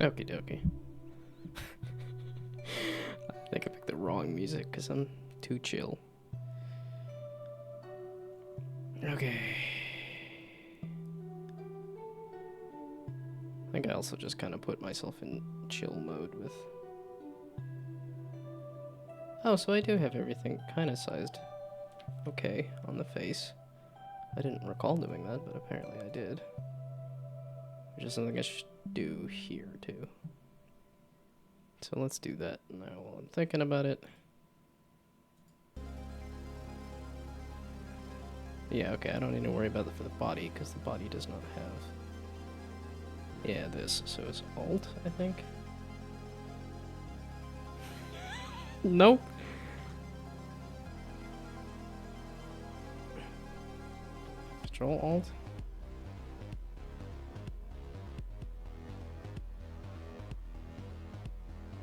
Okie dokie. I think I picked the wrong music because I'm too chill. Okay. I think I also just kind of put myself in chill mode with... Oh, so I do have everything kind of sized okay on the face. I didn't recall doing that, but apparently I did. Which is something I should do here, too. So let's do that now while I'm thinking about it. Yeah, okay, I don't need to worry about it for the body, because the body does not have... Yeah, this. So it's Alt, I think? Nope. Control Alt.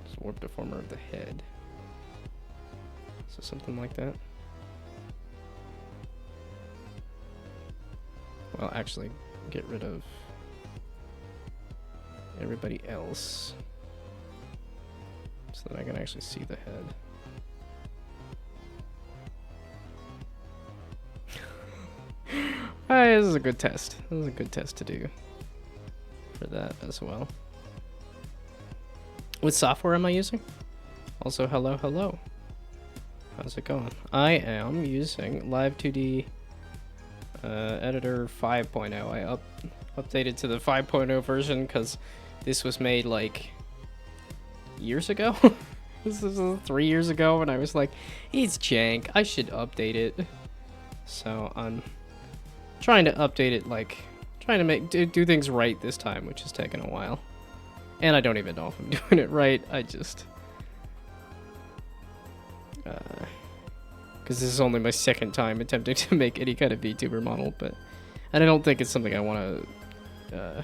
Just warp deformer of the head. So something like that. Well, actually, get rid of everybody else so that I can actually see the head. Alright, this is a good test. This is a good test to do for that as well. What software am I using? Also, hello. How's it going? I am using Live 2D Editor 5.0. I updated to the 5.0 version because this was made like years ago. This is 3 years ago, and I was like, it's jank. I should update it. So I'm trying to update it, like trying to do things right this time, which is taking a while. And I don't even know if I'm doing it right. I just because this is only my second time attempting to make any kind of VTuber model, and I don't think it's something I want to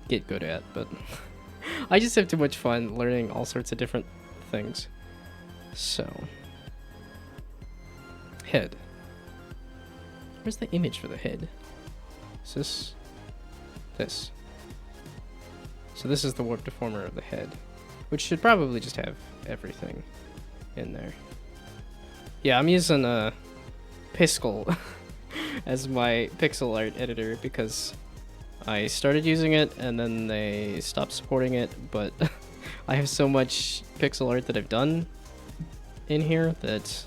get good at, but I just have too much fun learning all sorts of different things. So, head. Where's the image for the head? Is this? So this is the warp deformer of the head, which should probably just have everything in there. Yeah, I'm using Piskel as my pixel art editor because I started using it and then they stopped supporting it, but I have so much pixel art that I've done in here that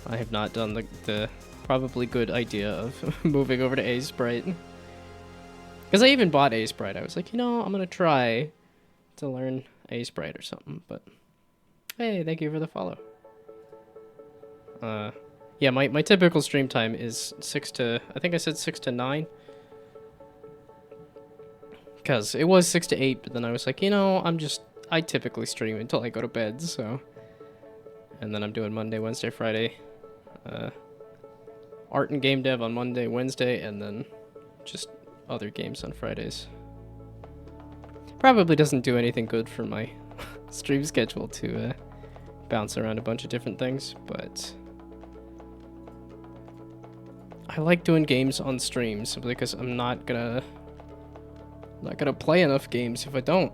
I have not done the probably good idea of moving over to A-Sprite. Because I even bought A-Sprite. I was like, you know, I'm going to try to learn A-Sprite or something, but hey, thank you for the follow. Yeah, my typical stream time is 6 to, I think I said 6 to 9. Because it was 6 to 8, but then I was like, you know, I typically stream until I go to bed, so. And then I'm doing Monday, Wednesday, Friday. Art and game dev on Monday, Wednesday, and then just other games on Fridays. Probably doesn't do anything good for my stream schedule to bounce around a bunch of different things, but I like doing games on stream simply because I'm not gonna play enough games if I don't.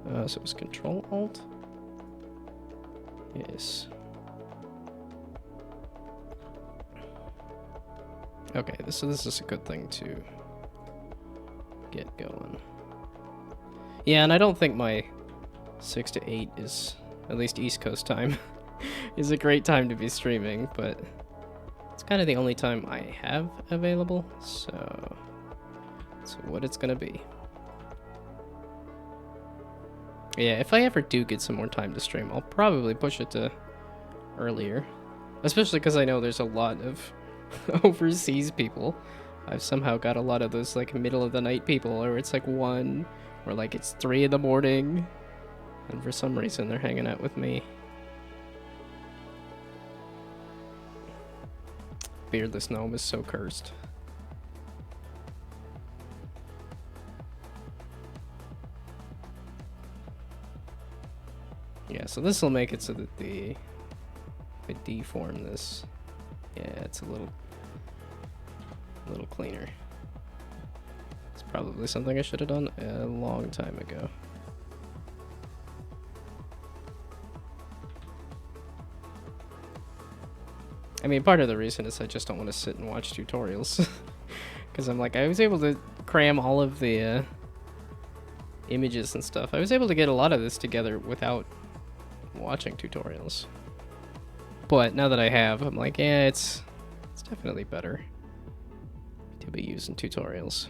So it was Control Alt. Yes. Okay, so this is a good thing to get going. Yeah, and I don't think my 6 to 8 is, at least East Coast time, is a great time to be streaming, but it's kind of the only time I have available, so that's what it's gonna be. Yeah, if I ever do get some more time to stream, I'll probably push it to earlier, especially because I know there's a lot of overseas people. I've somehow got a lot of those like middle of the night people, or it's like 1, or like it's 3 in the morning, and for some reason they're hanging out with me. Beardless Gnome is so cursed. Yeah, so this will make it so that if I deform this, yeah, it's a little cleaner. It's Probably something I should have done a long time ago. I mean, part of the reason is I just don't want to sit and watch tutorials. Because I'm like, I was able to cram all of the images and stuff. I was able to get a lot of this together without watching tutorials. But now that I have, I'm like, yeah, it's definitely better to be using tutorials.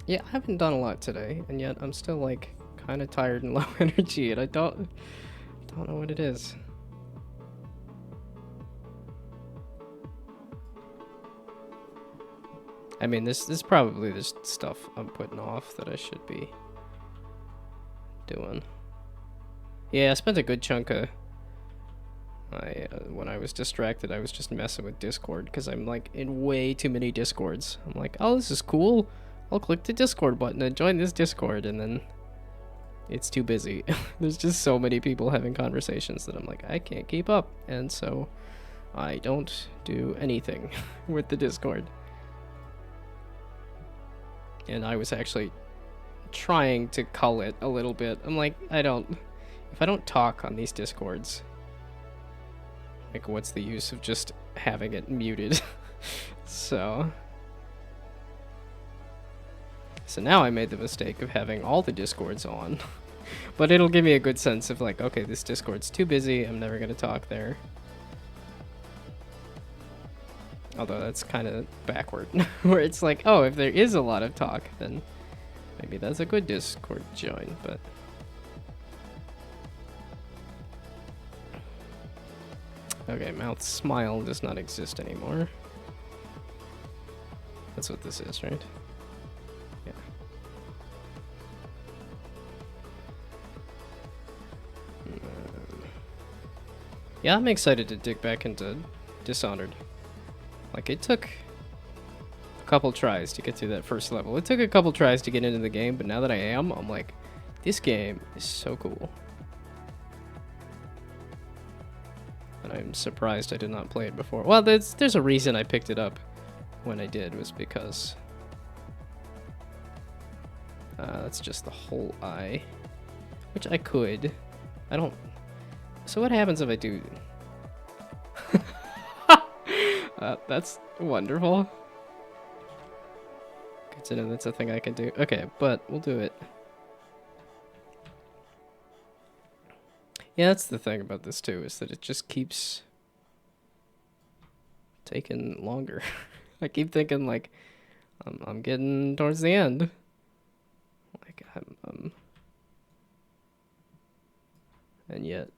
Yeah, I haven't done a lot today, and yet I'm still like kind of tired and low energy, and I don't know what it is. I mean, this is probably just stuff I'm putting off that I should be doing. Yeah, I spent a good chunk of when I was distracted, I was just messing with Discord because I'm like in way too many Discords. I'm like, oh, this is cool. I'll click the Discord button and join this Discord, and then it's too busy. There's just so many people having conversations that I'm like, I can't keep up, and so I don't do anything with the Discord. And I was actually trying to cull it a little bit. I'm like, if I don't talk on these Discords, like, what's the use of just having it muted? So now I made the mistake of having all the Discords on. But it'll give me a good sense of like, okay, this Discord's too busy, I'm never gonna talk there. Although that's kind of backward, where it's like, oh, if there is a lot of talk, then maybe that's a good Discord join, but... Okay, mouth smile does not exist anymore. That's what this is, right? Yeah. Yeah, I'm excited to dig back into Dishonored. Like, it took a couple tries to get through that first level. It took a couple tries to get into the game, but now that I'm like, this game is so cool. And I'm surprised I did not play it before. Well, there's a reason I picked it up when I did, was because... that's just the whole eye. Which I could. I don't... So what happens if I do... that's wonderful. Good to know that's a thing I can do. Okay, but we'll do it. Yeah, that's the thing about this too, is that it just keeps taking longer. I keep thinking like, I'm getting towards the end. Like, and yet,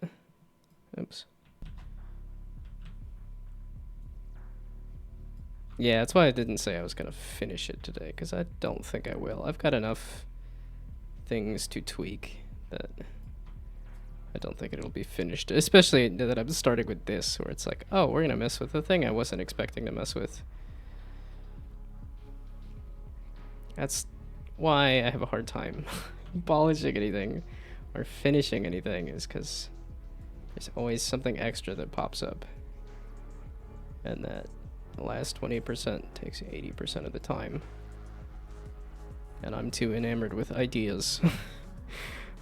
oops. Yeah, that's why I didn't say I was gonna finish it today, because I don't think I will. I've got enough things to tweak that I don't think it'll be finished, especially that I'm starting with this, where it's like, oh, we're gonna mess with the thing I wasn't expecting to mess with. That's why I have a hard time polishing anything or finishing anything, is because there's always something extra that pops up, and that the last 20% takes 80% of the time, and I'm too enamored with ideas.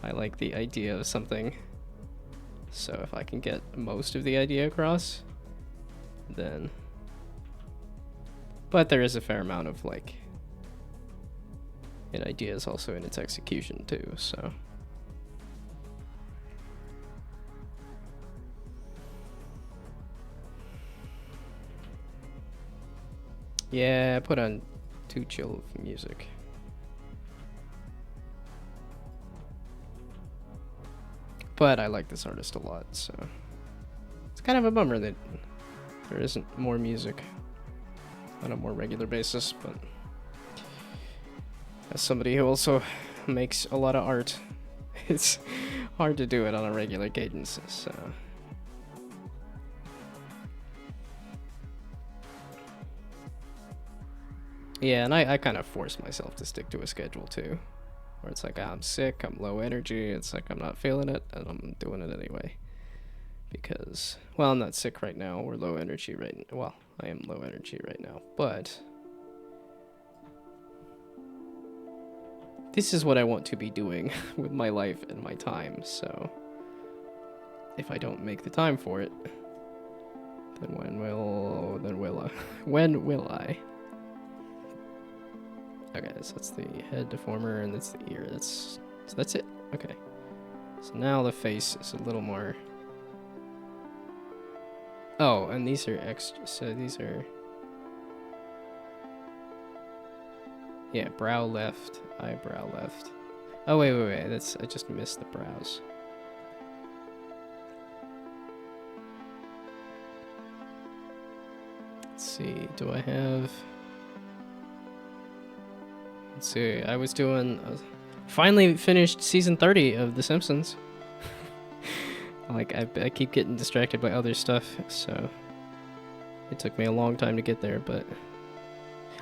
I like the idea of something, so if I can get most of the idea across, then... But there is a fair amount of like an idea is also in its execution too, so... Yeah, I put on too chill of music. But I like this artist a lot, so... It's kind of a bummer that there isn't more music on a more regular basis, but... As somebody who also makes a lot of art, it's hard to do it on a regular cadence, so... Yeah, and I kind of force myself to stick to a schedule too, where it's like, I'm sick, I'm low energy, it's like I'm not feeling it, and I'm doing it anyway. Because, well, I'm not sick right now. We're low energy right now. Well, I am low energy right now, but this is what I want to be doing with my life and my time, so if I don't make the time for it, then when will I? Okay, so that's the head deformer and that's the ear. So that's it. Okay. So now the face is a little more. Oh, and these are extra. So these are. Yeah, brow left, eyebrow left. Oh wait. I just missed the brows. Let's see. Do I have? Let's see. I finally finished season 30 of The Simpsons. Like, I keep getting distracted by other stuff, so it took me a long time to get there, but...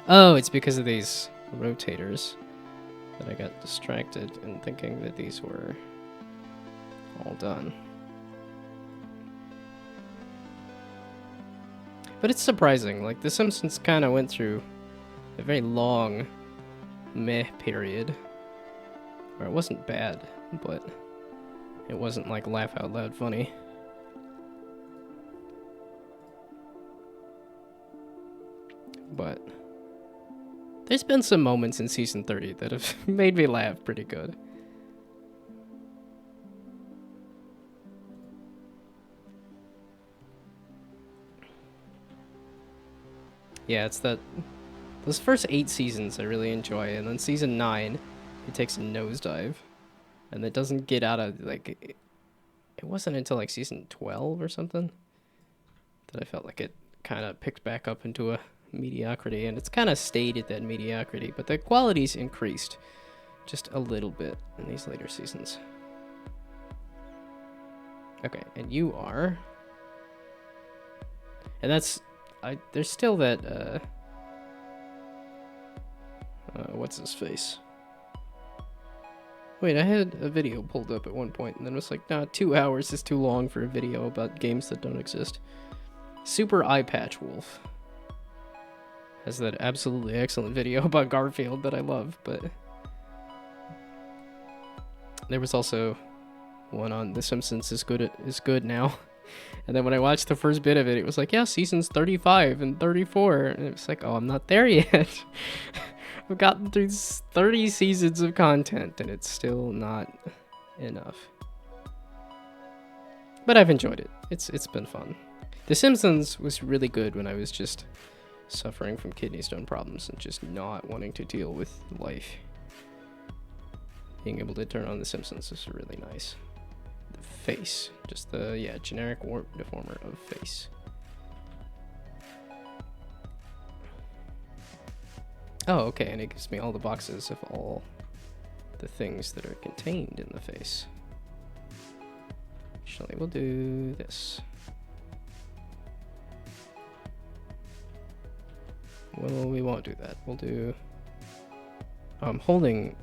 Oh, it's because of these rotators that I got distracted in thinking that these were all done. But it's surprising, like, The Simpsons kind of went through a very long meh period where it wasn't bad, but it wasn't like laugh out loud funny. But there's been some moments in season 30 that have made me laugh pretty good. Yeah, it's those first 8 seasons I really enjoy, and then season 9, it takes a nosedive, and it doesn't get out of, like, it wasn't until, like, season 12 or something that I felt like it kind of picked back up into a mediocrity, and it's kind of stayed at that mediocrity, but the quality's increased just a little bit in these later seasons. Okay, and you are... And that's... there's still that, what's his face? Wait, I had a video pulled up at one point, and then it was like, nah, 2 hours is too long for a video about games that don't exist. Super Eye Patch Wolf has that absolutely excellent video about Garfield that I love, but there was also one on The Simpsons is good now. And then when I watched the first bit of it, it was like, yeah, seasons 35 and 34. And it was like, oh, I'm not there yet. I've gotten through 30 seasons of content, and it's still not enough. But I've enjoyed it. It's been fun. The Simpsons was really good when I was just suffering from kidney stone problems and just not wanting to deal with life. Being able to turn on The Simpsons is really nice. The face, just the generic warp deformer of face. Oh, okay, and it gives me all the boxes of all the things that are contained in the face. Actually, we'll do this. Well, we won't do that. We'll do... I'm holding...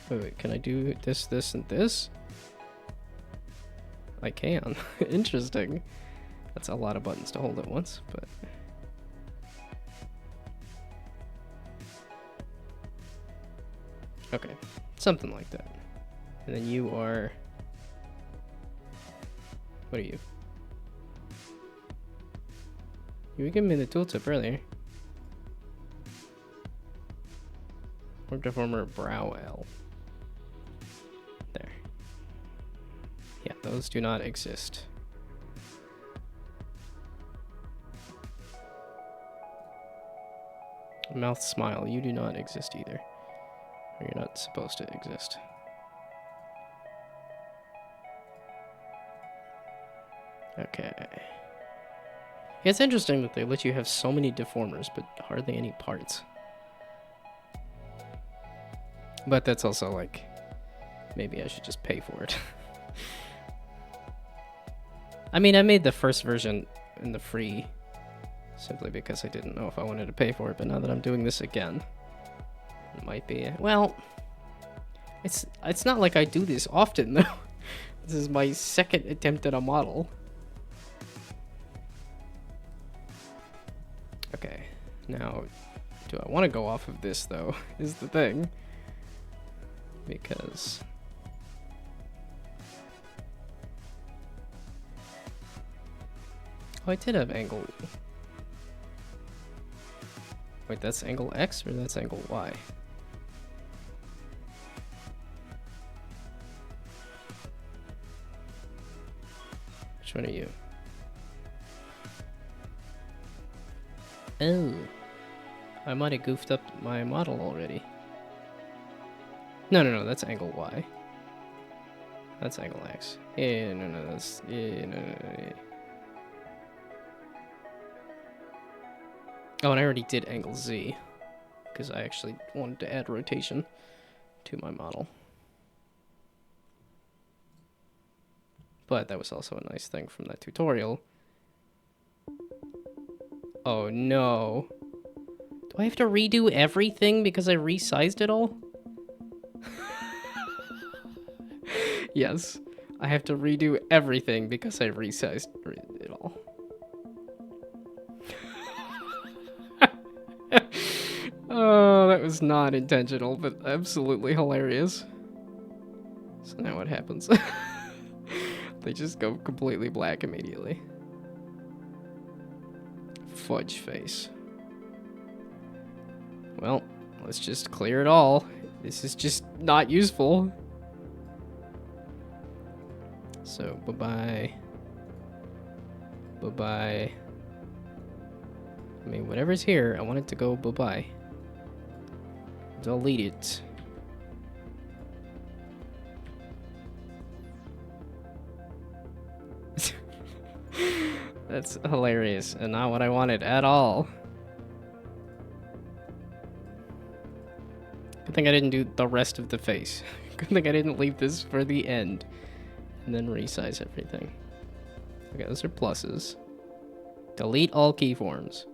Wait, can I do this, this, and this? I can. Interesting. That's a lot of buttons to hold at once, but... Okay, something like that. And then you are... What are you? You were giving me the tooltip earlier. Warp deformer brow L. There. Yeah, those do not exist. Mouth smile, you do not exist either. Or you're not supposed to exist. Okay. Yeah, it's interesting that they let you have so many deformers, but hardly any parts. But that's also like, maybe I should just pay for it. I mean, I made the first version in the free simply because I didn't know if I wanted to pay for it, but now that I'm doing this again, it might be, well, it's not like I do this often though. This is my second attempt at a model. Now, do I want to go off of this, though, is the thing. Because... oh, I did have angle... wait, that's angle X or that's angle Y? Which one are you? Oh. I might have goofed up my model already. No, that's angle Y. That's angle X. Yeah, no, that's... yeah, no. Yeah. Oh, and I already did angle Z, because I actually wanted to add rotation to my model. But that was also a nice thing from that tutorial. Oh no. Do I have to redo everything because I resized it all? Yes, I have to redo everything because I resized it all. Oh, that was not intentional, but absolutely hilarious. So now what happens? They just go completely black immediately. Fudge face. Well, let's just clear it all. This is just not useful. So, bye-bye. Bye-bye. I mean, whatever's here, I want it to go bye-bye. Delete it. That's hilarious and not what I wanted at all. Good thing I didn't do the rest of the face. Good thing I didn't leave this for the end and then resize everything. Okay, those are pluses. Delete all keyforms.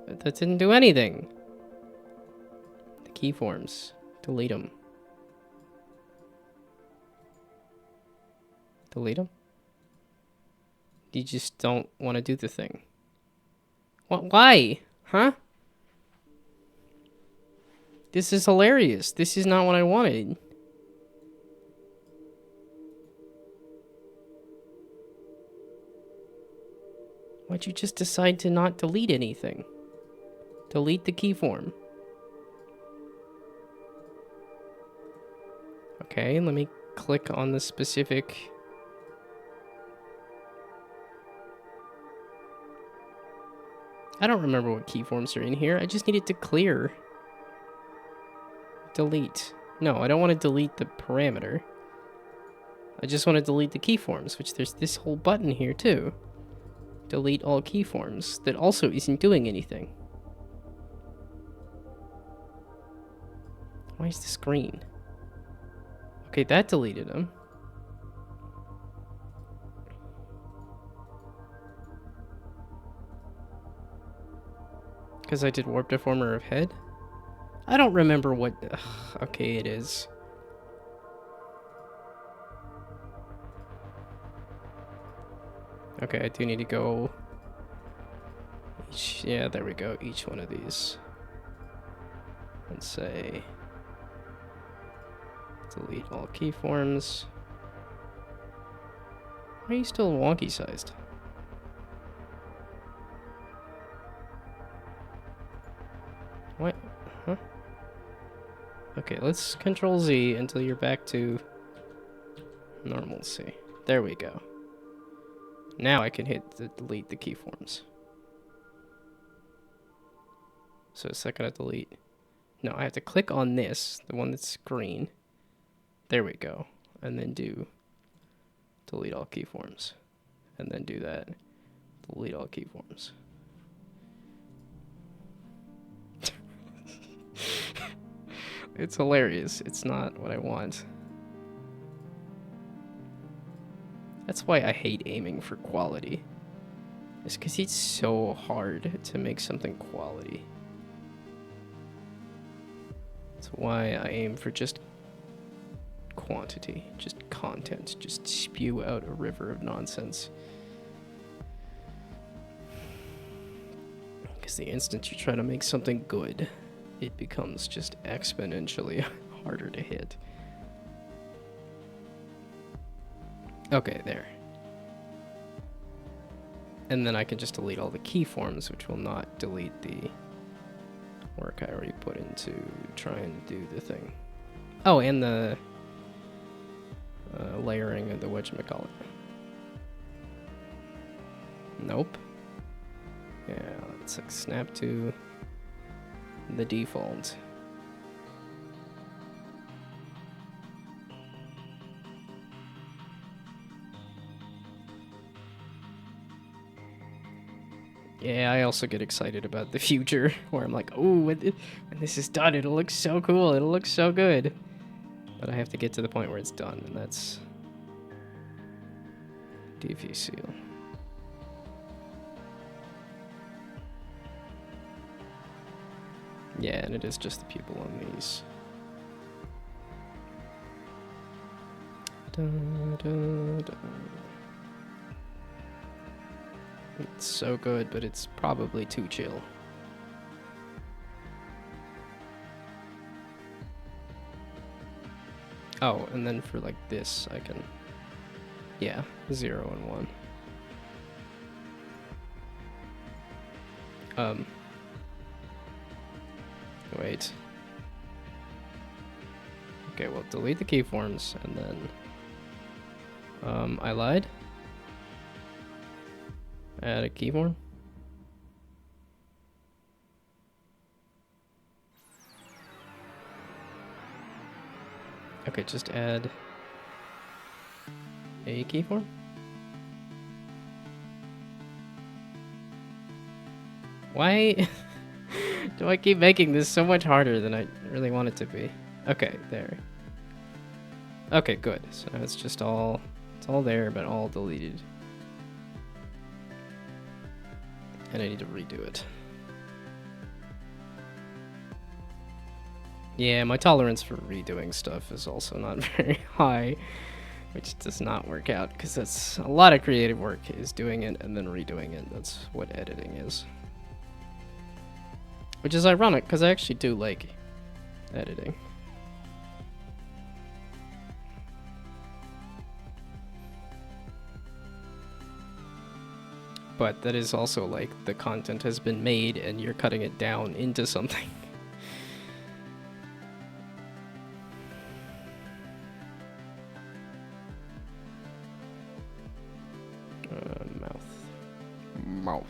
But that didn't do anything. The keyforms. Delete them. Delete them? You just don't want to do the thing. What? Why? Huh? This is hilarious. This is not what I wanted. Why'd you just decide to not delete anything? Delete the keyform. Okay, let me click on the specific... I don't remember what keyforms are in here. I just need it to clear. Delete. No, I don't want to delete the parameter. I just want to delete the keyforms, which there's this whole button here too. Delete all keyforms. That also isn't doing anything. Why is this green? Okay, that deleted them. Because I did warp deformer of head? I don't remember what... Ugh, okay, it is. Okay, I do need to go... yeah, there we go. Each one of these. And say... delete all keyforms. Why are you still wonky sized? What? Huh? Okay, let's Control Z until you're back to normalcy. There we go. Now I can hit the delete the keyforms. So is that gonna delete? No, I have to click on this, the one that's green. There we go. And then do delete all keyforms. And then do that. Delete all keyforms. It's hilarious. It's not what I want. That's why I hate aiming for quality. It's because it's so hard to make something quality. That's why I aim for just quantity, just content, just spew out a river of nonsense. Because the instant you try to make something good, it becomes just exponentially harder to hit. Okay, there. And then I can just delete all the keyforms, which will not delete the work I already put into trying to do the thing. Oh, and the layering of the whatchamacallit. Nope. Yeah, let's like snap to the default. Yeah, I also get excited about the future, where I'm like, oh, when this is done, it'll look so cool, it'll look so good. But I have to get to the point where it's done, and that's DV seal. Yeah, and it is just the pupil on these. Da, da, da. It's so good, but it's probably too chill. Oh, and then for like this, I can, yeah, 0 and 1. Wait. Okay, well, delete the keyforms, and then, I lied. Add a keyform. Okay, just add a keyform. Why do I keep making this so much harder than I really want it to be? Okay, there. Okay, good. So now it's just all, it's all there, but all deleted. And I need to redo it. Yeah, my tolerance for redoing stuff is also not very high, which does not work out, because that's a lot of creative work, is doing it and then redoing it. That's what editing is. Which is ironic, because I actually do like editing. But that is also like the content has been made and you're cutting it down into something. Mouth.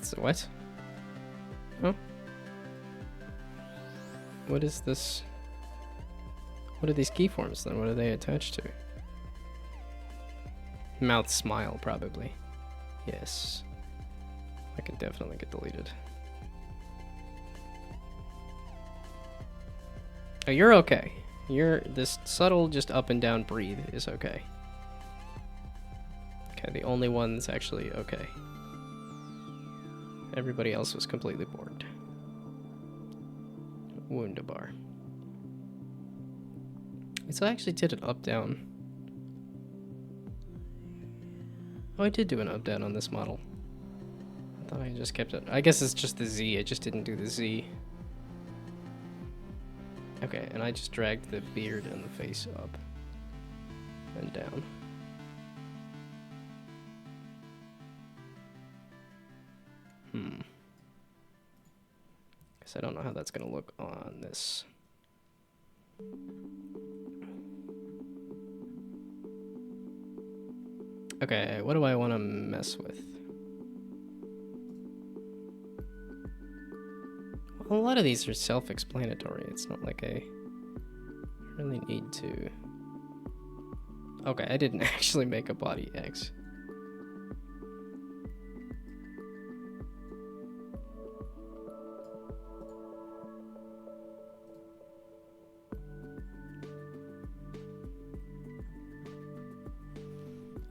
So what? Huh? What is this? What are these keyforms then? What are they attached to? Mouth smile, probably. Yes. I can definitely get deleted. Oh, you're okay. This subtle just up and down breathe is okay. Okay, the only one that's actually okay. Everybody else was completely bored. Wunderbar. So I actually did an up-down. Oh, I did do an up-down on this model. I thought I just kept it. I guess it's just the Z. I just didn't do the Z. Okay, and I just dragged the beard and the face up and down. Guess I don't know how that's gonna look on this. Okay, what do I want to mess with? Well, a lot of these are self-explanatory. It's not like I really need to... Okay, I didn't actually make a body X.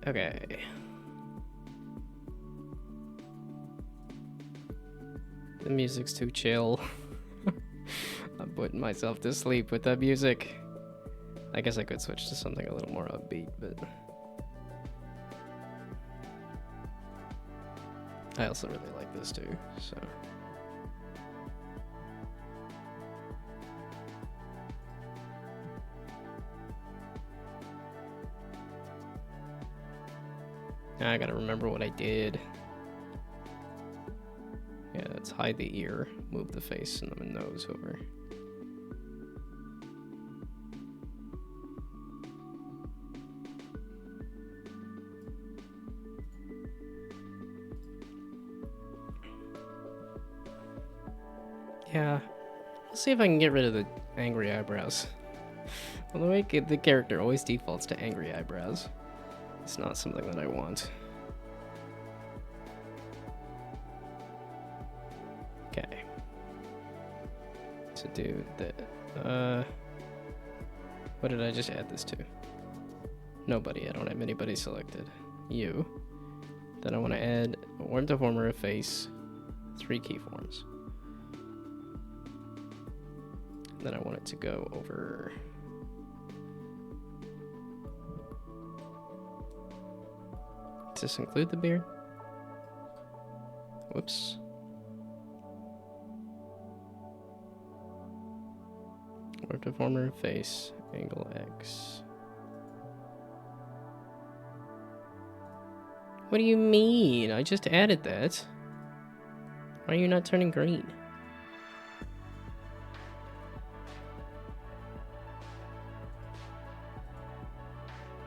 Okay. The music's too chill. I'm putting myself to sleep with that music. I guess I could switch to something a little more upbeat, but... I also really like this too, so. Now I gotta remember what I did. Yeah, let's hide the ear, move the face and the nose over. Yeah, let's see if I can get rid of the angry eyebrows. Well, the way the character always defaults to angry eyebrows. It's not something that I want. Okay. To do that, what did I just add this to? Nobody. I don't have anybody selected. You. Then I want to add a warp deformer, a face, 3 keyforms. Then I want it to go over. Does this include the beard? Whoops. Warp deformer, face, angle X. What do you mean? I just added that. Why are you not turning green?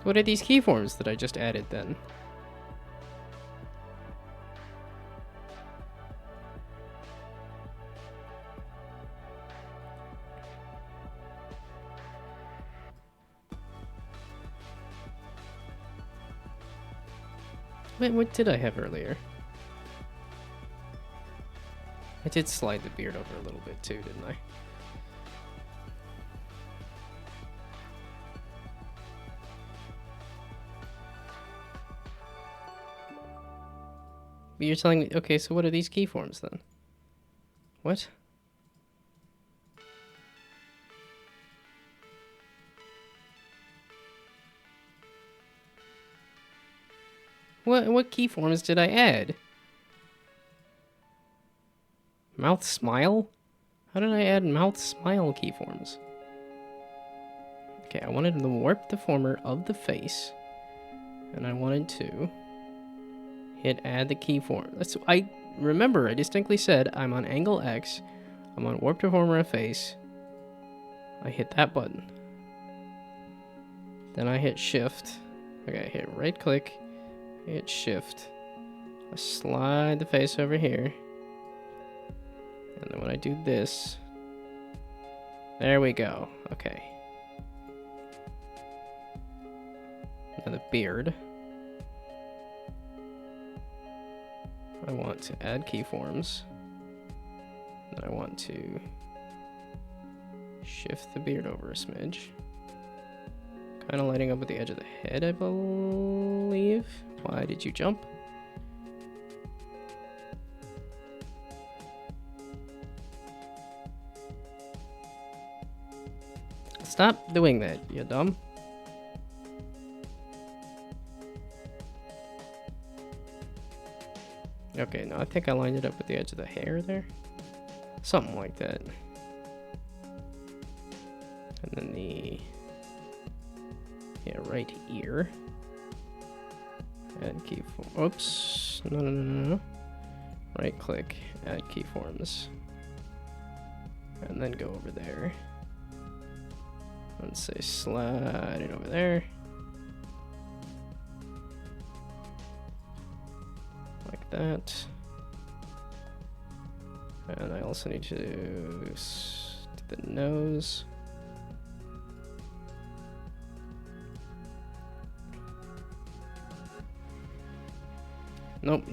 What are these keyforms that I just added then? Wait, what did I have earlier? I did slide the beard over a little bit too, didn't I? But you're telling me, okay, so what are these keyforms then? What? What keyforms did I add? Mouth smile? How did I add mouth smile keyforms? Okay, I wanted the warp deformer of the face. And I wanted to hit add the keyform. I remember I distinctly said I'm on angle X. I'm on warp deformer of face. I hit that button. Then I hit shift. Okay, I hit right click. Hit shift. I slide the face over here. And then when I do this, there we go. Okay. Now the beard. I want to add keyforms. And I want to shift the beard over a smidge. Kind of lighting up with the edge of the head, I believe. Why did you jump? Stop doing that, you dumb. Okay, no, I think I lined it up with the edge of the hair there. Something like that. And then the... yeah, right ear. Add keyform. Oops. No. Right click, add keyforms. And then go over there. And say slide it over there. Like that. And I also need to do the nose. Nope.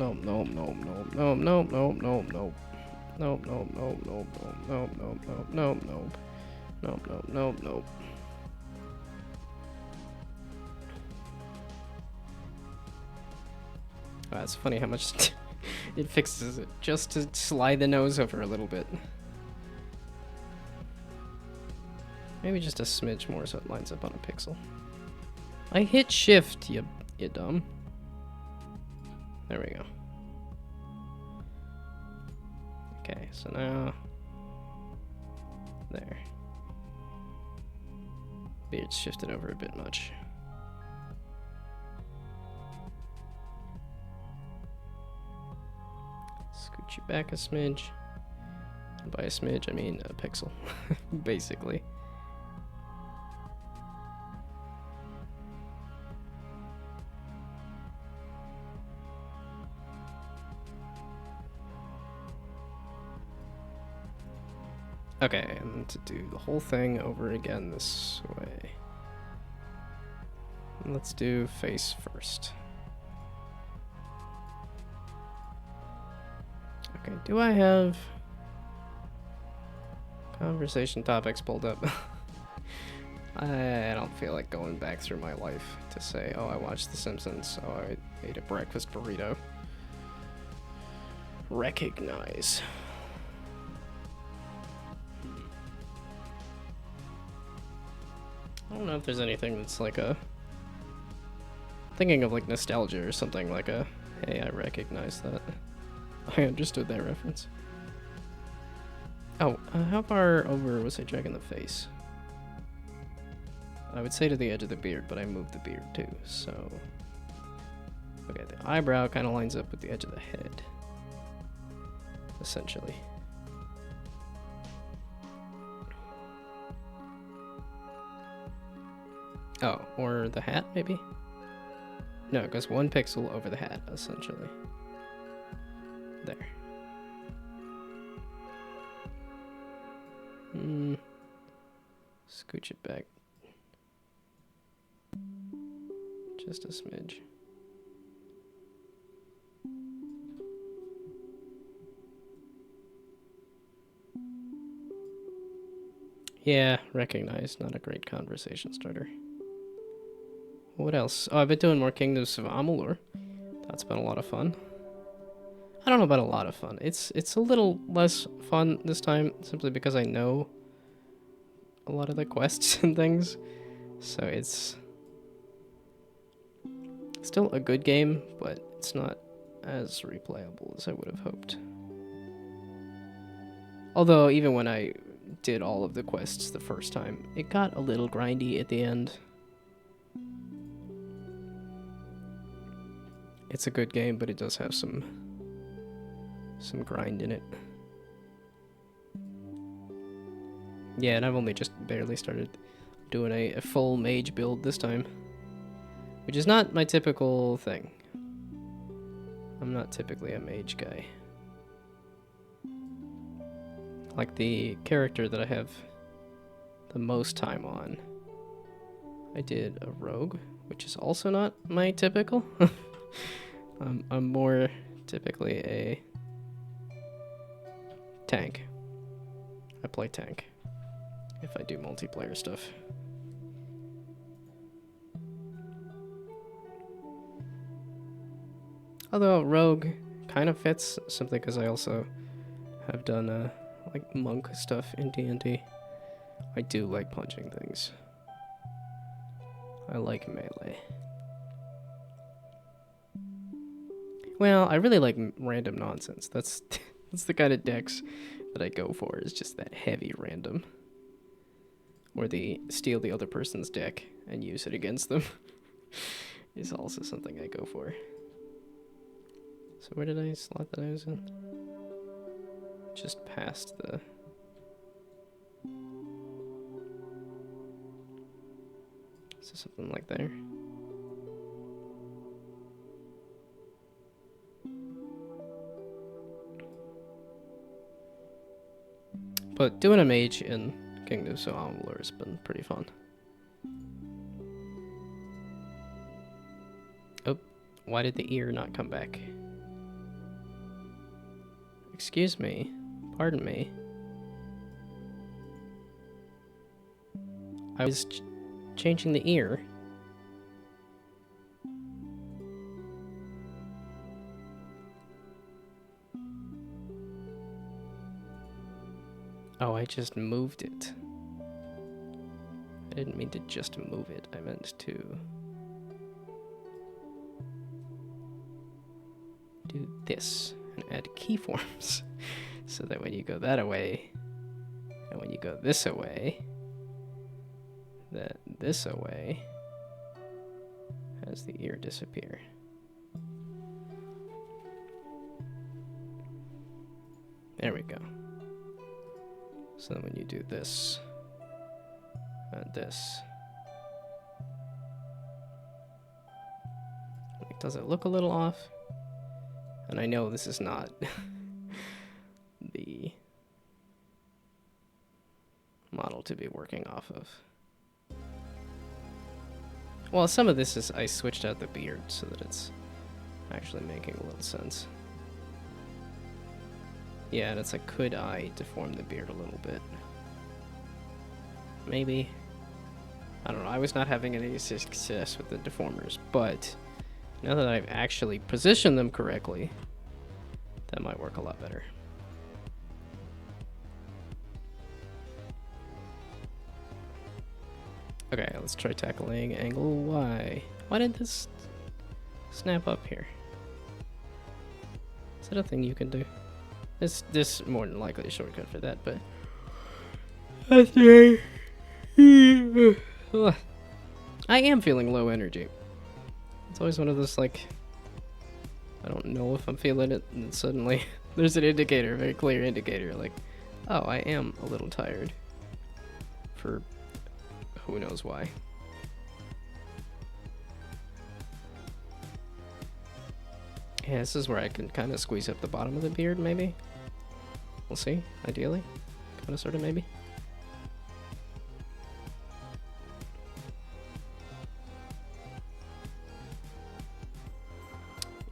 It's funny how much it fixes it just to slide the nose over a little bit. Maybe just a smidge more so it lines up on a pixel. I hit shift, you dumb. There we go. Okay, so now there. Beard's shifted over a bit much. Scoot you back a smidge. And by a smidge, I mean a pixel, basically. Okay, and to do the whole thing over again this way. Let's do face first. Okay, do I have conversation topics pulled up? I don't feel like going back through my life to say, oh, I watched The Simpsons, oh, I ate a breakfast burrito. Recognize. I don't know if there's anything that's like a... Thinking of like nostalgia or something like a, hey, I recognize that. I understood that reference. Oh, how far over was I dragging the face? I would say to the edge of the beard, but I moved the beard too, so... Okay, the eyebrow kind of lines up with the edge of the head. Essentially. Oh, or the hat, maybe? No, it goes 1 pixel over the hat, essentially. There. Scooch it back. Just a smidge. Yeah, recognize, not a great conversation starter. What else? Oh, I've been doing more Kingdoms of Amalur. That's been a lot of fun. I don't know about a lot of fun. It's a little less fun this time, simply because I know a lot of the quests and things. So it's still a good game, but it's not as replayable as I would have hoped. Although, even when I did all of the quests the first time, it got a little grindy at the end. It's a good game, but it does have some grind in it. Yeah, and I've only just barely started doing a full mage build this time, which is not my typical thing. I'm not typically a mage guy. Like the character that I have the most time on, I did a rogue, which is also not my typical. I'm more typically a tank. I play tank if I do multiplayer stuff. Although rogue kind of fits, simply because I also have done like monk stuff in D&D. I do like punching things. I like melee. Well, I really like random nonsense. That's the kind of decks that I go for, is just that heavy random. Or the steal the other person's deck and use it against them is also something I go for. So where did I slot that I was in? Just past the... So something like there. But doing a mage in Kingdoms of Amalur has been pretty fun. Oh, why did the ear not come back? Excuse me. Pardon me. I was changing the ear. Oh, I just moved it. I didn't mean to just move it. I meant to do this and add keyforms So that when you go that away, and when you go this away, that this away has the ear disappear. There we go. So then when you do this and this, like, does it look a little off? And I know this is not the model to be working off of. Well, some of this is I switched out the beard so that it's actually making a little sense. Yeah, and it's like, could I deform the beard a little bit? Maybe. I don't know. I was not having any success with the deformers, but now that I've actually positioned them correctly, that might work a lot better. Okay, let's try tackling angle Y. Why did this snap up here? Is that a thing you can do? This more than likely a shortcut for that, but I am feeling low energy. It's always one of those, like, I don't know if I'm feeling it, and then suddenly there's an indicator, a very clear indicator, like, oh, I am a little tired. For who knows why. Yeah, this is where I can kind of squeeze up the bottom of the beard, maybe. We'll see, ideally. Kind of, sort of, maybe.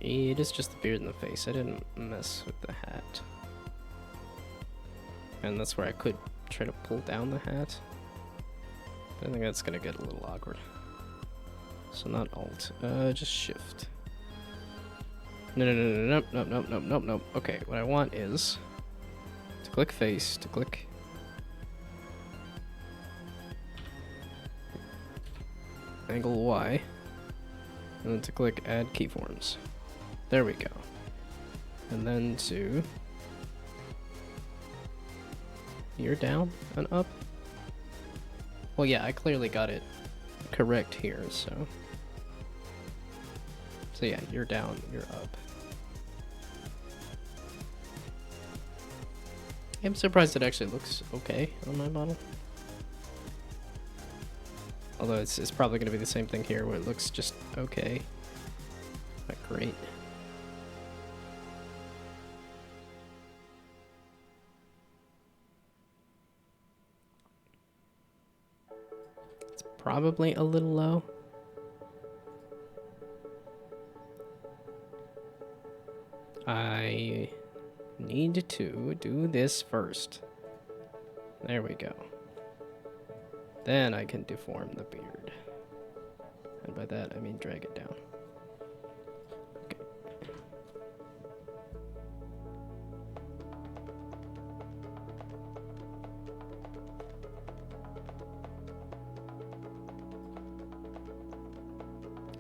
It is just the beard and the face. I didn't mess with the hat. And that's where I could try to pull down the hat. But I think that's gonna get a little awkward. So not Alt, just Shift. No. Okay, what I want is to click face, to click angle Y, and then to click add keyforms. There we go. And then to ear down and up. Well, yeah, I clearly got it correct here, so yeah, you're down, you're up. I'm surprised it actually looks okay on my model. Although it's probably going to be the same thing here where it looks just okay. Not great. It's probably a little low. I need to do this first. There we go. Then I can deform the beard. And by that, I mean drag it down. Okay.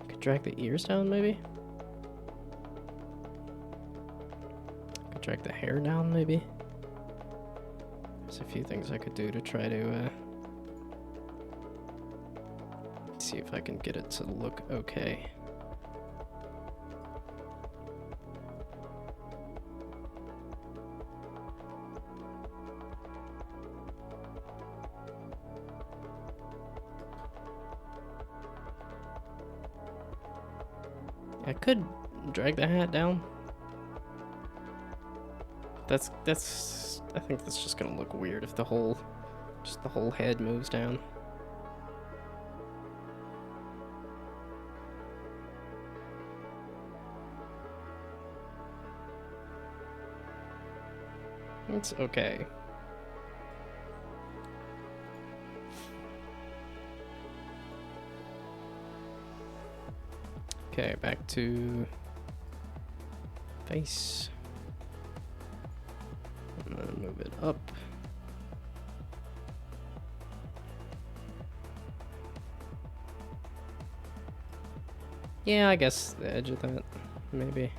I could drag the ears down, maybe? Drag the hair down, maybe? There's a few things I could do to try to see if I can get it to look okay. I could drag the hat down. I think that's just gonna look weird if the whole head moves down. It's okay. Okay, back to face. And then move it up. Yeah, I guess the edge of that, maybe.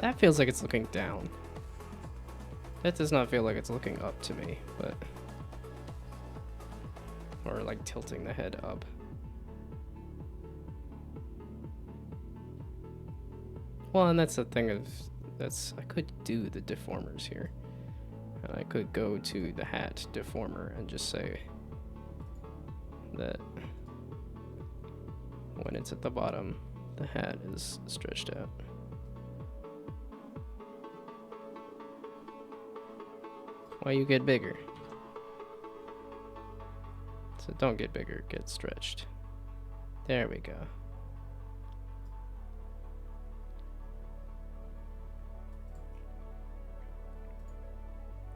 That feels like it's looking down. That does not feel like it's looking up to me, but... Or like tilting the head up. Well, and that's the thing of... I could do the deformers here. And I could go to the hat deformer and just say that when it's at the bottom, the hat is stretched out. Why you get bigger? So don't get bigger, get stretched. There we go.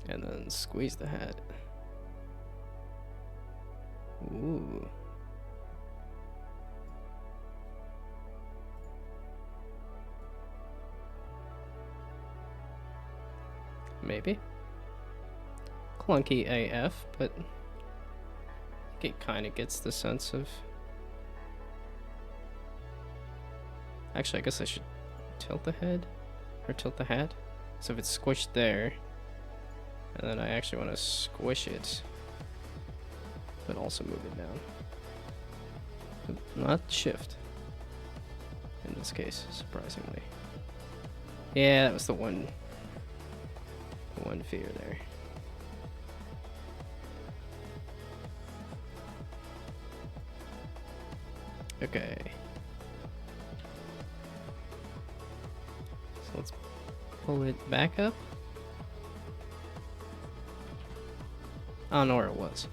And then squeeze the hat. Ooh. Maybe. Clunky AF, but it kind of gets the sense of... Actually, I guess I should tilt the head, or tilt the hat. So if it's squished there, and then I actually want to squish it, but also move it down. Not shift, in this case, surprisingly. Yeah, that was the one fear there. Okay. So let's pull it back up. I don't know where it was.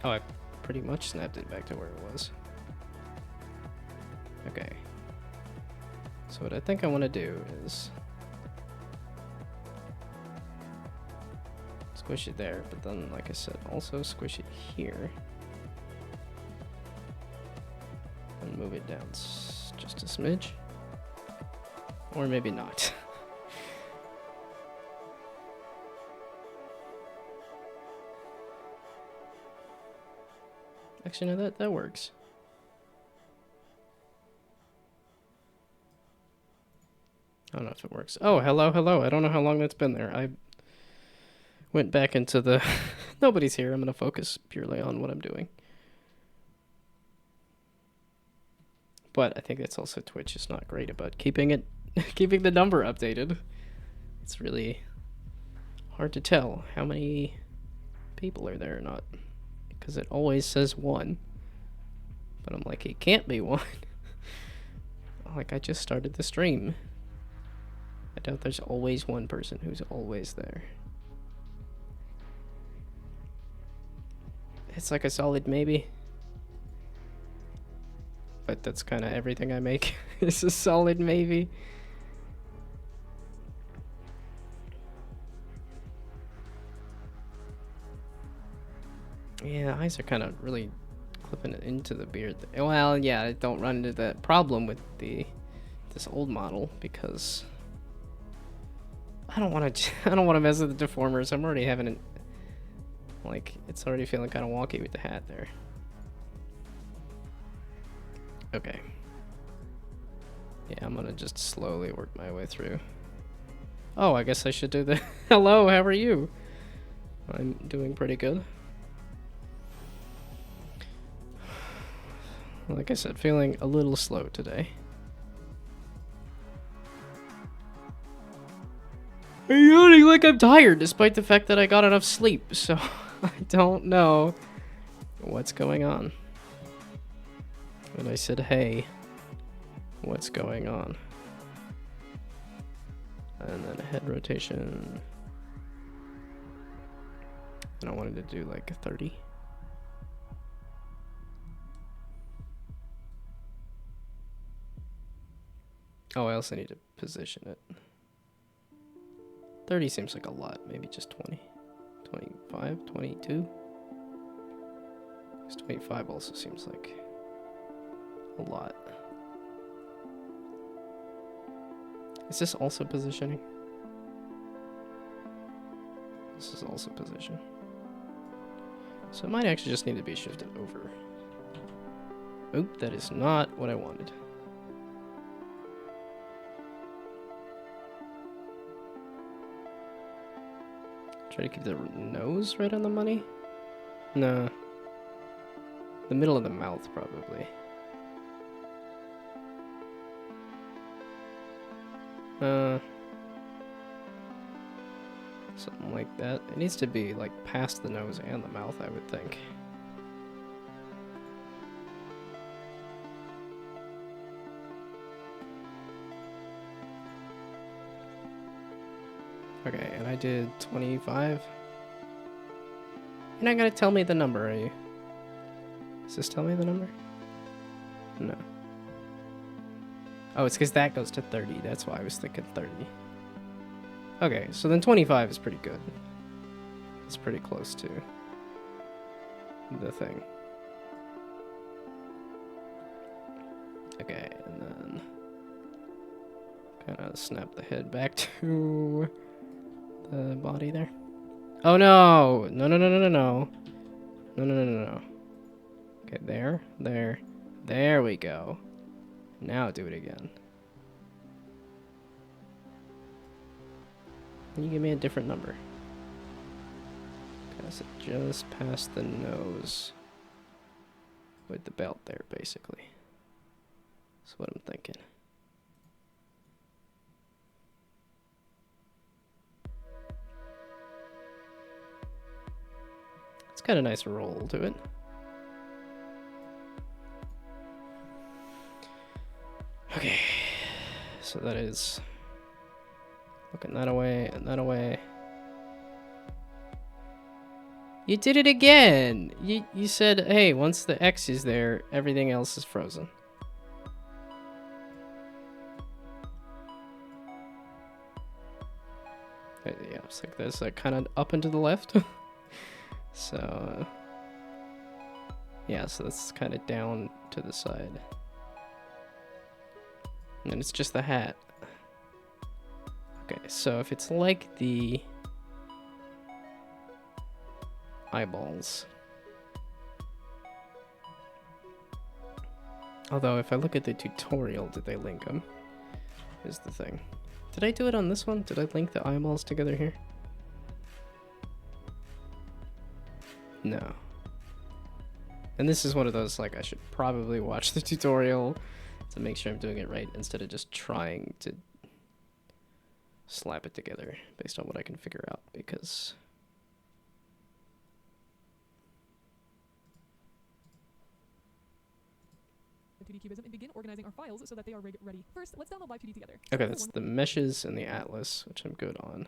Oh, I pretty much snapped it back to where it was. Okay. So what I think I want to do is squish it there, but then, like I said, also squish it here. And move it down just a smidge. Or maybe not. Actually, no, that works. I don't know if it works. Oh, hello, hello. I don't know how long that's been there. I went back into the... Nobody's here. I'm going to focus purely on what I'm doing. But I think that's also Twitch is not great about keeping the number updated. It's really hard to tell how many people are there or not. Because it always says 1. But I'm like, it can't be 1. Like, I just started the stream. I doubt there's always one person who's always there. It's like a solid maybe. But that's kind of everything I make. It's a solid maybe. Yeah, eyes are kind of really clipping it into the beard. Well, yeah, I don't run into that problem with this old model because I don't want to mess with the deformers. I'm already having it, like, it's already feeling kind of wonky with the hat there. Okay. Yeah, I'm gonna just slowly work my way through. Oh, I guess I should do the hello, how are you? I'm doing pretty good. Like I said, feeling a little slow today. I'm yawning like I'm tired, despite the fact that I got enough sleep, so I don't know what's going on. When I said, hey, what's going on? And then a head rotation. And I wanted to do like a 30. Oh, I also need to position it. 30 seems like a lot. Maybe just 20. 25, 22. Because 25 also seems like a lot. Is this also positioning? This is also position. So it might actually just need to be shifted over. Oop, that is not what I wanted. Try to keep the nose right on the money? No. The middle of the mouth, probably. Something like that. It needs to be, like, past the nose and the mouth, I would think. Okay, and I did 25. You're not gonna tell me the number, are you? Does this tell me the number? No. Oh, it's because that goes to 30. That's why I was thinking 30. Okay, so then 25 is pretty good. It's pretty close to the thing. Okay, and then kind of snap the head back to the body there. Oh no! No, no, no, no, no, no. No, no, no, no, no. Okay, there we go. Now do it again. Can you give me a different number? Okay, so just past the nose with the belt there, basically. That's what I'm thinking. It's got a nice roll to it. Okay, so that is looking that away and that away. You did it again! You said, hey, once the X is there, everything else is frozen. Yeah, it's like this, like kind of up and to the left. So, yeah, so that's kind of down to the side. And it's just the hat. Okay, so if it's like the eyeballs. Although if I look at the tutorial, did they link them? Is the thing. Did I do it on this one? Did I link the eyeballs together here? No. And this is one of those, like, I should probably watch the tutorial to make sure I'm doing it right instead of just trying to slap it together based on what I can figure out, because the 2D cubism and begin organizing our files so that they are rig ready. First, let's download Live 2D together. okay, that's the meshes and the atlas, which I'm good on.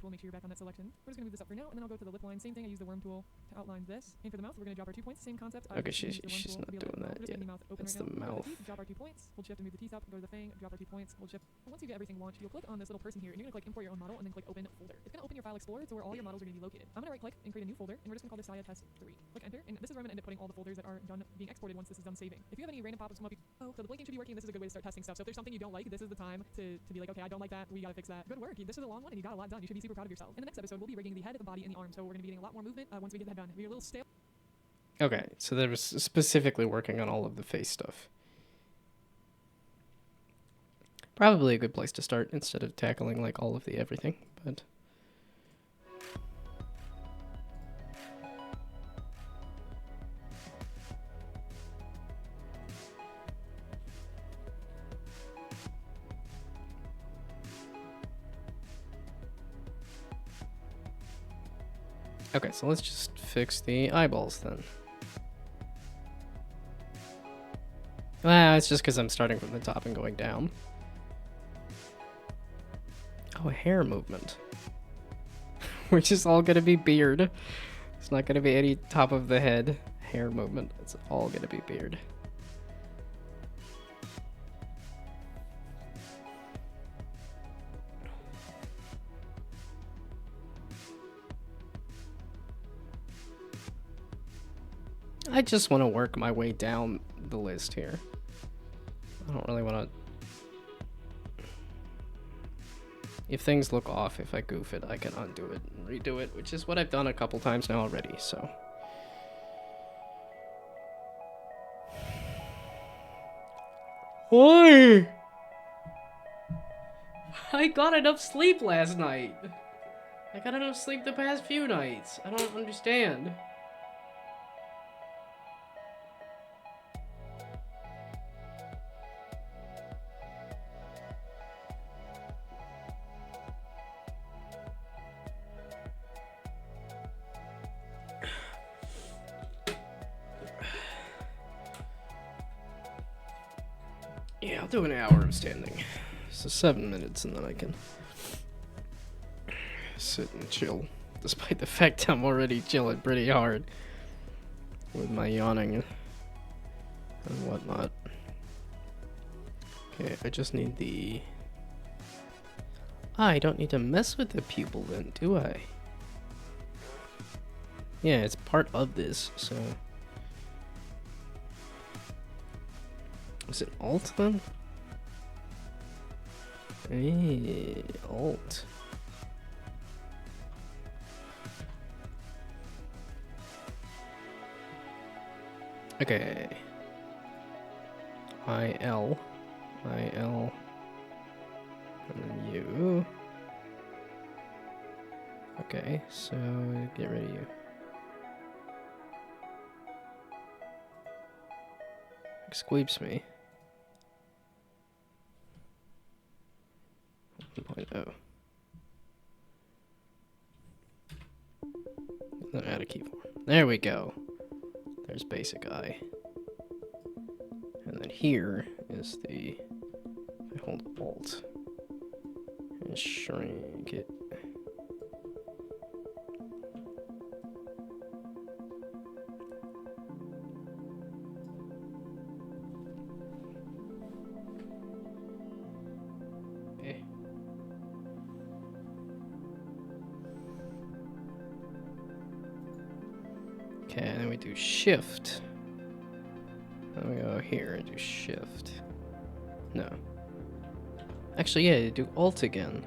We'll make sure you're back on that selection. We're just gonna move this up for now, and then I'll go to the lip line. Same thing, I use the worm tool to outline this. And for the mouth, we're gonna drop our 2 points. Same concept. Okay, she's not doing that yet. It's the mouth. Drop our 2 points. Hold shift to move the teeth up. Go to the fang. Drop our 2 points. Hold shift. And once you get everything launched, you'll click on this little person here, and you're gonna click import your own model, and then click open folder. It's gonna open your file explorer to where all your models are gonna be located. I'm gonna right click and create a new folder, and we're just gonna call this Saya test 3. Click enter, and this is where I'm gonna end up putting all the folders that are done being exported once this is done saving. If you have any random pop-ups come up, so the blinking should be working. This is a good way to start testing stuff. So if there's something you don't like, this is the time to be like, okay, I don't like that. We gotta fix that. Good work. This is a long one, and you got a lot done. You should be super proud of yourself. In the next episode, we'll be rigging the head, the body, and the arm. So we're gonna be getting a lot more movement once we get that done. We're a little stale. Okay, so there was specifically working on all of the face stuff. Probably a good place to start instead of tackling like all of the everything, but okay, so let's just fix the eyeballs then. Ah, it's just because I'm starting from the top and going down. Oh, hair movement. Which is all gonna be beard. It's not gonna be any top of the head hair movement. It's all gonna be beard. I just want to work my way down the list here. I don't really want to... if things look off, if I goof it, I can undo it and redo it, which is what I've done a couple times now already, so. Oi! I got enough sleep last night. I got enough sleep the past few nights. I don't understand. Yeah, I'll do an hour of standing. So 7 minutes and then I can sit and chill. Despite the fact I'm already chilling pretty hard with my yawning and whatnot. Okay, I just need the... I don't need to mess with the pupil then, do I? Yeah, it's part of this, so... Is it alt then? Hey, alt. Okay. IL. IL. And then U. Okay, so get rid of you. Squeeps me. 1.0. Then add a keyform. There we go. There's basic eye. And then here is the... I hold Alt. And shrink it. Okay, and then we do shift. Then we go here and do shift. No. Actually, yeah, you do alt again.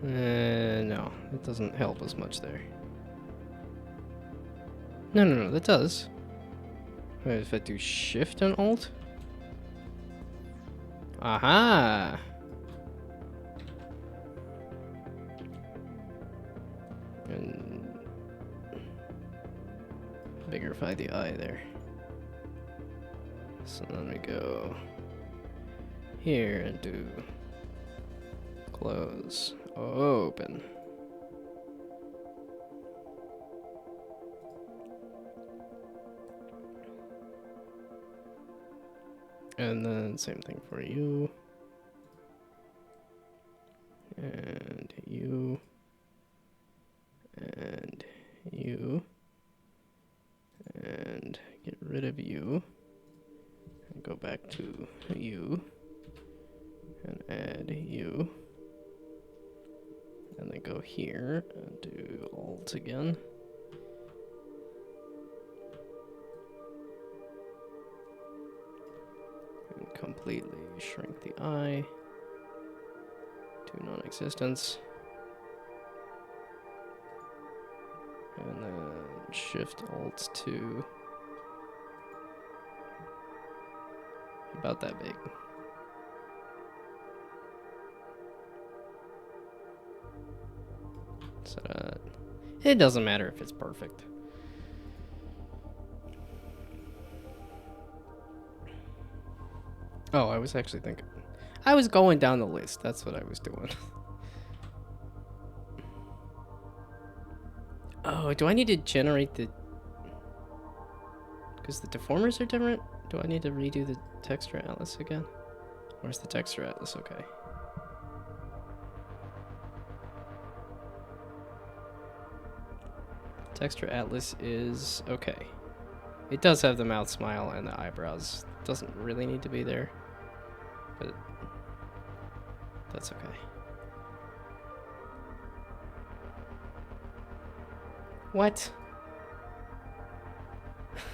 No, it doesn't help as much there. No, that does. Wait, if I do shift and alt? Aha! And biggerify the eye there. So then we go here and do close, open. And then same thing for you. And you. And you. And get rid of you. And go back to you. And add you. And then go here and do alt again. And completely shrink the eye to non-existence. And then shift alt to about that big. So it doesn't matter if it's perfect. Oh, I was actually thinking. I was going down the list. That's what I was doing. Oh, do I need to generate the... Because the deformers are different? Do I need to redo the texture atlas again? Where's the texture atlas? Okay. Texture atlas is okay. It does have the mouth smile and the eyebrows. Doesn't really need to be there, but that's okay. What?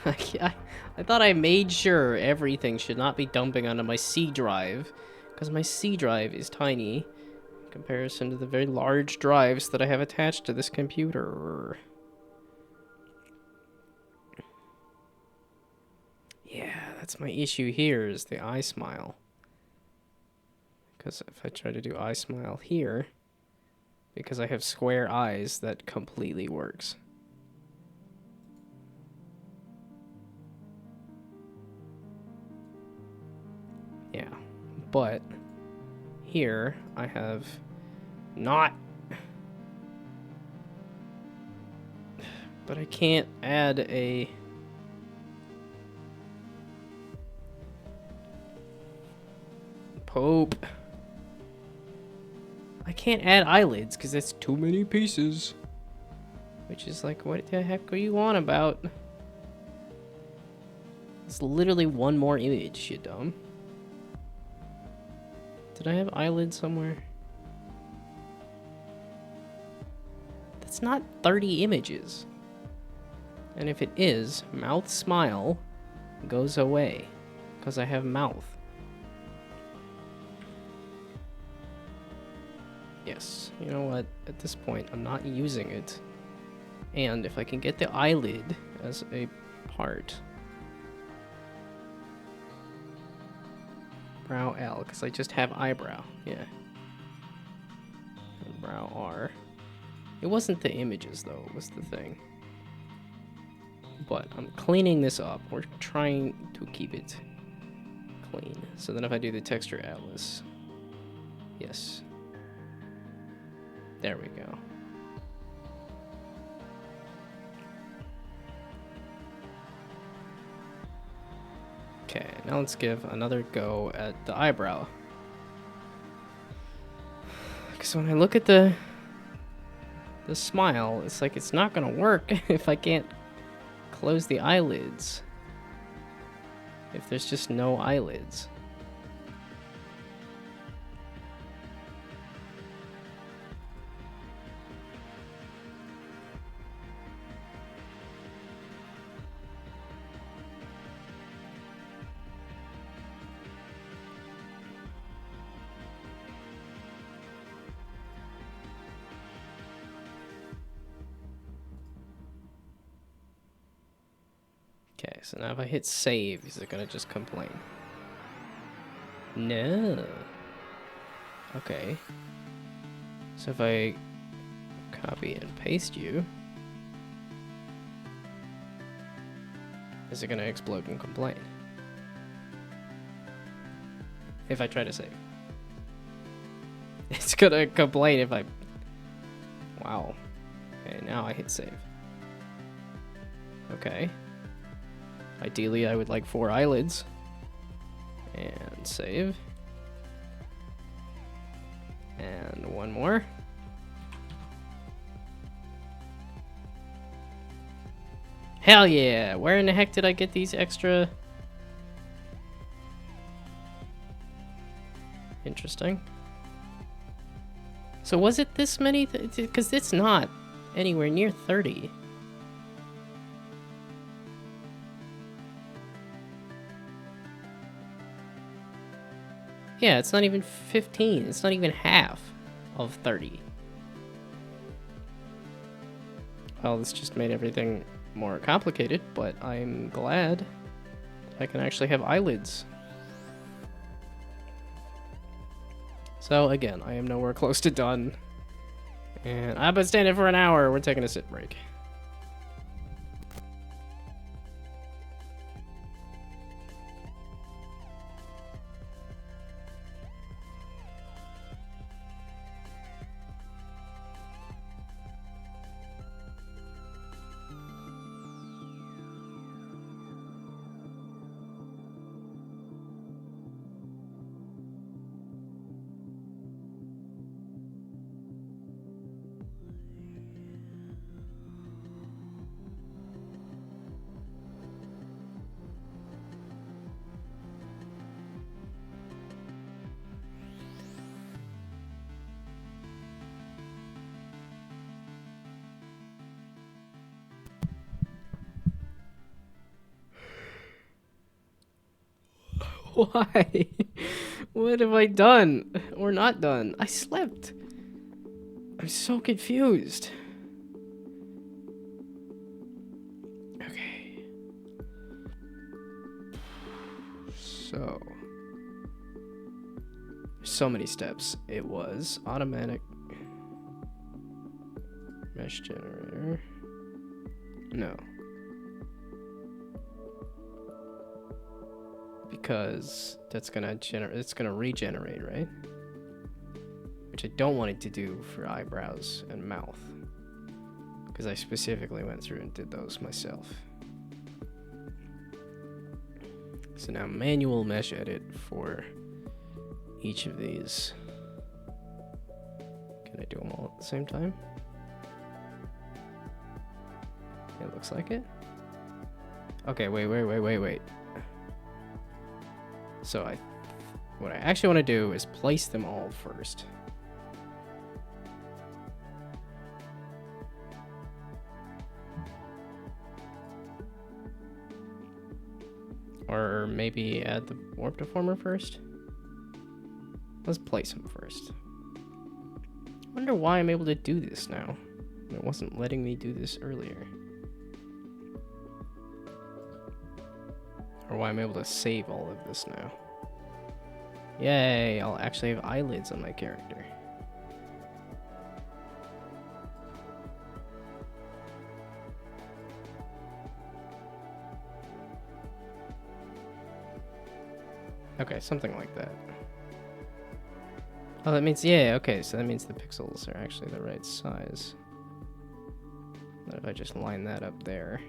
I thought I made sure everything should not be dumping onto my C drive, Because my C drive is tiny in comparison to the very large drives that I have attached to this computer. Yeah, that's my issue here, is the eye smile. Because if I try to do eye smile here, because I have square eyes, that completely works. Yeah, but here I have not... But I can't add a... Pope. I can't add eyelids because that's too many pieces. Which is like, what the heck are you on about? It's literally one more image, you dumb. Did I have eyelids somewhere? That's not 30 images. And if it is, mouth smile goes away because I have mouth. Yes, you know what? At this point, I'm not using it. And if I can get the eyelid as a part. Brow L, because I just have eyebrow. Yeah. And brow R. It wasn't the images, though, was the thing. But I'm cleaning this up. We're trying to keep it clean. So then if I do the texture atlas. Yes. There we go. Okay, now let's give another go at the eyebrow. Because when I look at the smile, it's like it's not gonna work if I can't close the eyelids. If there's just no eyelids. Okay, so now if I hit save, is it gonna just complain? No. Okay. So if I copy and paste you, is it gonna explode and complain? If I try to save. It's gonna complain if I... Wow. Okay, now I hit save. Okay. Ideally, I would like 4 eyelids. And save. And one more. Hell yeah! Where in the heck did I get these extra? Interesting. So was it this many? Because it's not anywhere near 30. Yeah, it's not even 15. It's not even half of 30. Well, this just made everything more complicated, but I'm glad I can actually have eyelids. So again, I am nowhere close to done. And I've been standing for an hour. We're taking a sit break. Why? What have I done? Or not done? I slept. I'm so confused. Okay. So. So many steps. It was automatic mesh generator. No. Because that's gonna generate, it's gonna regenerate, right? Which I don't want it to do for eyebrows and mouth. Because I specifically went through and did those myself. So now manual mesh edit for each of these. Can I do them all at the same time? It looks like it. Okay, wait. So what I actually want to do is place them all first. Or maybe add the warp deformer first. Let's place them first. I wonder why I'm able to do this now. It wasn't letting me do this earlier. Or why I'm able to save all of this now. Yay, I'll actually have eyelids on my character. Okay, something like that. Oh, that means, yeah, okay, so that means the pixels are actually the right size. But if I just line that up there,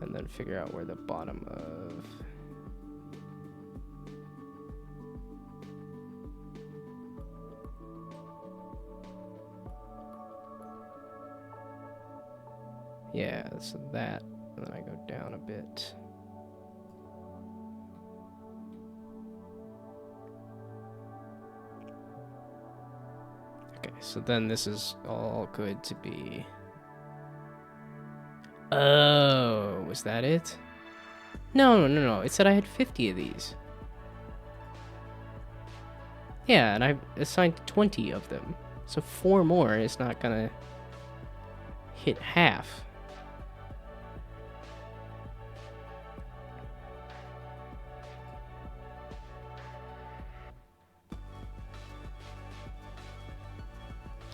and then figure out where the bottom of... Yeah, so that, and then I go down a bit. Okay, so then this is all good to be... Oh, was that it? No. It said I had 50 of these. Yeah, and I've assigned 20 of them. So 4 more is not gonna hit half.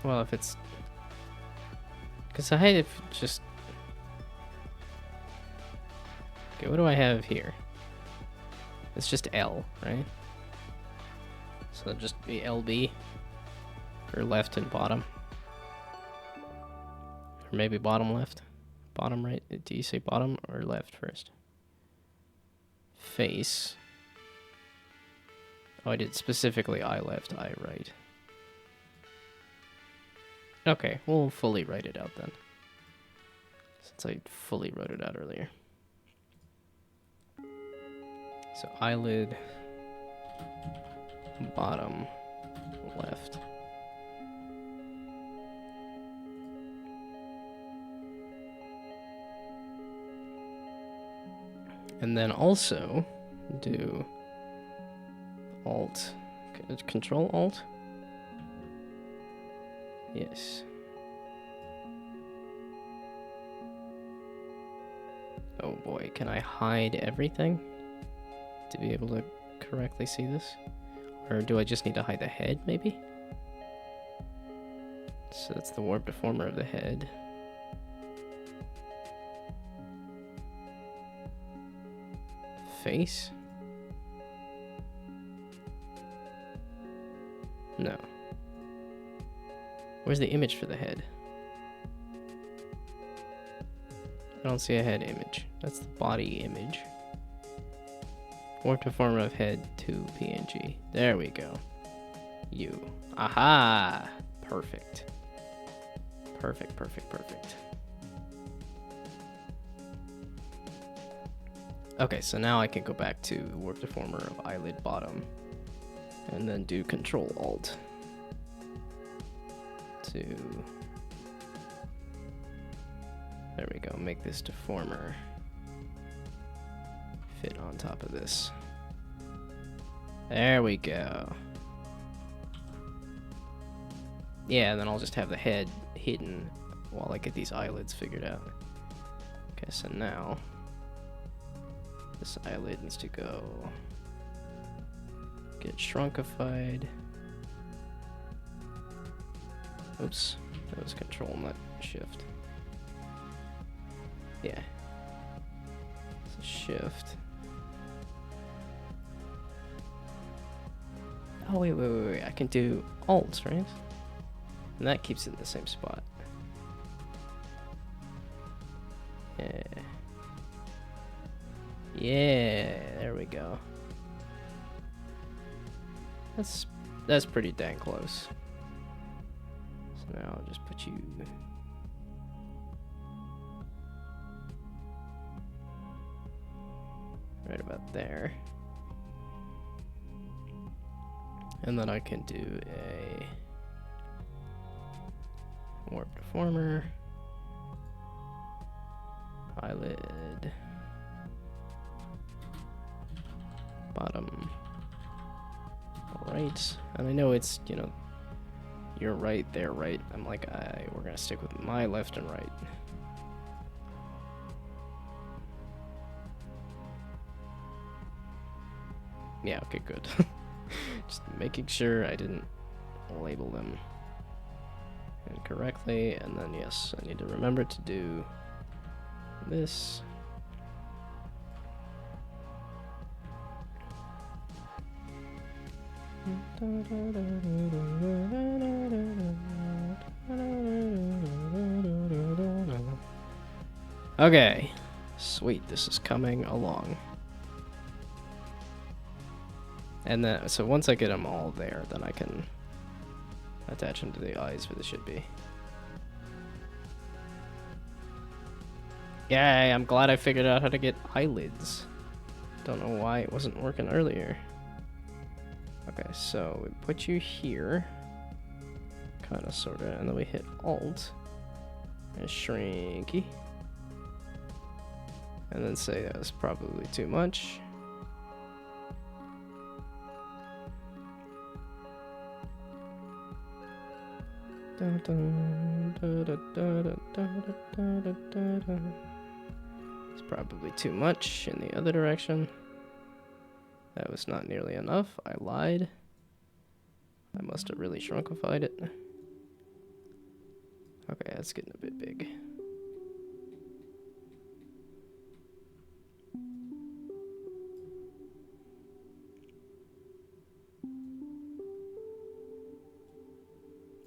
Well, if it's... Because I had just... Okay, what do I have here? It's just L, right? So it'll just be LB for left and bottom. Or maybe bottom left. Bottom right. Do you say bottom or left first? Face. Oh, I did specifically eye left, eye right. Okay, we'll fully write it out then. Since I fully wrote it out earlier. So eyelid, bottom, left. And then also do Alt, Control Alt. Yes. Oh boy, can I hide everything to be able to correctly see this? Or do I just need to hide the head, maybe? So that's the warp deformer of the head. Face? No. Where's the image for the head? I don't see a head image. That's the body image. Warp deformer of head to PNG. There we go. You. Aha! Perfect. Perfect. Okay, so now I can go back to warp deformer of eyelid bottom. And then do Control Alt. There we go, make this deformer fit on top of this. There we go. Yeah, and then I'll just have the head hidden while I get these eyelids figured out. Okay, so now this eyelid needs to go get shrunkified. Oops, that was control, not shift. Yeah. So shift. Oh, wait. I can do alt, right? And that keeps it in the same spot. Yeah. Yeah, there we go. That's pretty dang close. So now I'll just put you right about there. And then I can do a warp deformer, eyelid, bottom right. And I know it's, you know, you're right, they're right. I'm like, we're gonna stick with my left and right. Yeah, okay, good. Just making sure I didn't label them incorrectly. And then, yes, I need to remember to do this. Okay, sweet, this is coming along. And then, so once I get them all there, then I can attach them to the eyes where they should be. Yay, I'm glad I figured out how to get eyelids. Don't know why it wasn't working earlier. Okay, so we put you here. Kinda, sorta, and then we hit Alt. And shrinky. And then say that was probably too much. It's probably too much in the other direction. That was not nearly enough. I lied. I must have really shrunkified it. Okay, that's getting a bit big.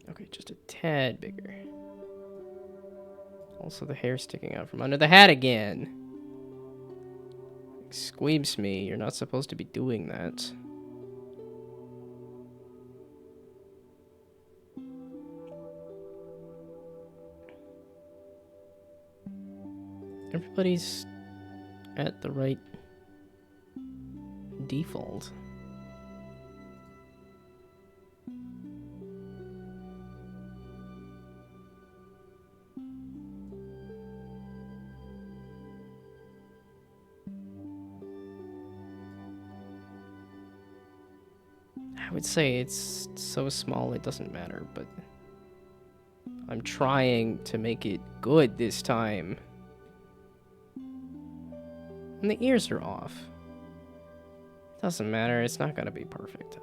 Okay, just a tad bigger. Also, the hair sticking out from under the hat again. Squeebs me. You're not supposed to be doing that. Everybody's at the right default. I would say it's so small it doesn't matter, but I'm trying to make it good this time. And the ears are off. Doesn't matter, it's not gonna be perfect.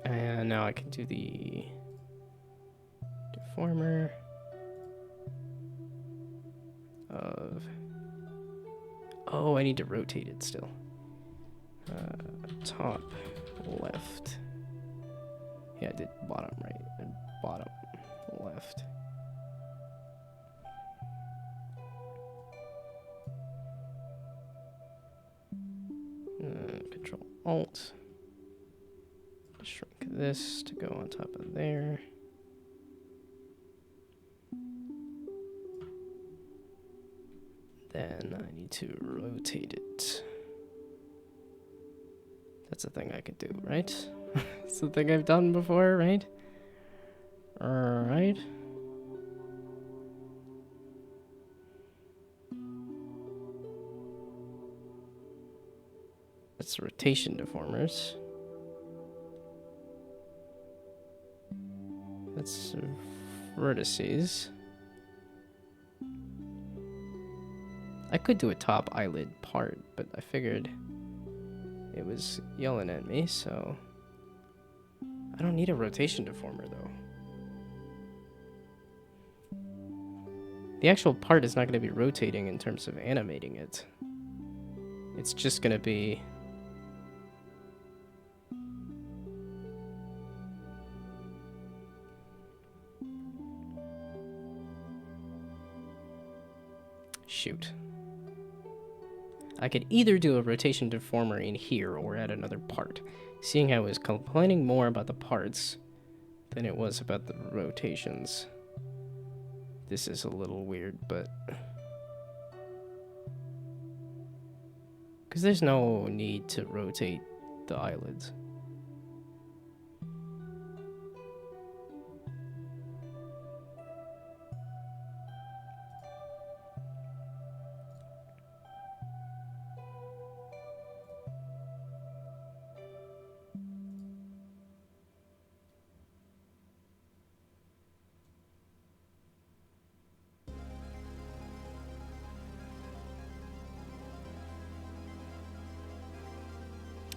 And now I can do the deformer of... Oh, I need to rotate it still. Top left. Yeah, I did bottom right and bottom left. Control Alt. Shrink this to go on top of there. Then I need to rotate it. That's a thing I can do, right? It's the thing I've done before, right? Alright. That's rotation deformers. That's vertices. I could do a top eyelid part, but I figured it was yelling at me, so I don't need a rotation deformer though. The actual part is not going to be rotating in terms of animating it. It's just going to be shoot. I could either do a rotation deformer in here or add another part. Seeing I was complaining more about the parts than it was about the rotations. This is a little weird, but... because there's no need to rotate the eyelids.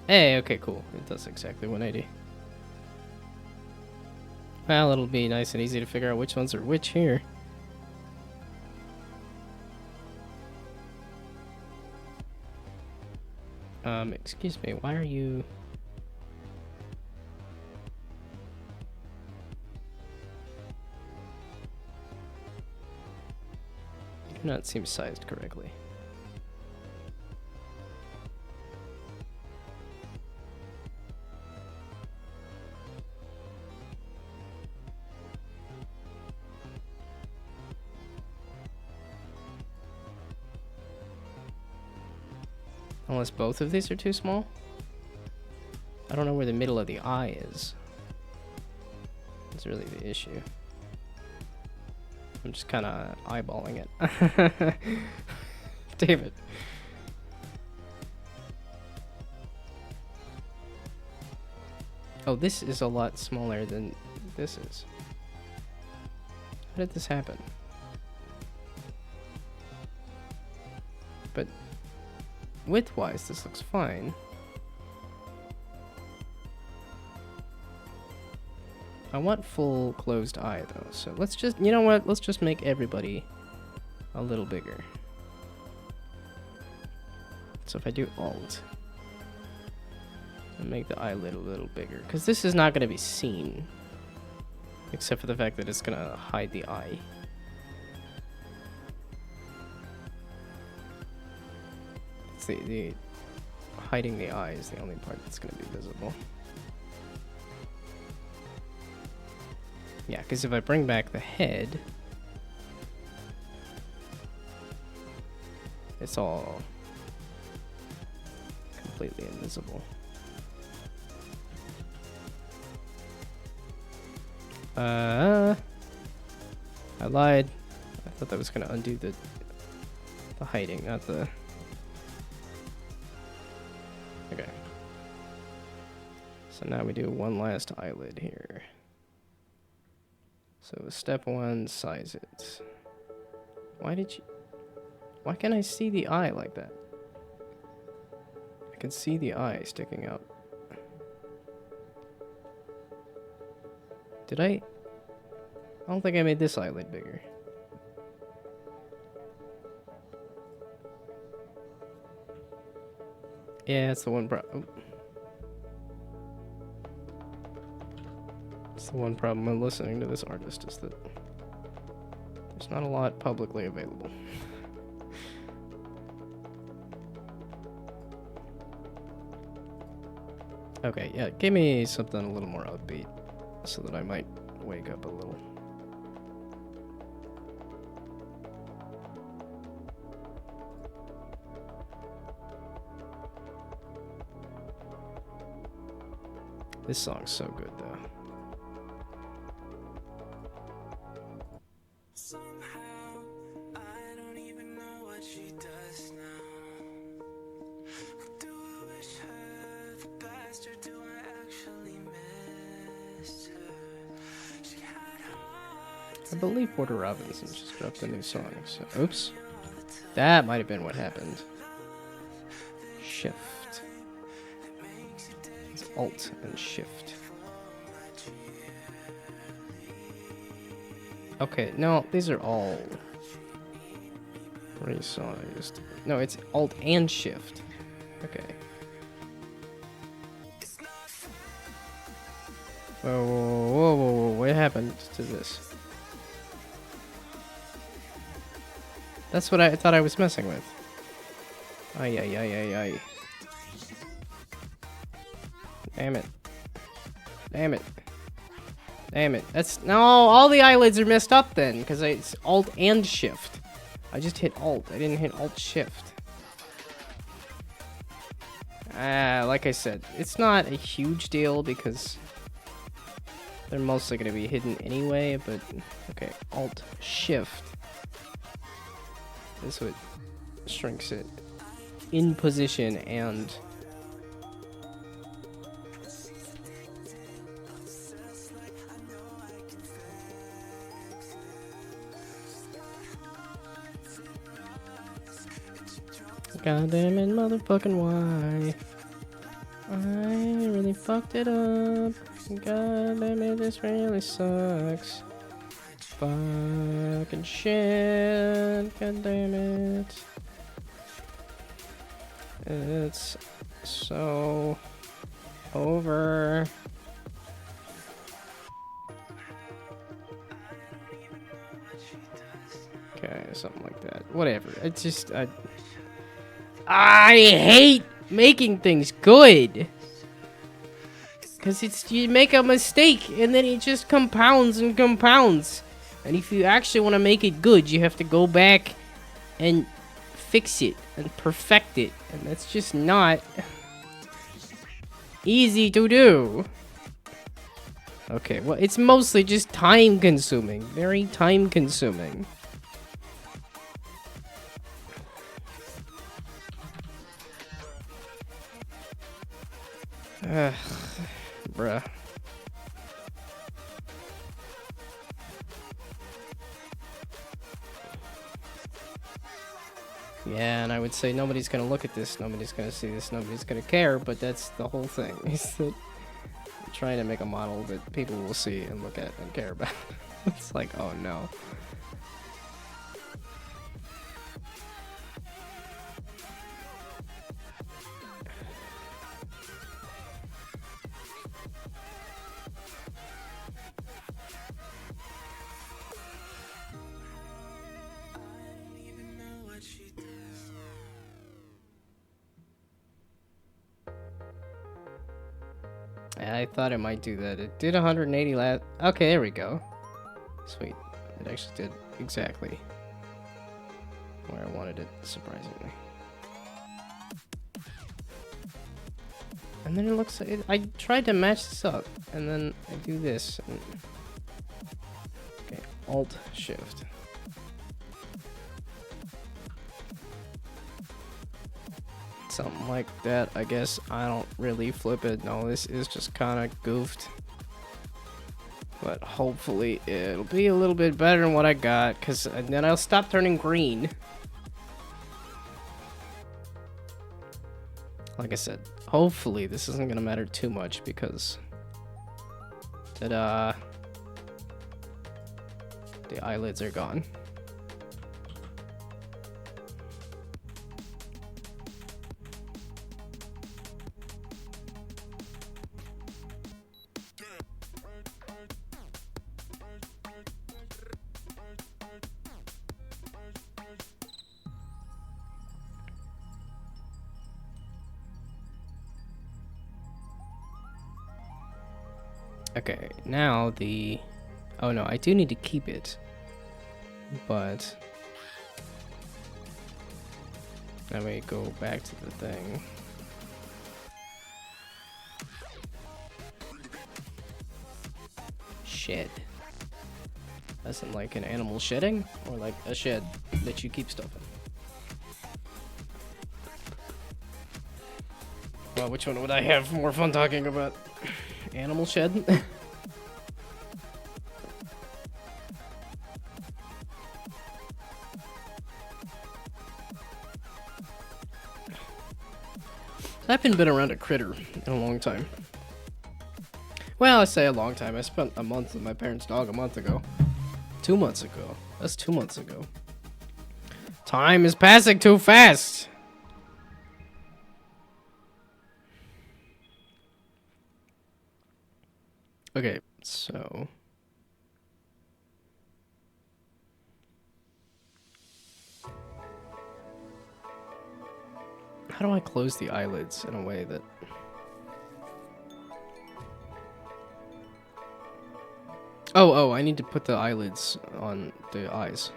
Hey, okay, cool. It does exactly 180. Well, it'll be nice and easy to figure out which ones are which here. Excuse me, why are you... you do not seem sized correctly. Unless both of these are too small? I don't know where the middle of the eye is. That's really the issue. I'm just kind of eyeballing it. David. Oh, this is a lot smaller than this is. How did this happen? But width-wise, this looks fine. I want full closed eye though, so let's just, you know what, let's just make everybody a little bigger. So if I do Alt, and make the eyelid a little bigger, because this is not going to be seen, except for the fact that it's going to hide the eye. It's the hiding the eye is the only part that's going to be visible. Yeah, because if I bring back the head, it's all completely invisible. I lied. I thought that was gonna undo the hiding, not the... okay. So now we do one last eyelid here. So step one, size it. Why can't I see the eye like that? I can see the eye sticking out. Did I don't think I made this eyelid bigger. Yeah, it's the one problem. It's the one problem with listening to this artist is that there's not a lot publicly available. Okay, yeah, give me something a little more upbeat so that I might wake up a little. This song's so good though. Somehow, I don't even know what she does now. Who do I wish her I believe Porter Robinson just dropped a new song. So, oops. That might have been what happened. Shift. It's Alt and Shift. Okay, no, these are all resized. No, it's Alt and Shift. Okay. Whoa, whoa, whoa, whoa, whoa, what happened to this? That's what I thought I was messing with. Ay, ay, ay, ay, ay. Damn it. Damn it. Damn it. That's... No, all the eyelids are messed up then, because it's Alt and Shift. I just hit Alt. I didn't hit Alt-Shift. Like I said, it's not a huge deal because they're mostly going to be hidden anyway, but... Okay, Alt-Shift. This what shrinks it in position and... God damn it, motherfucking why? I really fucked it up. God damn it, this really sucks. Fucking shit. God damn it. It's so over. Okay, something like that. Whatever. It's just, I hate making things good. Because it's, you make a mistake and then it just compounds and compounds. And if you actually want to make it good, you have to go back and fix it and perfect it. And that's just not easy to do. Okay, well, it's mostly just time consuming. Very time consuming. Bruh. Yeah, and I would say nobody's gonna look at this, nobody's gonna see this, nobody's gonna care, but that's the whole thing, is that I'm trying to make a model that people will see and look at and care about. It's like, oh no. I thought it might do that. It did 180 last... Okay, there we go. Sweet. It actually did exactly where I wanted it, surprisingly. And then it looks like... I tried to match this up, and then I do this. And... Okay, Alt-Shift. Something like that, I guess. I don't really flip it. No, this is just kind of goofed. But hopefully it'll be a little bit better than what I got, because then I'll stop turning green. Like I said, hopefully this isn't going to matter too much, because... Ta-da! The eyelids are gone. Okay, now the... Oh no, I do need to keep it. But... Let me go back to the thing. Shed. As in like an animal shedding? Or like a shed that you keep stuff in? Well, which one would I have more fun talking about? Animal shed? I haven't been around a critter in a long time. Well, I say a long time. I spent a month with my parents' dog a month ago. 2 months ago. That's 2 months ago. Time is passing too fast. Okay, so... how do I close the eyelids in a way that... Oh, I need to put the eyelids on the eyes.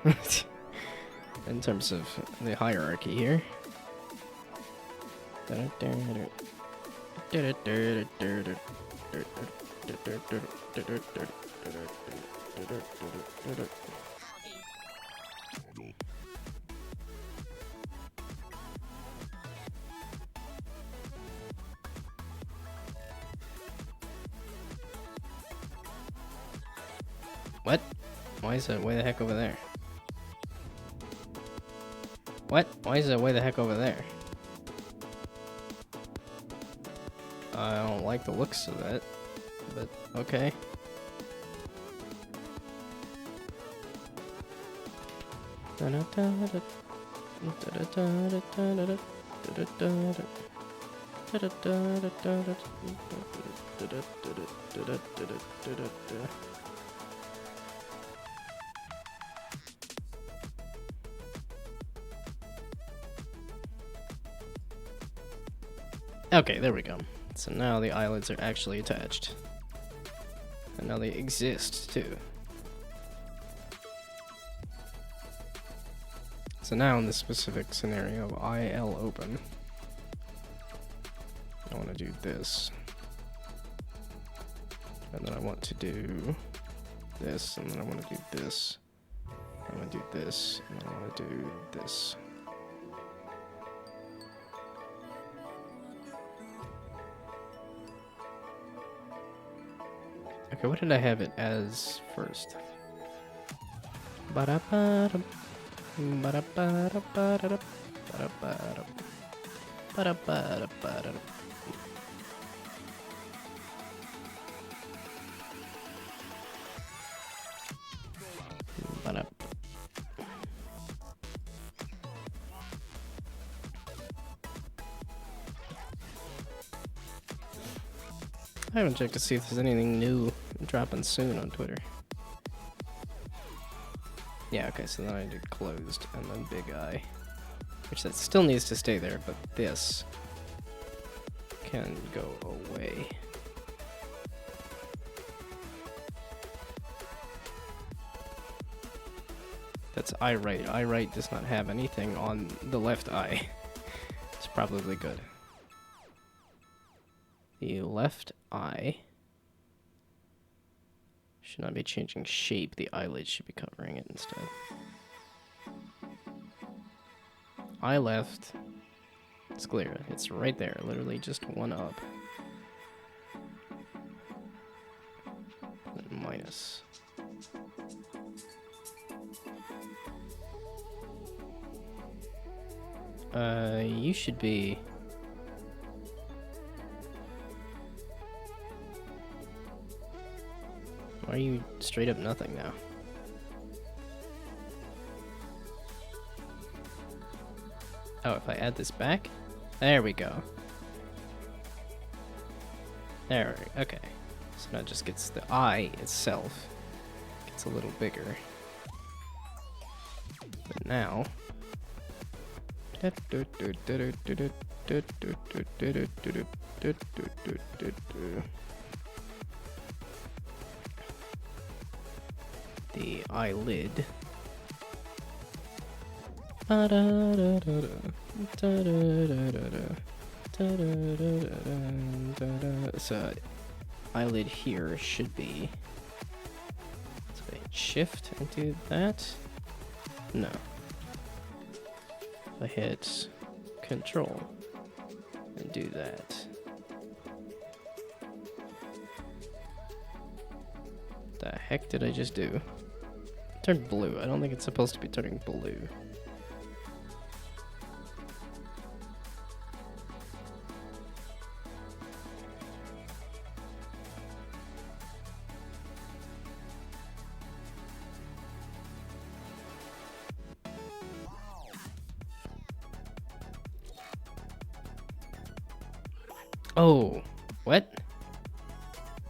In terms of the hierarchy here. What? Why is it way the heck over there? What? Why is it way the heck over there? I don't like the looks of that, but okay. Okay, there we go. So now the eyelids are actually attached. And now they exist, too. So now in this specific scenario of IL open, I want to do this. And then I want to do this, and then I want to do this. I want to do this, and then I want to do this. Okay, what did I have it as first? Ba-da-ba-da, ba-da-ba-da-ba-da-da, ba-da-ba-da, ba-da-ba-da-ba-da-da. Ba-da. I haven't checked to see if there's anything new dropping soon on Twitter. Yeah, okay, so then I did closed and then big eye. Which that still needs to stay there, but this can go away. That's eye right. Eye right does not have anything on the left eye. It's probably good. The left eye should not be changing shape. The eyelid should be covering it instead. Eye left. It's clear. It's right there. Literally just one up. And minus. You should be... Why are you straight up nothing now? Oh, if I add this back? There we go. There, okay. So now it just gets the eye itself. Gets a little bigger. But now... the eyelid. So eyelid here should be. So I shift and do that. No. I hit Control and do that. The heck did I just do? Turned blue. I don't think it's supposed to be turning blue. Oh, what?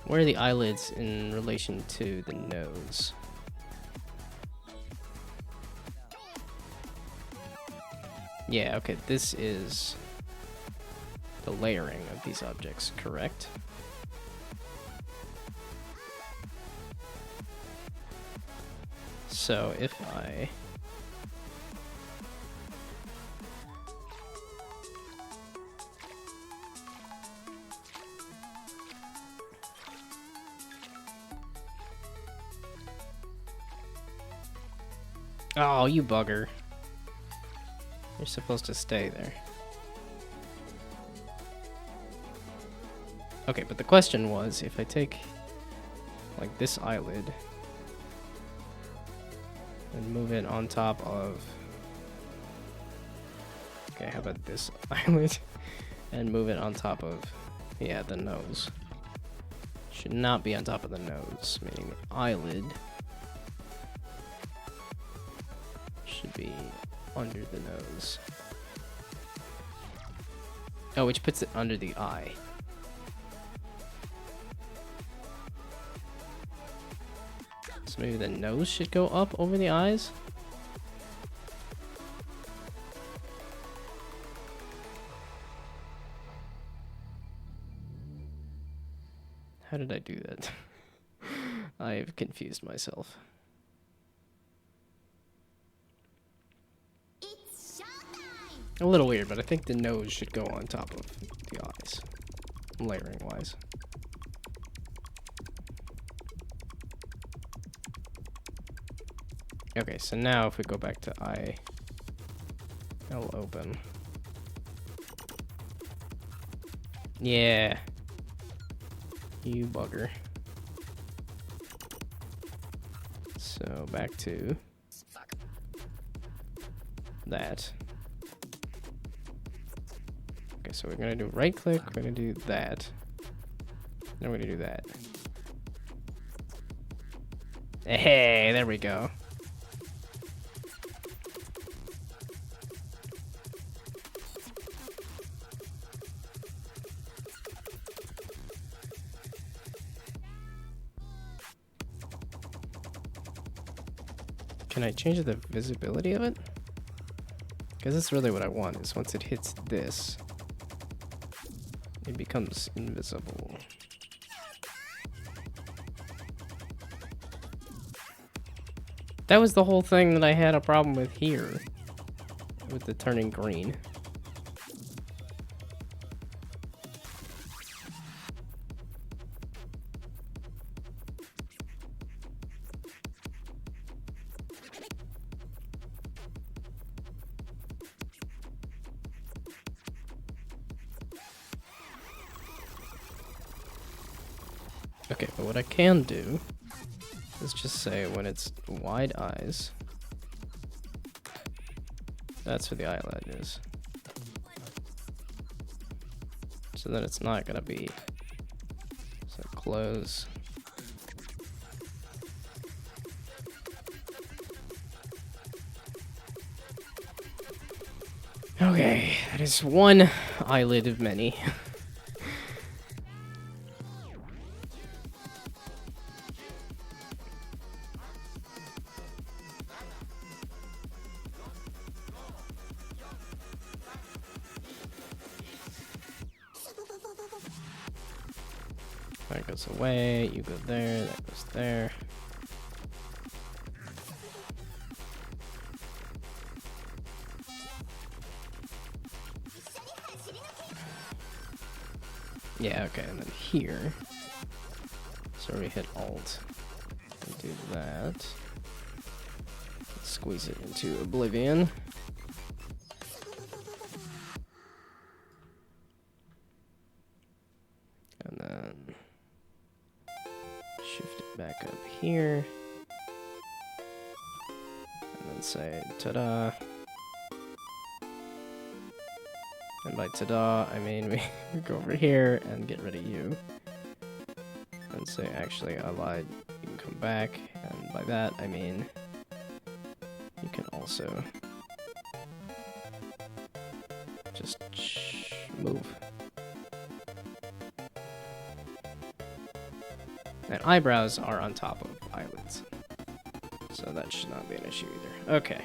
Where are the eyelids in relation to the nose? Yeah, okay, this is the layering of these objects, correct? So if I... Oh, you bugger. You're supposed to stay there. Okay, but the question was, if I take, like, this eyelid and move it on top of... Okay, how about this eyelid? And move it on top of, yeah, the nose. Should not be on top of the nose, meaning the eyelid should be under the nose. Oh, which puts it under the eye. So maybe the nose should go up over the eyes? How did I do that? I've confused myself. A little weird, but I think the nose should go on top of the eyes, layering wise. Okay, so now if we go back to eye, I'll open. Yeah. You bugger. So back to that. Okay, so we're gonna do right click, we're gonna do that. Then we're gonna do that. Hey, there we go. Can I change the visibility of it? Because that's really what I want, is once it hits this, it becomes invisible. That was the whole thing that I had a problem with here, with the turning green. Okay, but what I can do is just say when it's wide eyes, that's where the eyelid is. So then it's not gonna be, so close. Okay, that is one eyelid of many. That goes away, you go there, that goes there. Yeah, okay, and then here. So we hit Alt and do that. Squeeze it into oblivion. And then shift it back up here. And then say ta-da. And by ta-da, I mean we go over here and get rid of you. And say, actually, I lied. You can come back. And by that, I mean you can also just move. And eyebrows are on top of eyelids. So that should not be an issue either. Okay.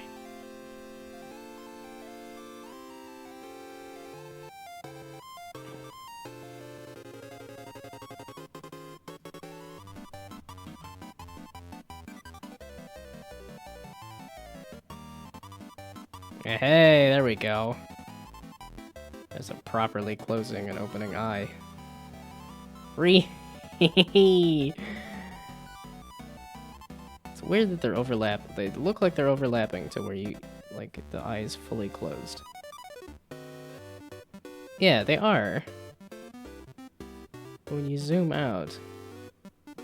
Hey, there we go. There's a properly closing and opening eye. It's weird that they're overlap. They look like they're overlapping to where you, like, the eye is fully closed. Yeah, they are. But when you zoom out, or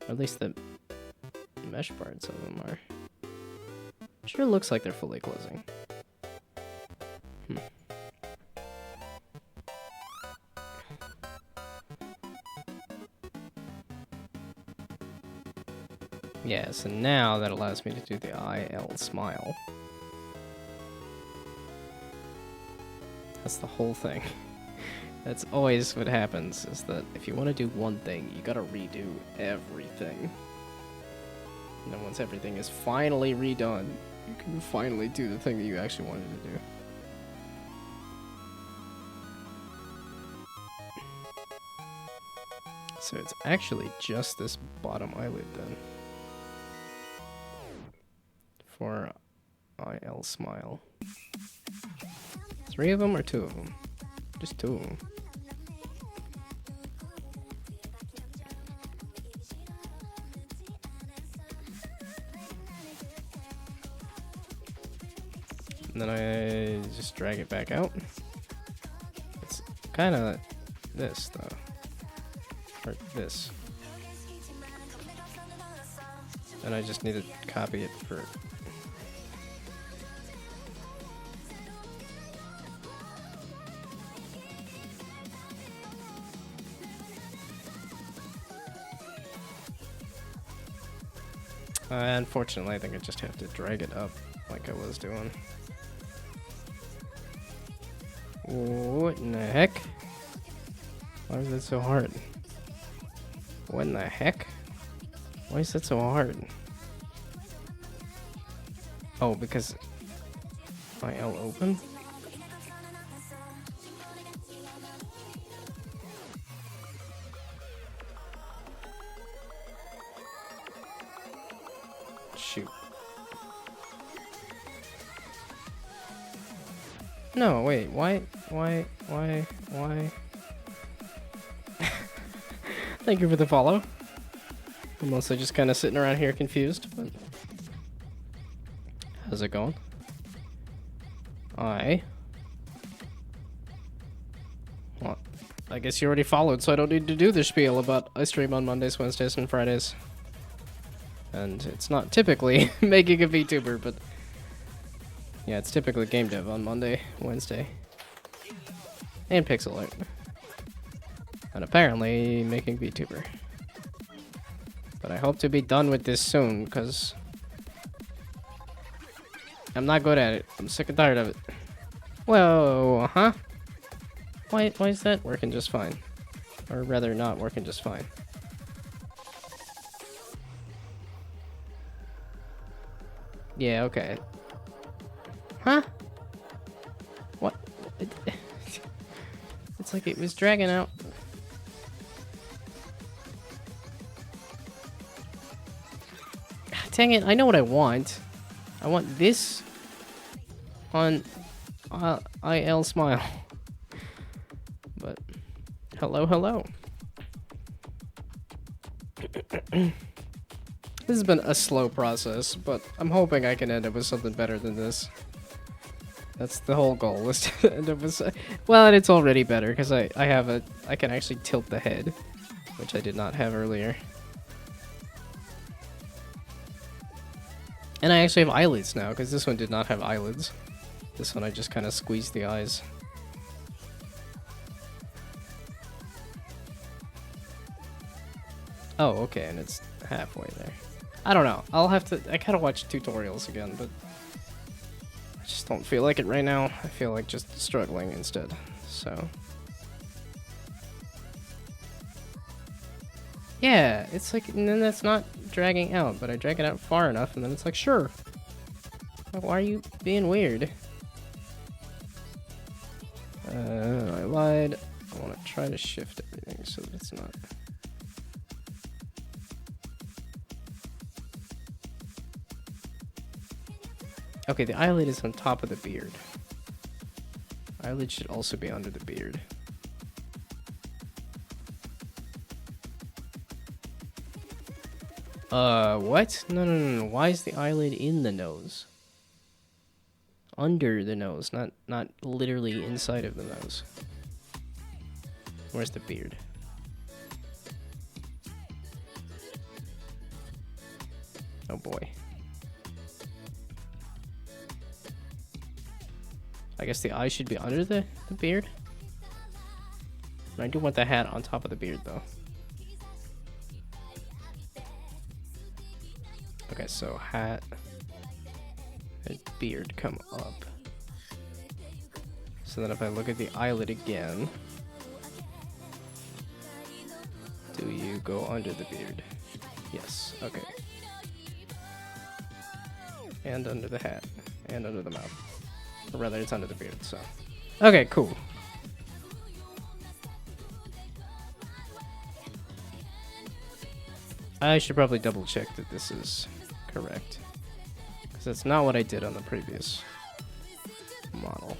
at least the mesh parts of them are, it sure looks like they're fully closing. Yeah, so now that allows me to do the IL smile. That's the whole thing. That's always what happens, is that if you want to do one thing, you gotta redo everything. And then once everything is finally redone, you can finally do the thing that you actually wanted to do. So it's actually just this bottom eyelid then. For IL smile. 3 of them or 2 of them? Just 2 of them. And then I just drag it back out. It's kind of this though. Or this. And I just need to copy it for... unfortunately, I think I just have to drag it up like I was doing. What in the heck? Why is that so hard? What in the heck? Why is that so hard? Oh, because IL open? Shoot. No, wait, why? Thank you for the follow. I'm mostly just kind of sitting around here confused, but... How's it going? Well, I guess you already followed, so I don't need to do the spiel about I stream on Mondays, Wednesdays, and Fridays. And it's not typically making a VTuber, but... Yeah, it's typically game dev on Monday, Wednesday. And pixel art. And apparently making VTuber. But I hope to be done with this soon, because... I'm not good at it. I'm sick and tired of it. Whoa, huh? Why is that working just fine? Or rather, not working just fine. Yeah, okay. Huh? What? It's like it was dragging out. Dang it, I know what I want. I want this on IL smile. But, hello. This has been a slow process, but I'm hoping I can end up with something better than this. That's the whole goal, was to end up with... Well, and it's already better, because I can actually tilt the head, which I did not have earlier. And I actually have eyelids now, because this one did not have eyelids. This one I just kind of squeezed the eyes. Oh, okay, and it's halfway there. I don't know. I'll have to... I gotta watch tutorials again, but... I just don't feel like it right now. I feel like just struggling instead, so... Yeah, it's like, and then that's not dragging out, but I drag it out far enough, and then it's like, sure. Like, why are you being weird? I lied. I want to try to shift everything so that it's not. Okay, the eyelid is on top of the beard. Eyelid should also be under the beard. What? No. Why is the eyelid in the nose? Under the nose, not literally inside of the nose. Where's the beard? Oh boy. I guess the eye should be under the beard. I do want the hat on top of the beard though. Okay, so hat and beard come up. So then if I look at the eyelid again, do you go under the beard? Yes, okay. And under the hat, and under the mouth. Or rather, it's under the beard, so. Okay, cool. I should probably double check that this is correct. Because that's not what I did on the previous model.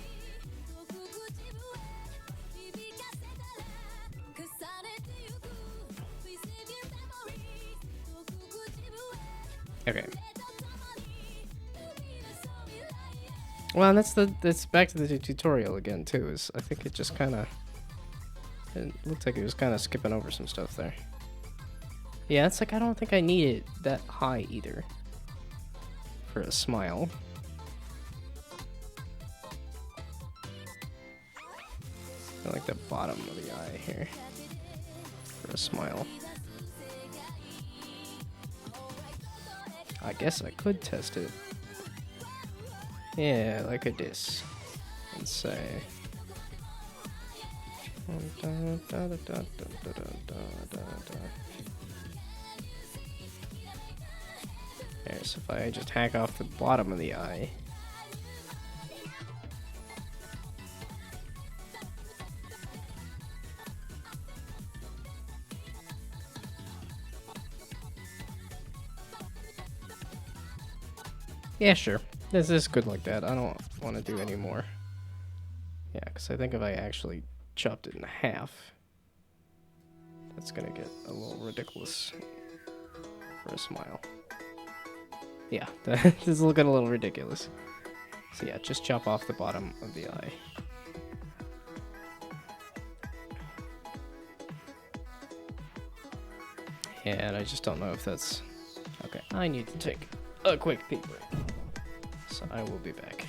Okay. Well, and that's back to the tutorial again too. Is I think it just kind of it looked like it was kind of skipping over some stuff there. Yeah, it's like I don't think I need it that high either for a smile. I like the bottom of the eye here for a smile. I guess I could test it. Yeah, like this. And say. There, so if I just hack off the bottom of the eye. Yeah, sure. This is good like that. I don't want to do any more. Yeah, because I think if I actually chopped it in half, that's going to get a little ridiculous for a smile. Yeah, this is looking a little ridiculous. So yeah, just chop off the bottom of the eye. And I just don't know if that's... Okay, I need to take a quick peek. So I will be back.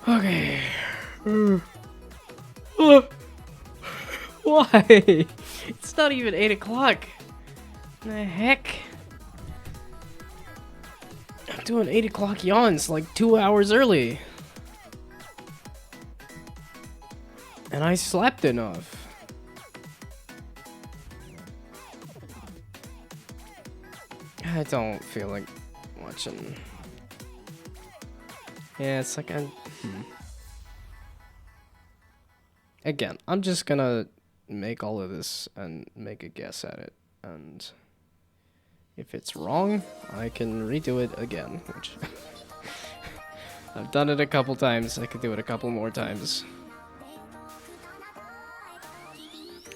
Okay. Why? It's not even 8 o'clock. The heck? I'm doing 8 o'clock yawns like 2 hours early. And I slept enough. I don't feel like watching. Yeah, it's like Again, I'm just gonna make all of this and make a guess at it. And if it's wrong, I can redo it again, which I've done it a couple times. I could do it a couple more times.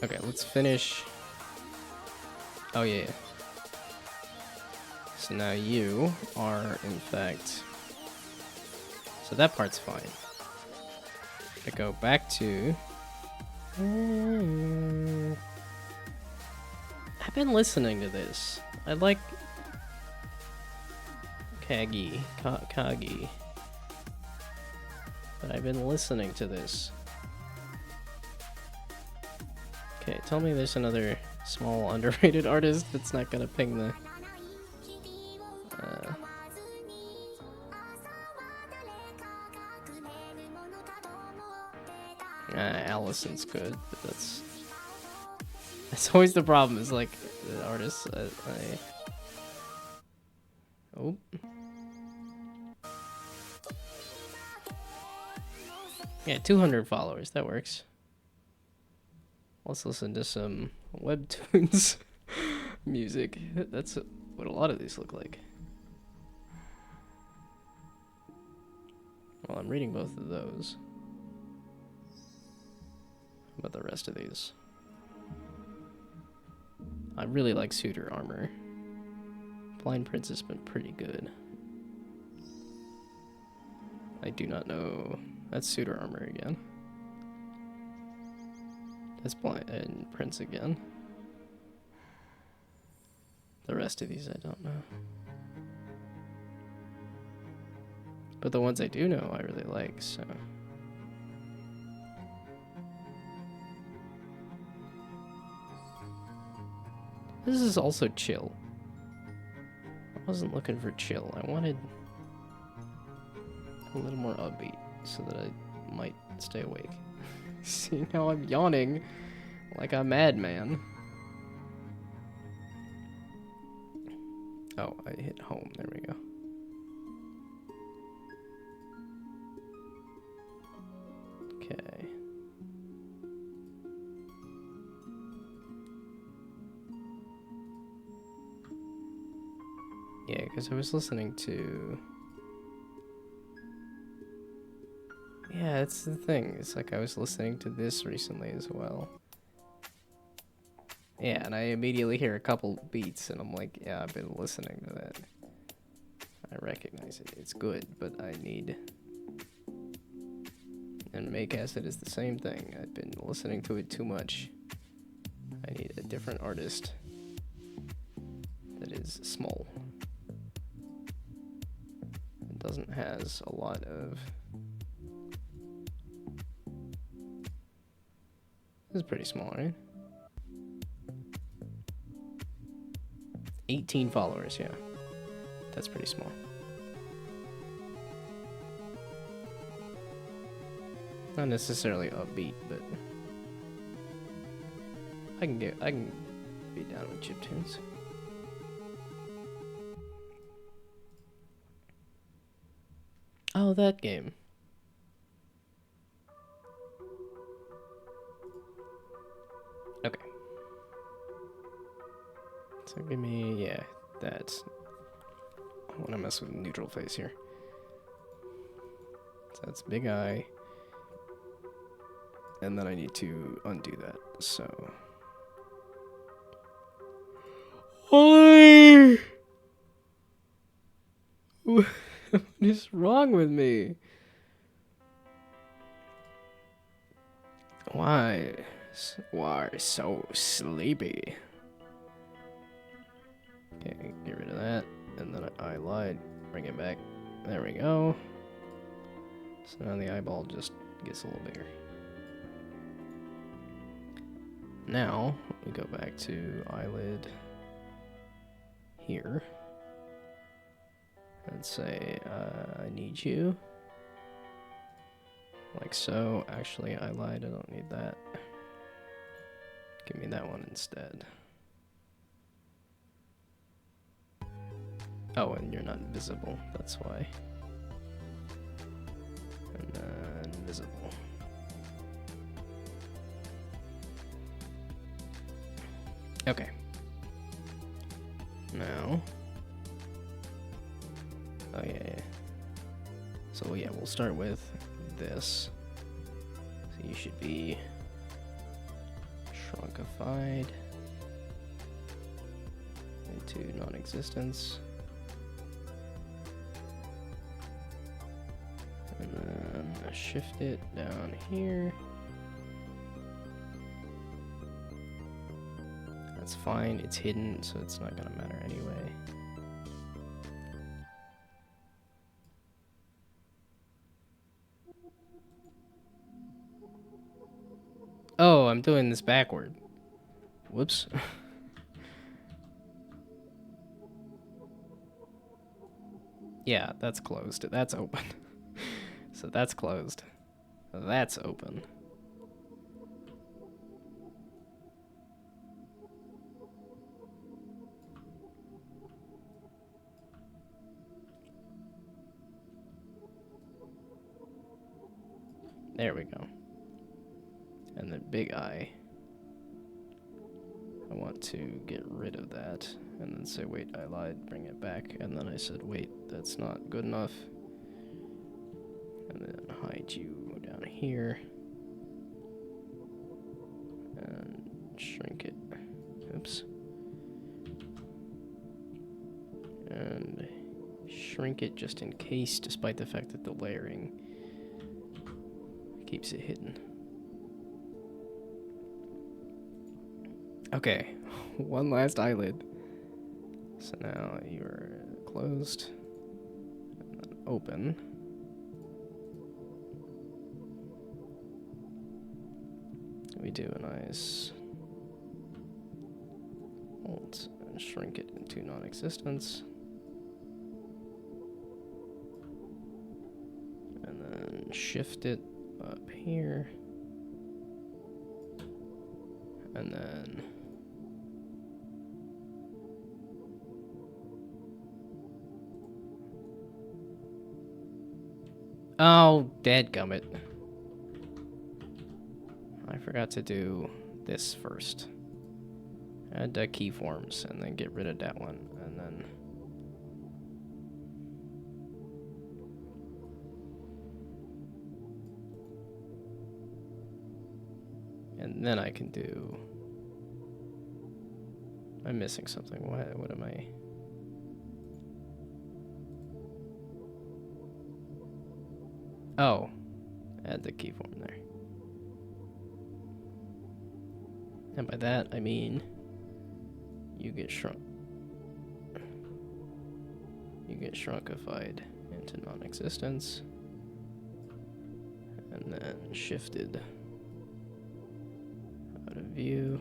Okay, let's finish. Oh, yeah. So now you are, in fact... So that part's fine. I go back to... I've been listening to this. I like... Kagi. But I've been listening to this. Okay, tell me there's another small underrated artist that's not gonna ping the... Allison's good, but that's always the problem, is like the artists Oh. Yeah, 200 followers, that works. Let's listen to some webtoons music. That's what a lot of these look like. Well, I'm reading both of those. How about the rest of these? I really like Suitor Armor. Blind Prince has been pretty good. I do not know. That's Suitor Armor again. That's Blind and Prince again. The rest of these I don't know. But the ones I do know I really like, so... This is also chill. I wasn't looking for chill. I wanted a little more upbeat so that I might stay awake. See, now I'm yawning like a madman. Oh, I hit home. There we go. Okay. Yeah, because I was listening to... Yeah, that's the thing. It's like I was listening to this recently as well. Yeah, and I immediately hear a couple beats, and I'm like, yeah, I've been listening to that. I recognize it. It's good, but I need... And Make Acid is the same thing. I've been listening to it too much. I need a different artist that is small. It doesn't has a lot of... This is pretty small, right? 18 followers, yeah. That's pretty small. Not necessarily upbeat, but I can be down with chiptunes. Oh, that game. Okay. So give me, yeah, that's... I want to mess with neutral face here. So that's big eye. And then I need to undo that, so... Why? What is wrong with me? Why so sleepy? Okay, get rid of that, and then I lied. Bring it back. There we go. So now the eyeball just gets a little bigger. Now we go back to eyelid here and say, I need you. Like so. Actually, I lied. I don't need that. Give me that one instead. Oh, and you're not visible. That's why. And then visible. Okay. Now. Oh, yeah. So, yeah, we'll start with this. So you should be shrunkified into non-existence. And then shift it down here. That's fine, it's hidden, so it's not gonna matter anyway. Oh, I'm doing this backward. Whoops. Yeah, that's closed. That's open. So that's closed. That's open. There we go. And then big eye. I want to get rid of that. And then say, wait, I lied, bring it back. And then I said, wait, that's not good enough. And then hide you down here. And shrink it. Oops. And shrink it just in case, despite the fact that the layering keeps it hidden. Okay, one last eyelid. So now you're closed, and then open. We do a nice alt and shrink it into non-existence. And then shift it up here. And then oh, dadgummit. I forgot to do this first. Add keyforms and then get rid of that one. And then I can do... I'm missing something. What am I... Oh, add the keyform there. And by that, I mean you get shrunk. You get shrunkified into non-existence. And then shifted out of view.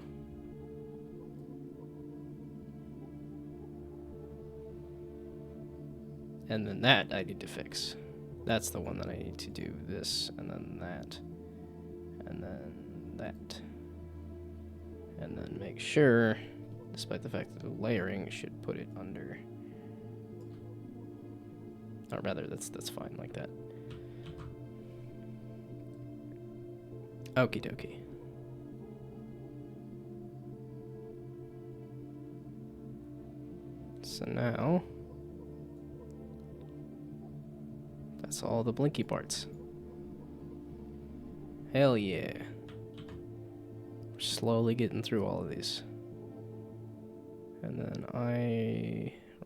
And then that I need to fix. That's the one that I need to do this, and then that, and then that. And then make sure, despite the fact that the layering should put it under. Or rather, that's fine like that. Okie dokie. So now, that's all the blinky parts. Hell yeah. We're slowly getting through all of these. And then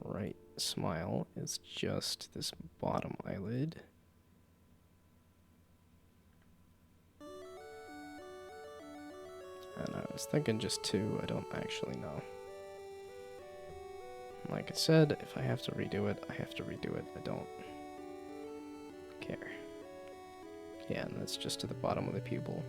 right smile is just this bottom eyelid. And I was thinking just 2, I don't actually know. Like I said, if I have to redo it, I have to redo it. I don't care. Yeah, and that's just to the bottom of the pupil.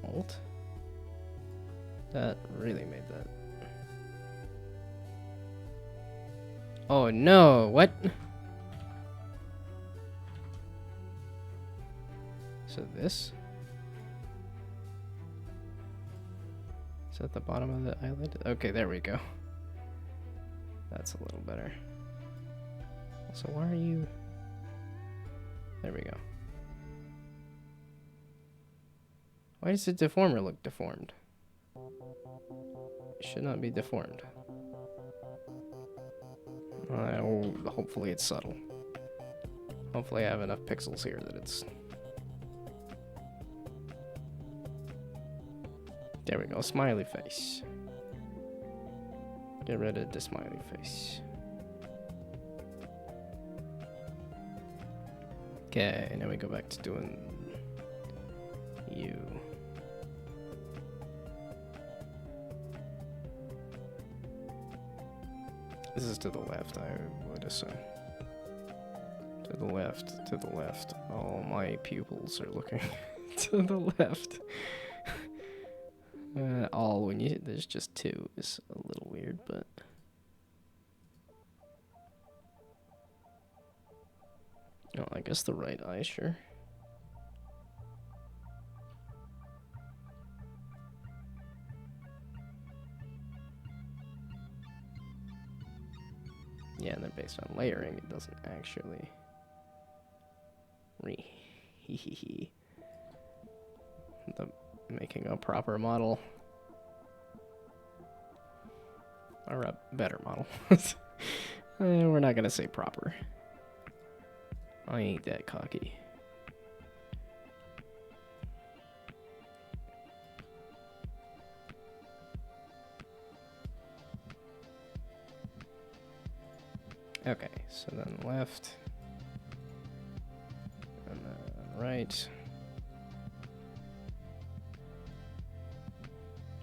Alt. That really made that. Oh no, what? So this? Is that the bottom of the eyelid? Okay, there we go. That's a little better. So why are you... There we go. Why does the deformer look deformed? It should not be deformed. Oh, hopefully it's subtle. Hopefully I have enough pixels here that it's... There we go, smiley face. Get rid of the smiley face. Okay, now we go back to doing you. This is to the left, I would assume. To the left, to the left. All my pupils are looking to the left. All when you there's just two is a little weird, but oh, I guess the right eye, sure. Yeah, and then based on layering, it doesn't actually the making a proper model or a better model. We're not gonna say proper. I ain't that cocky. Okay, so then left, and then right,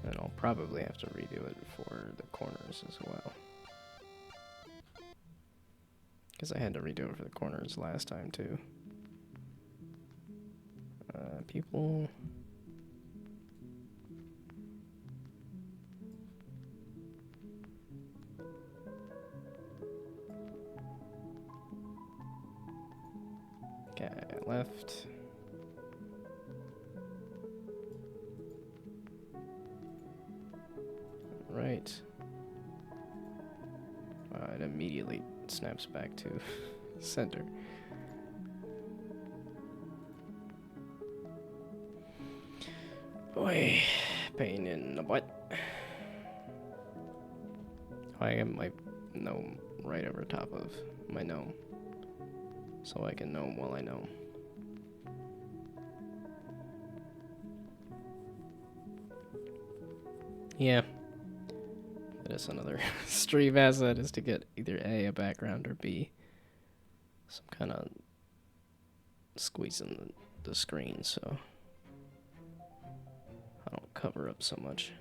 and I'll probably have to redo it for the corners as well, because I had to redo it for the corners last time too. Pupil. Okay, left. Right. It immediately snaps back to center. Boy, pain in the butt. I have my gnome right over top of my gnome, so I can gnome while I gnome. Yeah. That is another stream asset, is to get either A, a background, or B, some kind of squeezing the screen so I don't cover up so much.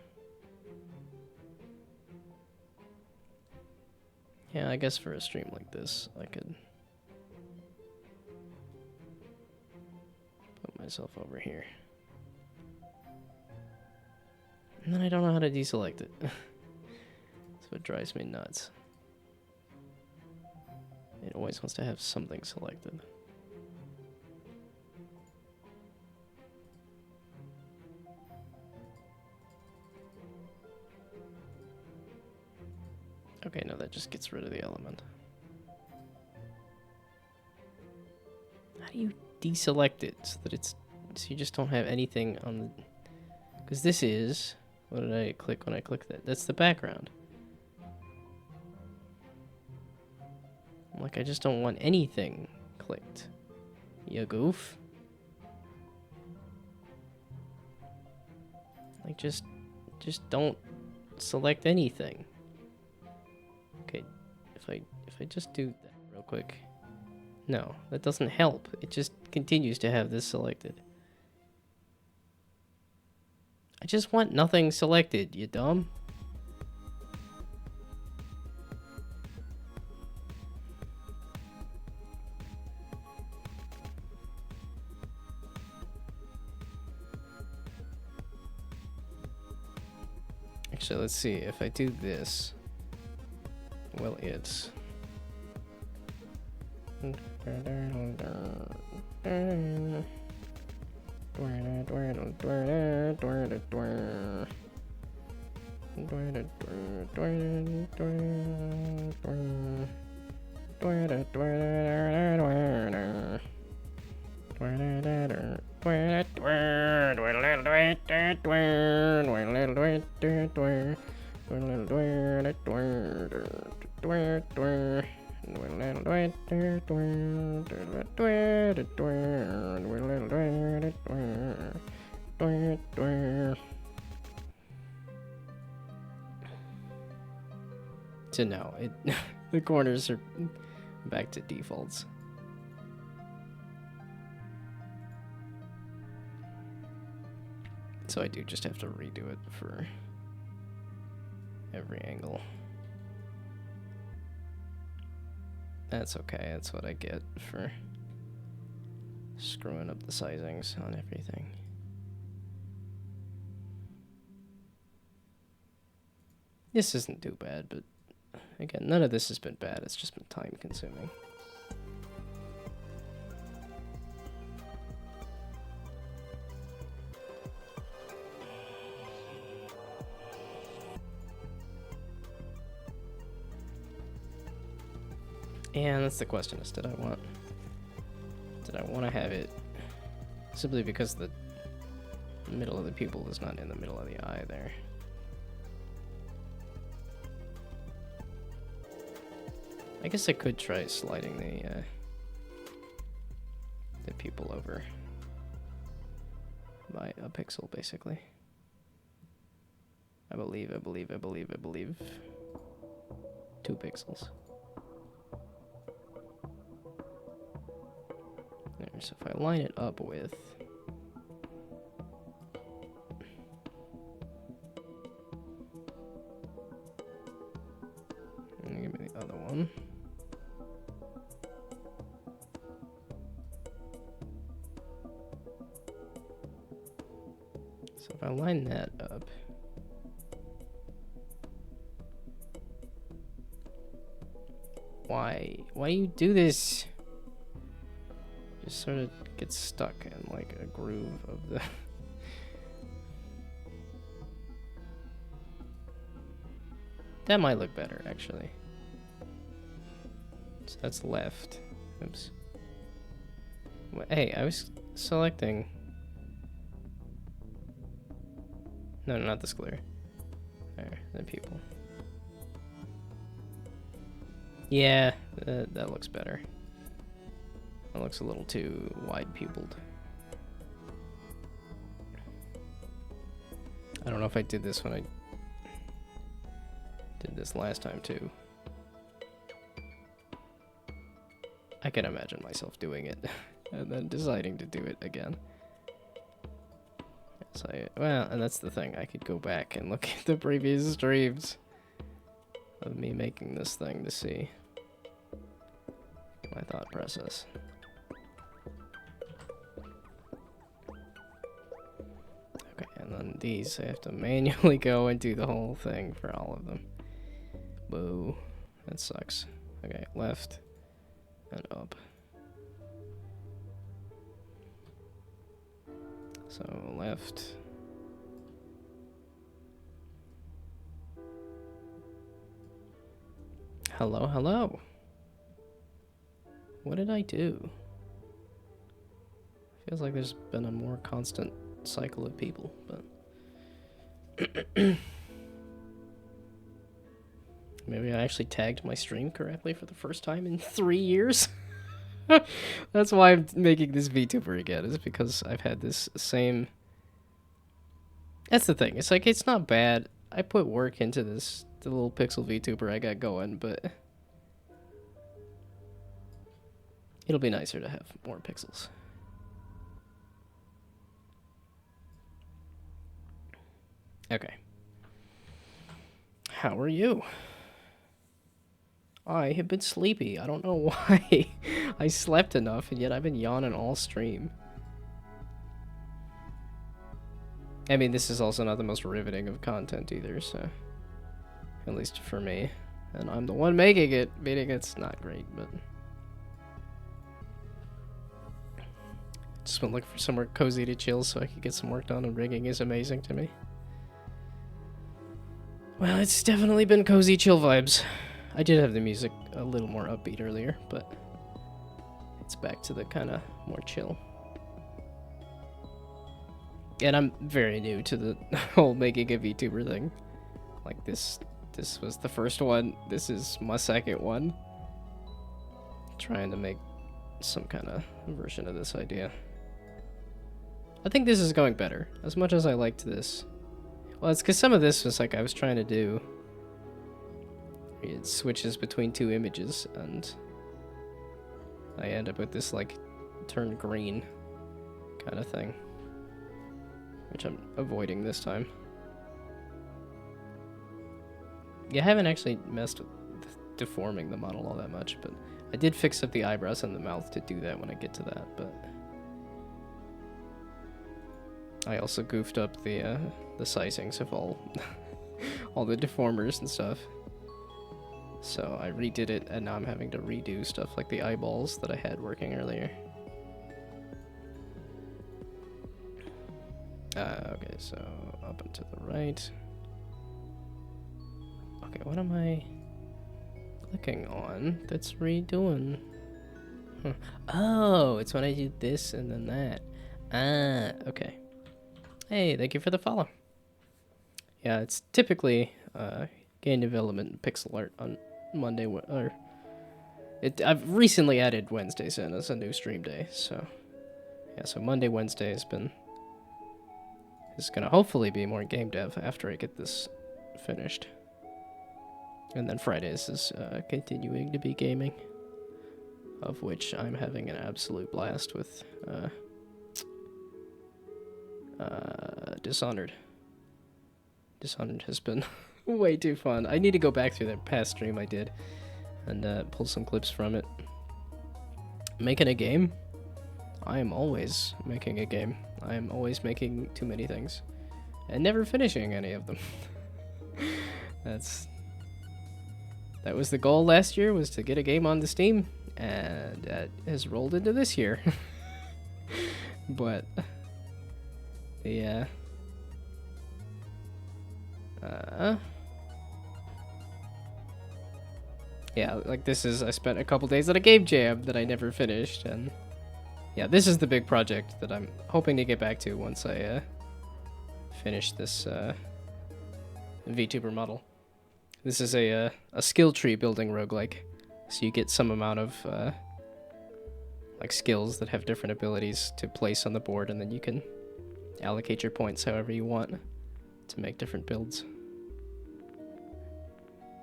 Yeah, I guess for a stream like this, I could put myself over here. And then I don't know how to deselect it. That's what drives me nuts. It always wants to have something selected. Okay, no, that just gets rid of the element. How do you deselect it so that it's so you just don't have anything on the... Because this is... What did I click when I clicked that? That's the background. Like, I just don't want anything clicked. You goof. Like, just don't select anything. Okay, if I just do that real quick. No, that doesn't help. It just continues to have this selected. I just want nothing selected, you dumb. Actually, let's see. If I do this, well, it's... So no, the corners are back to defaults. So I do just have to redo it for every angle. That's okay, that's what I get for screwing up the sizings on everything. This isn't too bad, but again, none of this has been bad, it's just been time consuming. And that's the question: is did I want to have it simply because the middle of the pupil is not in the middle of the eye there? I guess I could try sliding the pupil over by a pixel, basically. I believe 2 pixels. There, so if I line it up with give me the other one. So if I line that up, why you do this? Just sort of gets stuck in like a groove of the that might look better actually. So that's left. Oops. Hey, I was selecting. No, not the square. There, the pupil. Yeah, that looks better. That looks a little too wide pupiled. I don't know if I did this when I did this last time too. I can imagine myself doing it and then deciding to do it again. So well, and that's the thing. I could go back and look at the previous streams of me making this thing to see my thought process. Okay, and then these I have to manually go and do the whole thing for all of them. Boo. That sucks. Okay, left and up. So left. Hello, hello. What did I do? Feels like there's been a more constant cycle of people, but maybe I actually tagged my stream correctly for the first time in 3 years. That's why I'm making this VTuber again, is because I've had this same... That's the thing, it's like, it's not bad. I put work into this, the little pixel VTuber I got going, but... It'll be nicer to have more pixels. Okay. How are you? I have been sleepy. I don't know why. I slept enough, and yet I've been yawning all stream. I mean, this is also not the most riveting of content either, so... At least for me. And I'm the one making it, meaning it's not great, but... Just been looking for somewhere cozy to chill so I could get some work done, and rigging is amazing to me. Well, it's definitely been cozy chill vibes. I did have the music a little more upbeat earlier, but it's back to the kind of more chill. And I'm very new to the whole making a VTuber thing. Like this was the first one. This is my second one. Trying to make some kind of version of this idea. I think this is going better. As much as I liked this. Well, it's because some of this was like I was trying to do. It switches between two images, and I end up with this like turn green kind of thing, which I'm avoiding this time. Yeah, I haven't actually messed with deforming the model all that much, but I did fix up the eyebrows and the mouth to do that when I get to that, but I also goofed up the sizings of all the deformers and stuff. So I redid it, and now I'm having to redo stuff like the eyeballs that I had working earlier. Okay, so up and to the right. Okay, what am I clicking on that's redoing? Huh. Oh, it's when I do this and then that. Ah, okay. Hey, thank you for the follow. Yeah, it's typically game development and pixel art on Monday, or I've recently added Wednesdays in as a new stream day, so yeah, so Monday, Wednesday is gonna hopefully be more game dev after I get this finished, and then Fridays is continuing to be gaming, of which I'm having an absolute blast with Dishonored. Dishonored has been way too fun. I need to go back through that past stream I did and pull some clips from it. Making a game? I am always making a game. I am always making too many things and never finishing any of them. That was the goal last year, was to get a game on the Steam, and that has rolled into this year. But yeah. Yeah, like this is, I spent a couple days at a game jam that I never finished, and yeah, this is the big project that I'm hoping to get back to once I finish this VTuber model. This is a skill tree building roguelike, so you get some amount of like skills that have different abilities to place on the board, and then you can allocate your points however you want to make different builds.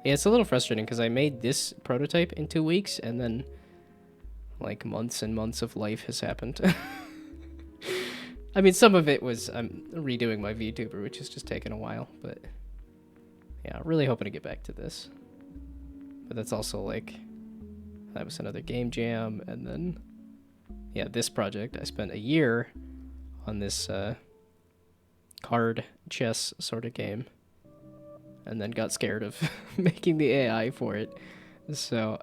Yeah, it's a little frustrating because I made this prototype in 2 weeks, and then like months and months of life has happened. I mean, some of it was I'm redoing my VTuber, which has just taken a while, but yeah, really hoping to get back to this. But that's also like, that was another game jam, and then yeah, this project, I spent a year on this card chess sort of game, and then got scared of making the AI for it. So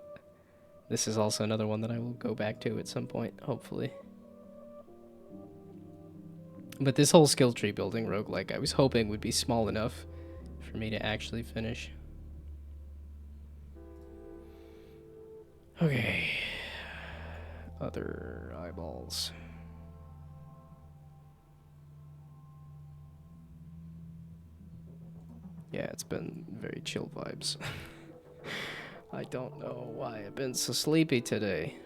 this is also another one that I will go back to at some point, hopefully. But this whole skill tree building roguelike I was hoping would be small enough for me to actually finish. Okay. Other eyeballs. Yeah, it's been very chill vibes. I don't know why I've been so sleepy today.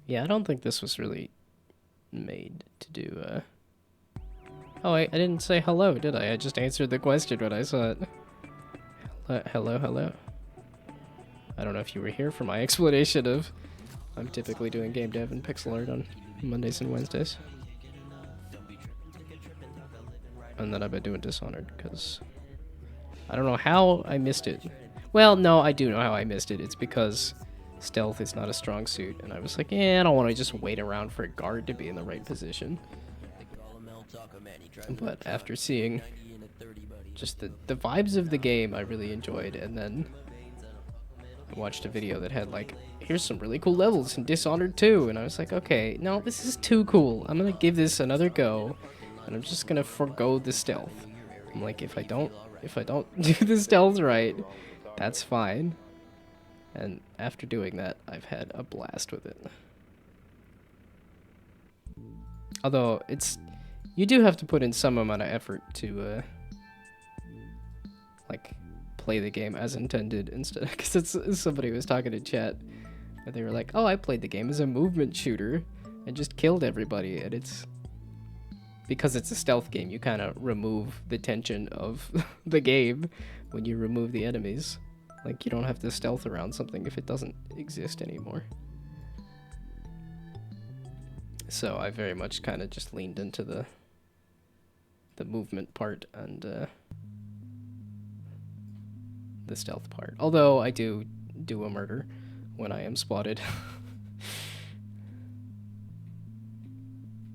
Yeah, I don't think this was really made to do Oh, I didn't say hello, did I? I just answered the question when I saw it. Hello, hello. I don't know if you were here for my explanation of I'm typically doing game dev and pixel art on Mondays and Wednesdays. And then I've been doing Dishonored because I don't know how I missed it. Well, no, I do know how I missed it. It's because stealth is not a strong suit, and I was like, I don't want to just wait around for a guard to be in the right position. But after seeing just the vibes of the game, I really enjoyed, and then I watched a video that had like, here's some really cool levels in Dishonored 2, and I was like, okay, no, this is too cool. I'm gonna give this another go, and I'm just gonna forgo the stealth. I'm like, if I don't do the stealth right, that's fine. And after doing that, I've had a blast with it. Although you do have to put in some amount of effort to like play the game as intended instead, because somebody was talking to chat where they were like, oh, I played the game as a movement shooter and just killed everybody, and it's because it's a stealth game, you kind of remove the tension of the game when you remove the enemies. Like, you don't have to stealth around something if it doesn't exist anymore. So I very much kind of just leaned into the movement part and the stealth part. Although I do a murder when I am spotted.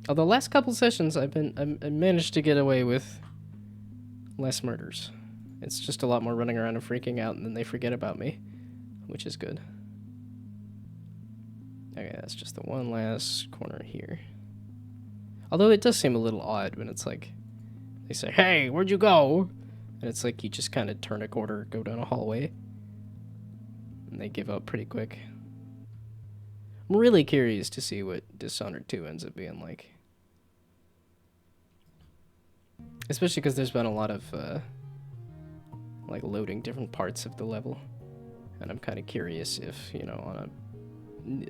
Although last couple sessions I managed to get away with less murders. It's just a lot more running around and freaking out, and then they forget about me, which is good. Okay, that's just the one last corner here. Although it does seem a little odd when it's like, they say, hey, where'd you go? And it's like you just kind of turn a corner, go down a hallway, and they give up pretty quick. I'm really curious to see what Dishonored 2 ends up being like. Especially because there's been a lot of like loading different parts of the level, and I'm kind of curious if, you know, on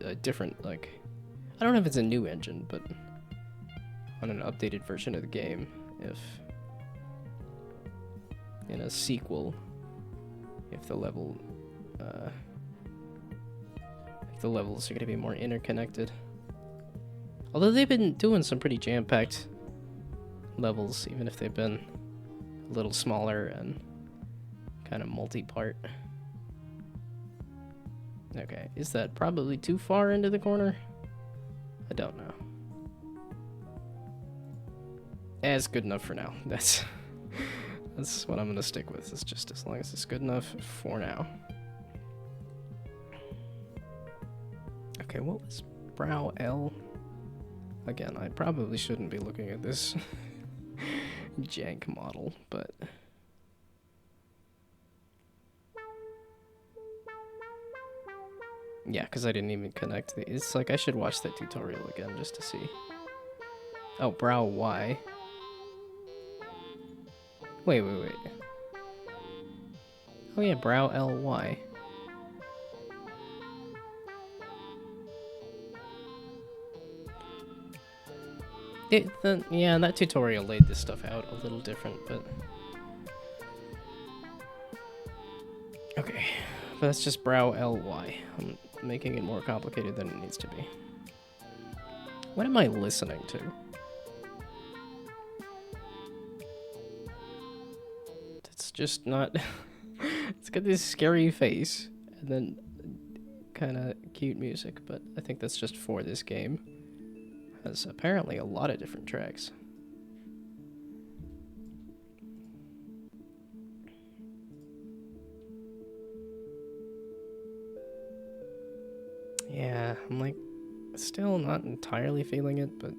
a different, like, I don't know if it's a new engine, but on an updated version of the game, if in a sequel, if the levels are going to be more interconnected. Although they've been doing some pretty jam-packed levels, even if they've been a little smaller and kind of multi-part. Okay, is that probably too far into the corner? I don't know. It's good enough for now. That's what I'm gonna stick with. It's just as long as it's good enough for now. Okay, what was brow L? Again, I probably shouldn't be looking at this jank model, but yeah, because I didn't even connect the... It's like I should watch that tutorial again just to see. Oh, brow Y. Wait. Oh yeah, brow LY. Yeah, that tutorial laid this stuff out a little different, but... Okay, but that's just brow LY. I'm making it more complicated than it needs to be. What am I listening to? It's just not... It's got this scary face, and then kind of cute music, but I think that's just for this game. Has apparently a lot of different tracks. Yeah, I'm like still not entirely feeling it, but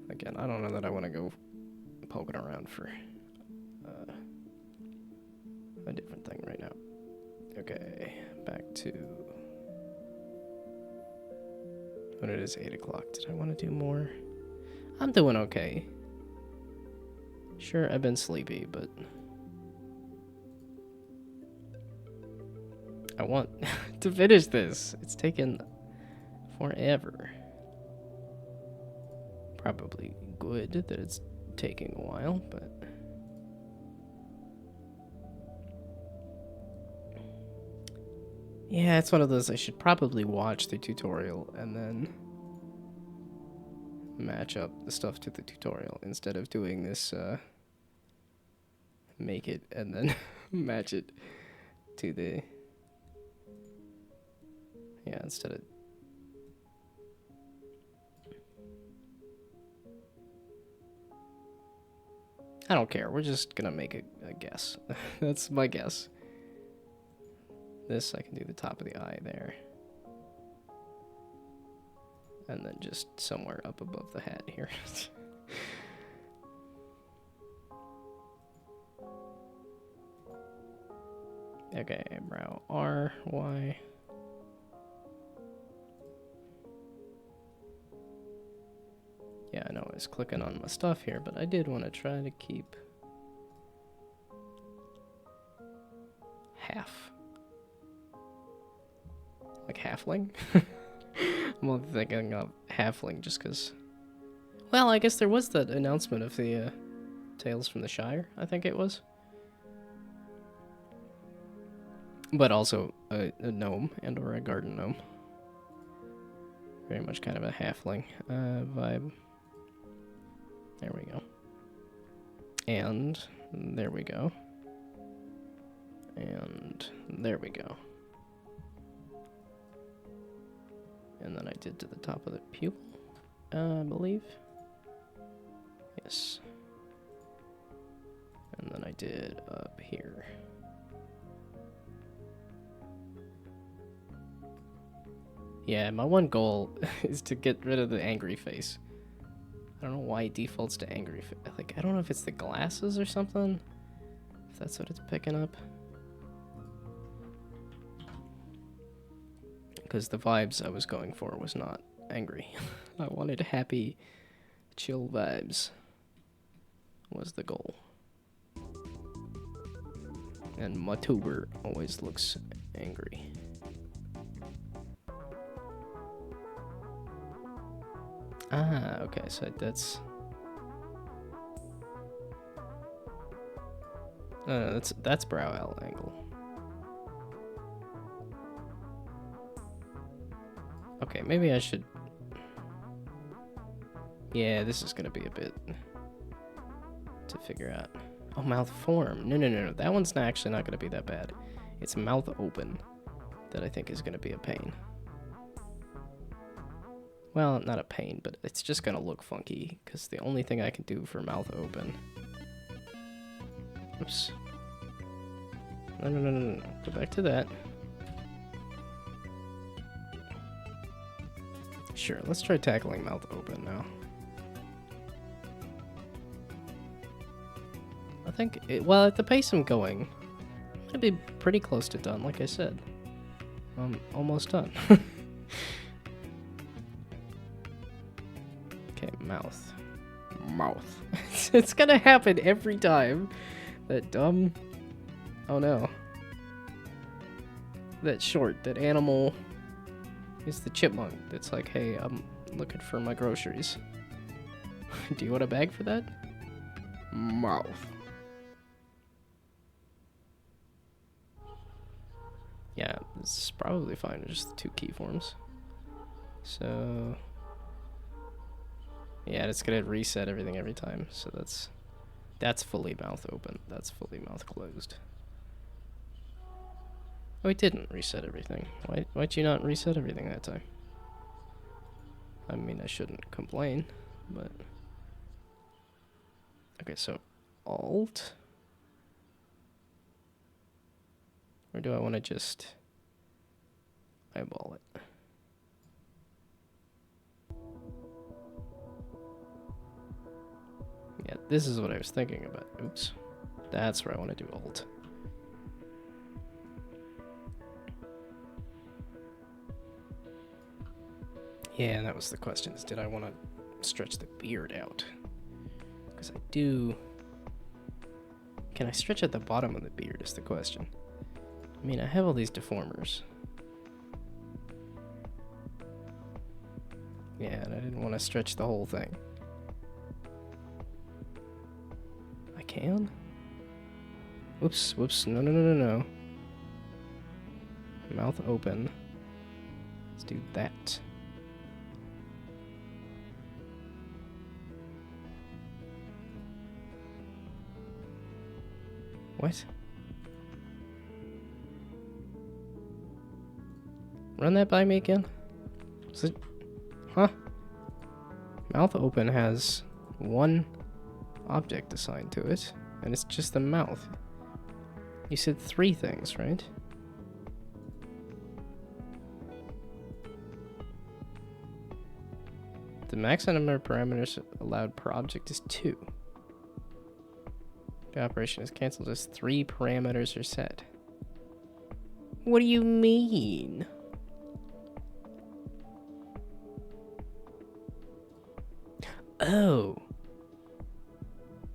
again, I don't know that I want to go poking around for a different thing right now. Okay, back to when it is 8 o'clock. Did I want to do more? I'm doing okay. Sure, I've been sleepy, but I want to finish this. It's taken forever. Probably good that it's taking a while, but... Yeah, it's one of those I should probably watch the tutorial and then match up the stuff to the tutorial instead of doing this, make it and then match it to the... Yeah, instead of... I don't care, we're just gonna make a guess. That's my guess. This, I can do the top of the eye there. And then just somewhere up above the hat here. Okay, brow R, Y. Yeah, I know I was clicking on my stuff here, but I did want to try to keep half. Like halfling? I'm only thinking of halfling just because... Well, I guess there was that announcement of the Tales from the Shire, I think it was. But also a gnome and or a garden gnome. Very much kind of a halfling vibe. There we go. And there we go. And there we go. And then I did to the top of the pupil, I believe. Yes. And then I did up here. Yeah, my one goal is to get rid of the angry face. I don't know why it defaults to angry face. Like, I don't know if it's the glasses or something. If that's what it's picking up. Because the vibes I was going for was not angry. I wanted happy, chill vibes. Was the goal. And Vtuber always looks angry. Ah, okay, so that's... No, that's brow L angle. Okay, maybe I should... Yeah, this is gonna be a bit to figure out. Oh, mouth form. No. That one's actually not gonna be that bad. It's mouth open that I think is gonna be a pain. Well, not a pain, but it's just gonna look funky, because the only thing I can do for mouth open... Oops. No. Go back to that. Sure, let's try tackling mouth open now. I think, well, at the pace I'm going, I'm gonna be pretty close to done, like I said. I'm almost done. Okay, mouth. Mouth. It's gonna happen every time. That dumb... Oh no. That short, that animal... is the chipmunk that's like, hey, I'm looking for my groceries. Do you want a bag for that? Mouth. Yeah, this is probably fine, just the two keyforms. So... Yeah, it's gonna reset everything every time, so that's fully mouth open, that's fully mouth closed. Oh, it didn't reset everything. Why'd you not reset everything that time? I mean, I shouldn't complain, but... Okay, so Alt? Or do I want to just eyeball it? Yeah, this is what I was thinking about. Oops. That's where I want to do Alt. Yeah, that was the question, is did I want to stretch the beard out? Because I do... Can I stretch at the bottom of the beard is the question. I mean, I have all these deformers. Yeah, and I didn't want to stretch the whole thing. can? Whoops, whoops, no, no, no, no, no. Mouth open. Let's do that. What? Run that by me again? Is it... Huh? Mouth open has one object assigned to it, and it's just the mouth. You said 3 things, right? The max number of parameters allowed per object is 2. The operation is cancelled as 3 parameters are set. What do you mean? Oh.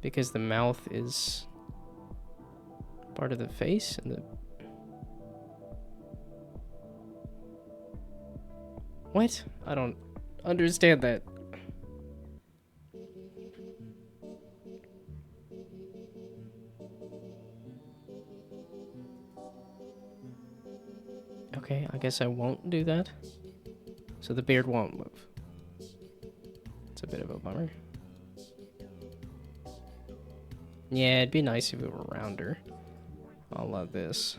Because the mouth is part of the face and the... What? I don't understand that. Okay, I guess I won't do that. So the beard won't move. It's a bit of a bummer. Yeah, it'd be nice if it were rounder. I love this.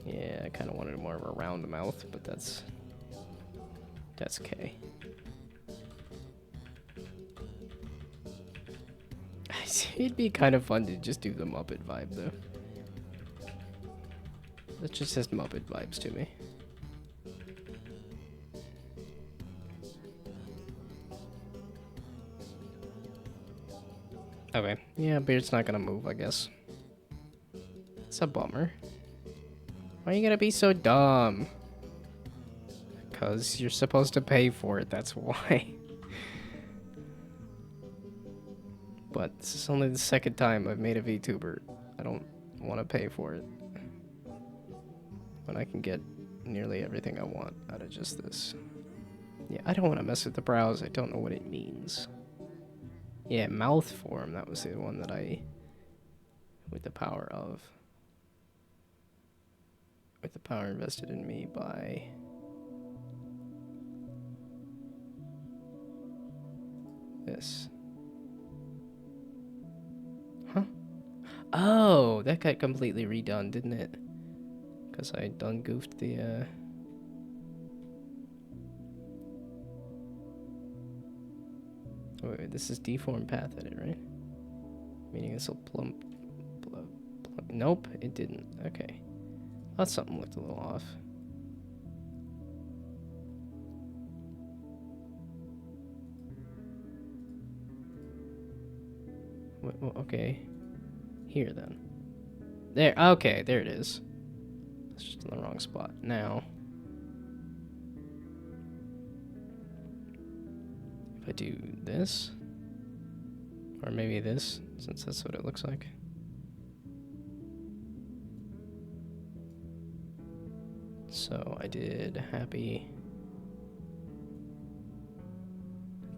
Yeah, I kind of wanted more of a round mouth, but that's okay. It'd be kind of fun to just do the Muppet vibe, though. It just has Muppet vibes to me. Okay, yeah, beard's not gonna move, I guess. It's a bummer. Why are you gonna be so dumb? Because you're supposed to pay for it, that's why. But this is only the 2nd time I've made a VTuber. I don't want to pay for it. When I can get nearly everything I want out of just this. Yeah, I don't want to mess with the brows. I don't know what it means. Yeah, mouth form. That was the one that I... With the power of... With the power invested in me by... This. Huh? Oh, that got completely redone, didn't it? Because I done goofed the, Oh, wait, this is deform path edit, right? Meaning this will plump... Nope, it didn't. Okay. Thought something looked a little off. Okay. Here, then. There. Okay, there it is. It's just in the wrong spot. Now, if I do this, or maybe this, since that's what it looks like. So I did happy,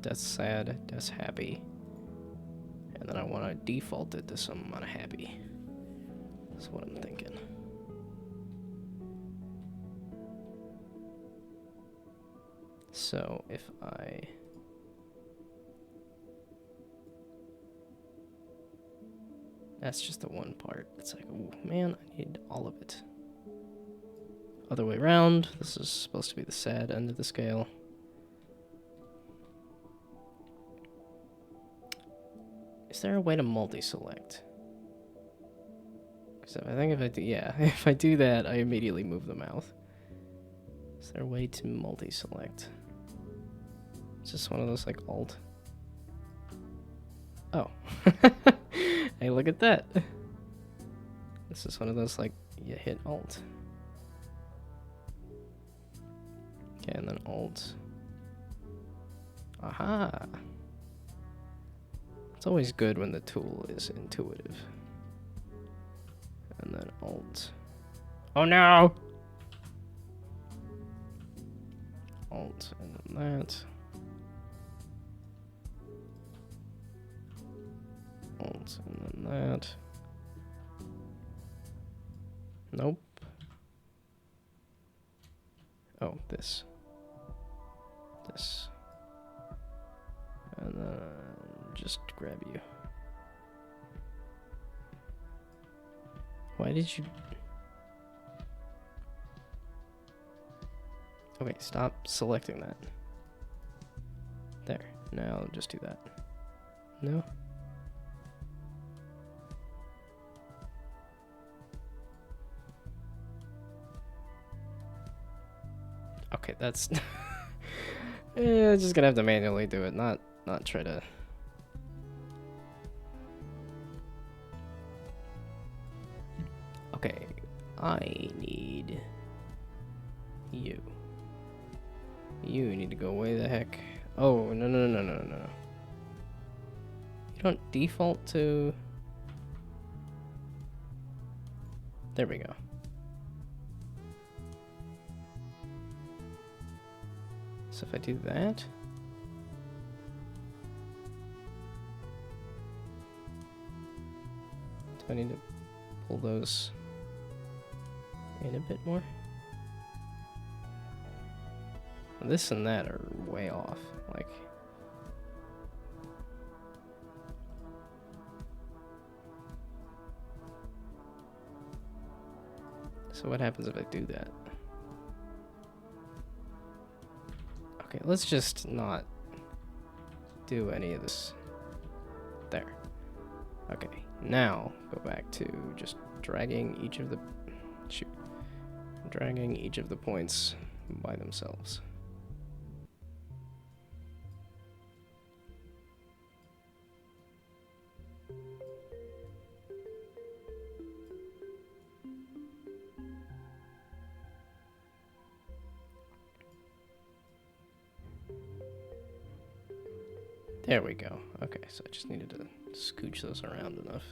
that's sad, that's happy. And then I want to default it to some amount of happy. That's what I'm thinking. So if I... That's just the one part. It's like, oh man, I need all of it. Other way around. This is supposed to be the sad end of the scale. Is there a way to multi-select? Because I think if I do, yeah, if I do that, I immediately move the mouth. Is there a way to multi-select? It's just one of those like alt. Oh. Hey, look at that. This is one of those like you hit alt. Okay, and then alt. Aha. It's always good when the tool is intuitive. And then alt. Oh no! Alt, and then that. that, and then that. Nope. Oh, this. This. And then just grab you. Why did you... Okay, stop selecting that. There. Now just do that. No? Okay, that's... Yeah, just gonna have to manually do it, not try to... Okay, I need you. You need to go way the heck. Oh, no. You don't default to... There we go. So if I do that... Do I need to pull those in a bit more? This and that are way off, like... So what happens if I do that? Okay, let's just not do any of this. There. Okay, now go back to just dragging each of the... Shoot. Dragging each of the points by themselves. There we go. Okay, so I just needed to scooch those around enough.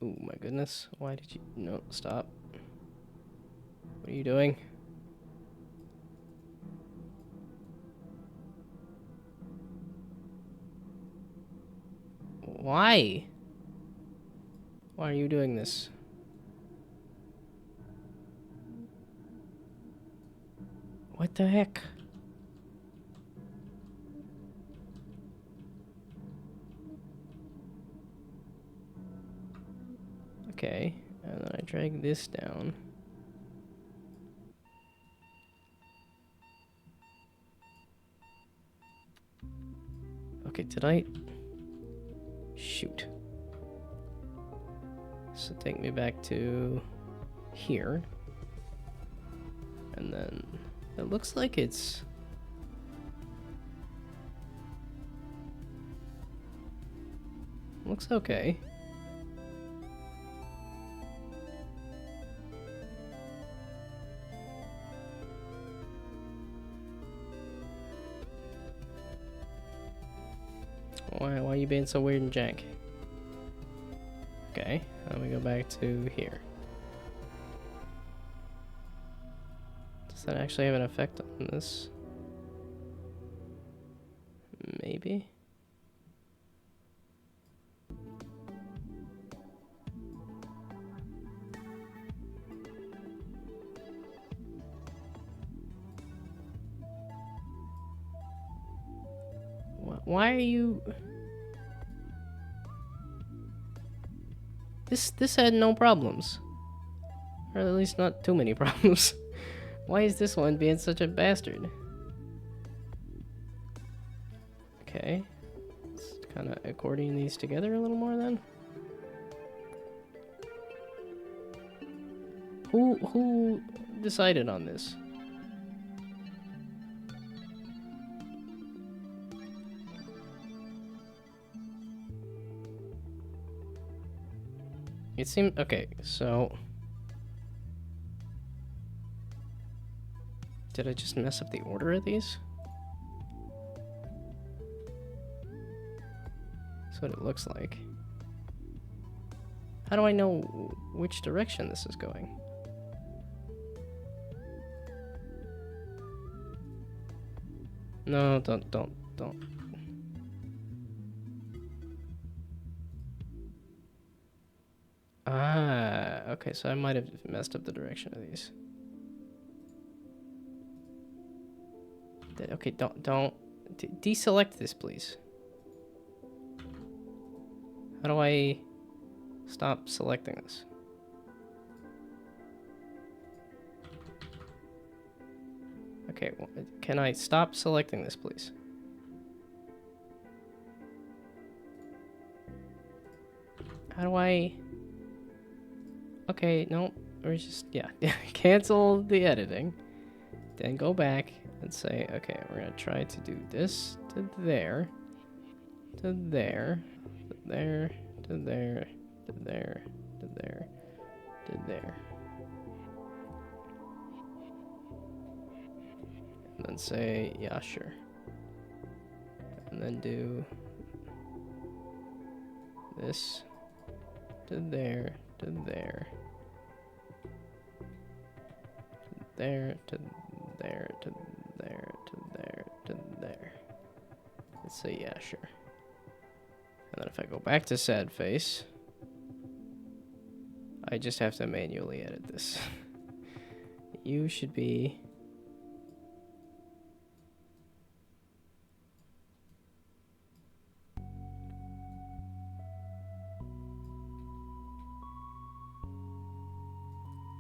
Oh my goodness. Why did you... No, stop. What are you doing? Why? Why are you doing this? What the heck? Okay, and then I drag this down. Okay, did I... Shoot. So take me back to here. And then it looks like it's... Looks okay. Why are you being so weird and jank? Okay, let me go back to here. Does that actually have an effect on this? Maybe? Why are you... This had no problems. Or at least not too many problems. Why is this one being such a bastard? Okay. Let's kind of accordion these together a little more then. Who decided on this? It seemed... Okay, so... Did I just mess up the order of these? That's what it looks like. How do I know which direction this is going? No, don't. Ah, okay, so I might have messed up the direction of these. Okay, don't deselect this, please. How do I stop selecting this? Okay, well, can I stop selecting this, please? How do I... Okay, no, or just, yeah, cancel the editing. Then go back and say, okay, we're gonna try to do this to there, to there, to there, to there, to there, to there, to there. And then say, yeah, sure. And then do this to there, to there, to there, to there, to there, to there, to there. Let's say, yeah, sure. And then if I go back to sad face, I just have to manually edit this. You should be...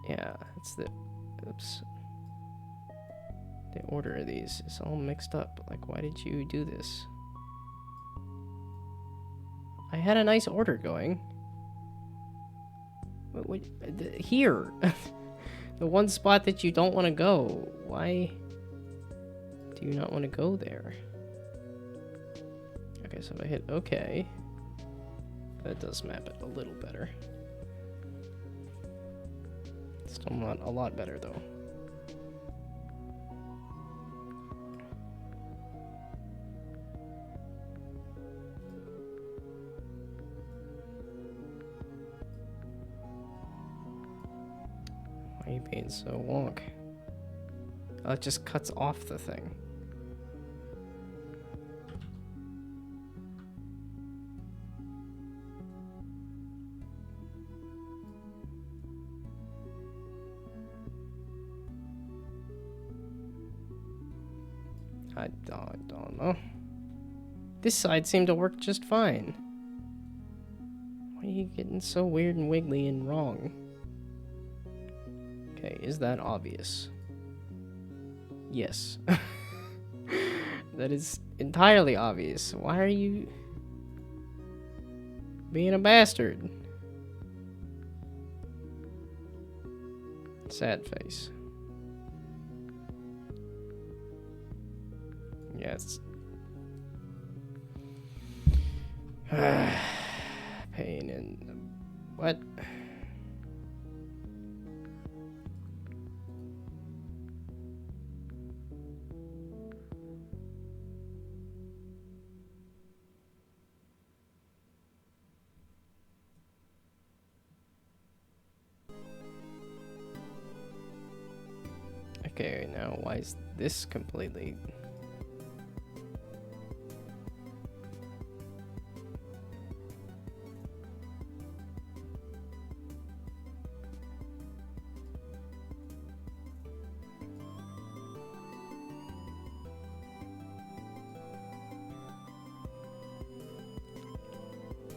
Yeah, it's the... Oops. The order of these is all mixed up. Like, why did you do this? I had a nice order going. Wait, here! The one spot that you don't want to go. Why do you not want to go there? Okay, so if I hit OK, that does map it a little better. Still not a lot better, though. Why are you being so wonk? Oh, it just cuts off the thing. I don't know. This side seemed to work just fine. Why are you getting so weird and wiggly and wrong? Okay, is that obvious? Yes. That is entirely obvious. Why are you being a bastard? Sad face. Yes. Pain in... What? Okay, now why is this completely...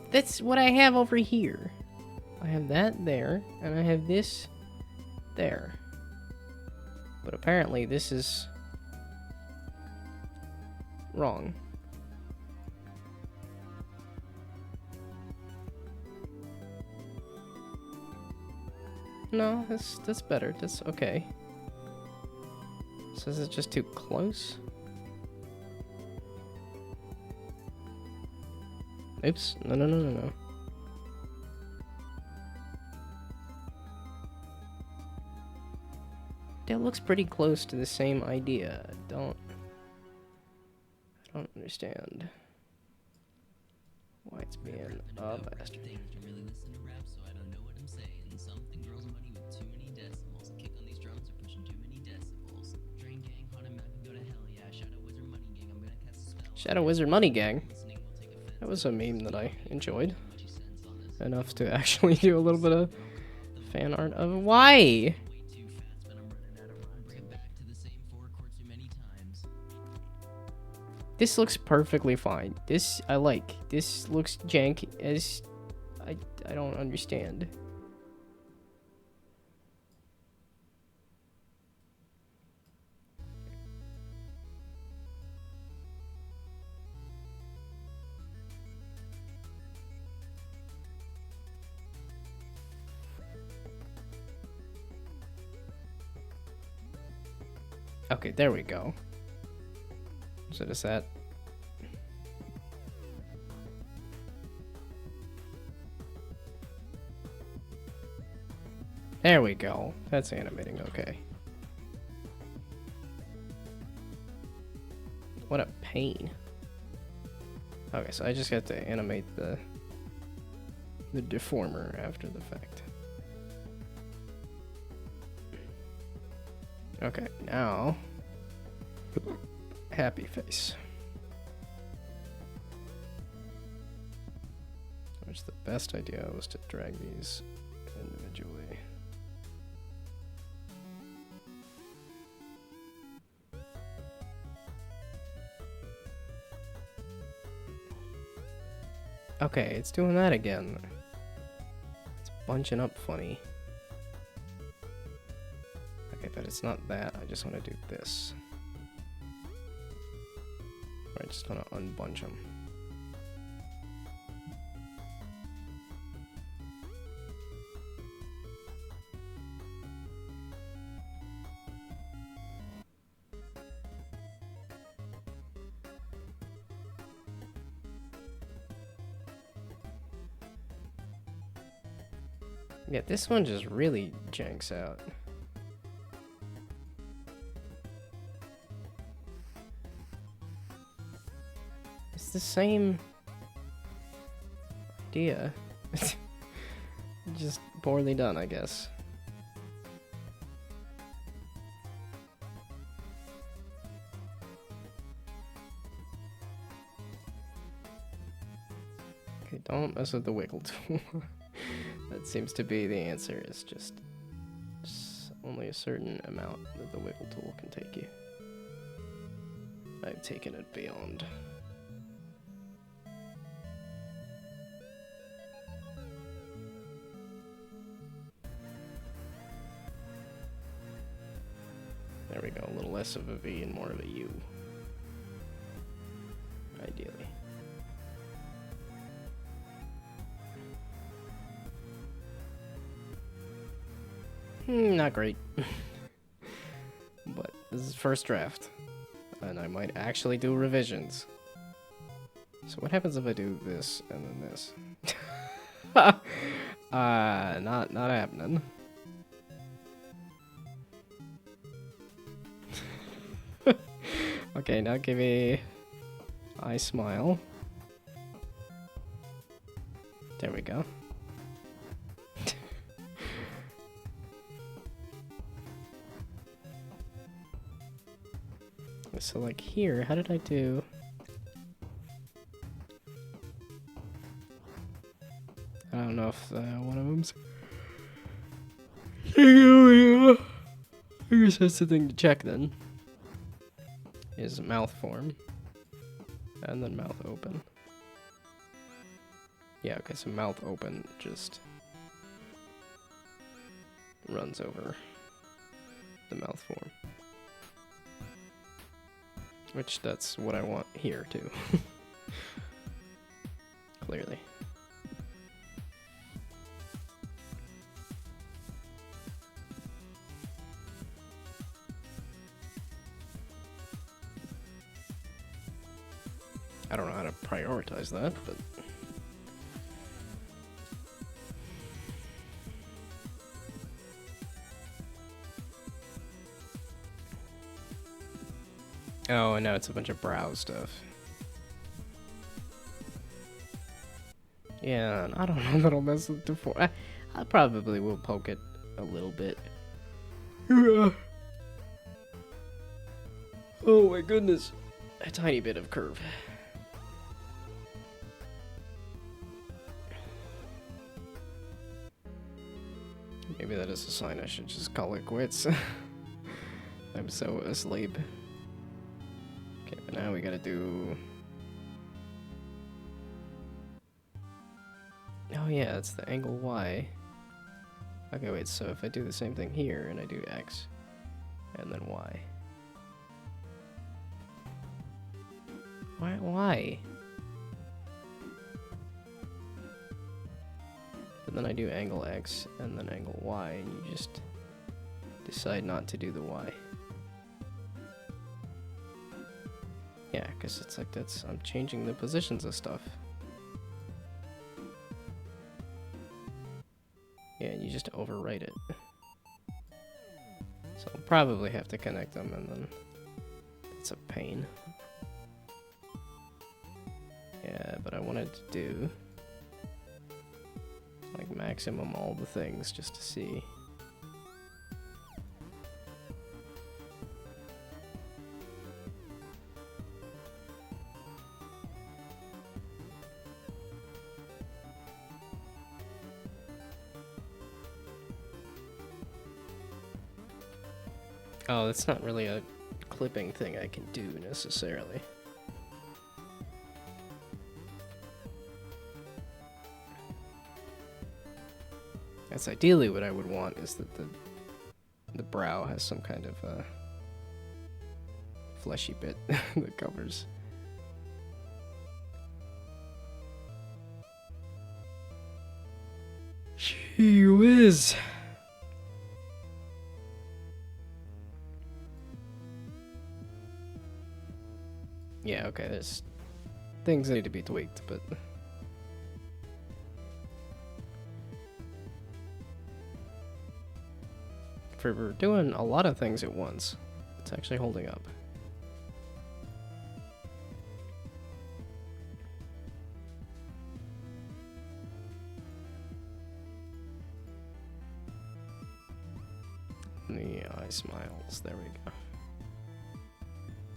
That's what I have over here. I have that there, and I have this there. But apparently this is wrong. No, that's better. That's okay. So is it just too close? Oops. No. That looks pretty close to the same idea. I don't understand Why it's being a bastard. Shadow Wizard Money Gang. That was a meme that I enjoyed enough to actually do a little bit of fan art of. Why? This looks perfectly fine. This I like. This looks jank as I don't understand. Okay, there we go. So does that... There we go. That's animating okay. What a pain. Okay, so I just got to animate the deformer after the fact. Okay, now happy face. Which the best idea was to drag these individually. Okay, it's doing that again. It's bunching up funny. Okay, but it's not that. I just want to do this. Or I just want to unbunch them. Yeah, this one just really janks out. It's the same idea. Just poorly done, I guess. Okay, don't mess with the wiggle tool. That seems to be the answer, is just only a certain amount that the wiggle tool can take you. I've taken it beyond. There we go, a little less of a V and more of a U. Ideally. Not great. But this is first draft. And I might actually do revisions. So what happens if I do this and then this? Not happening. Okay, now give me I smile. There we go. So like here, how did I do? I don't know if one of them's... I guess that's the thing to check then. Is mouth form. And then mouth open. Yeah, okay, so mouth open just runs over the mouth form. Which that's what I want here too. Clearly. I don't know how to prioritize that, but oh, and now it's a bunch of brow stuff. Yeah, I don't know that I'll mess with deform. I probably will poke it a little bit. Oh my goodness. A tiny bit of curve. Maybe that is a sign I should just call it quits. I'm so asleep. Okay, but now we gotta do... Oh yeah, it's the angle Y. Okay, wait, so if I do the same thing here, and I do X, and then Y. Why? But then I do angle X, and then angle Y, and you just decide not to do the Y. Yeah, because it's like I'm changing the positions of stuff. Yeah, and you just overwrite it. So I'll probably have to connect them, and then it's a pain. Yeah, but I wanted to do like maximum all the things just to see. Oh, that's not really a clipping thing I can do necessarily. That's ideally what I would want, is that the brow has some kind of fleshy bit that covers. Gee whiz. Yeah, okay, there's things that need to be tweaked, but... For doing a lot of things at once, it's actually holding up. And the eye smiles, there we go.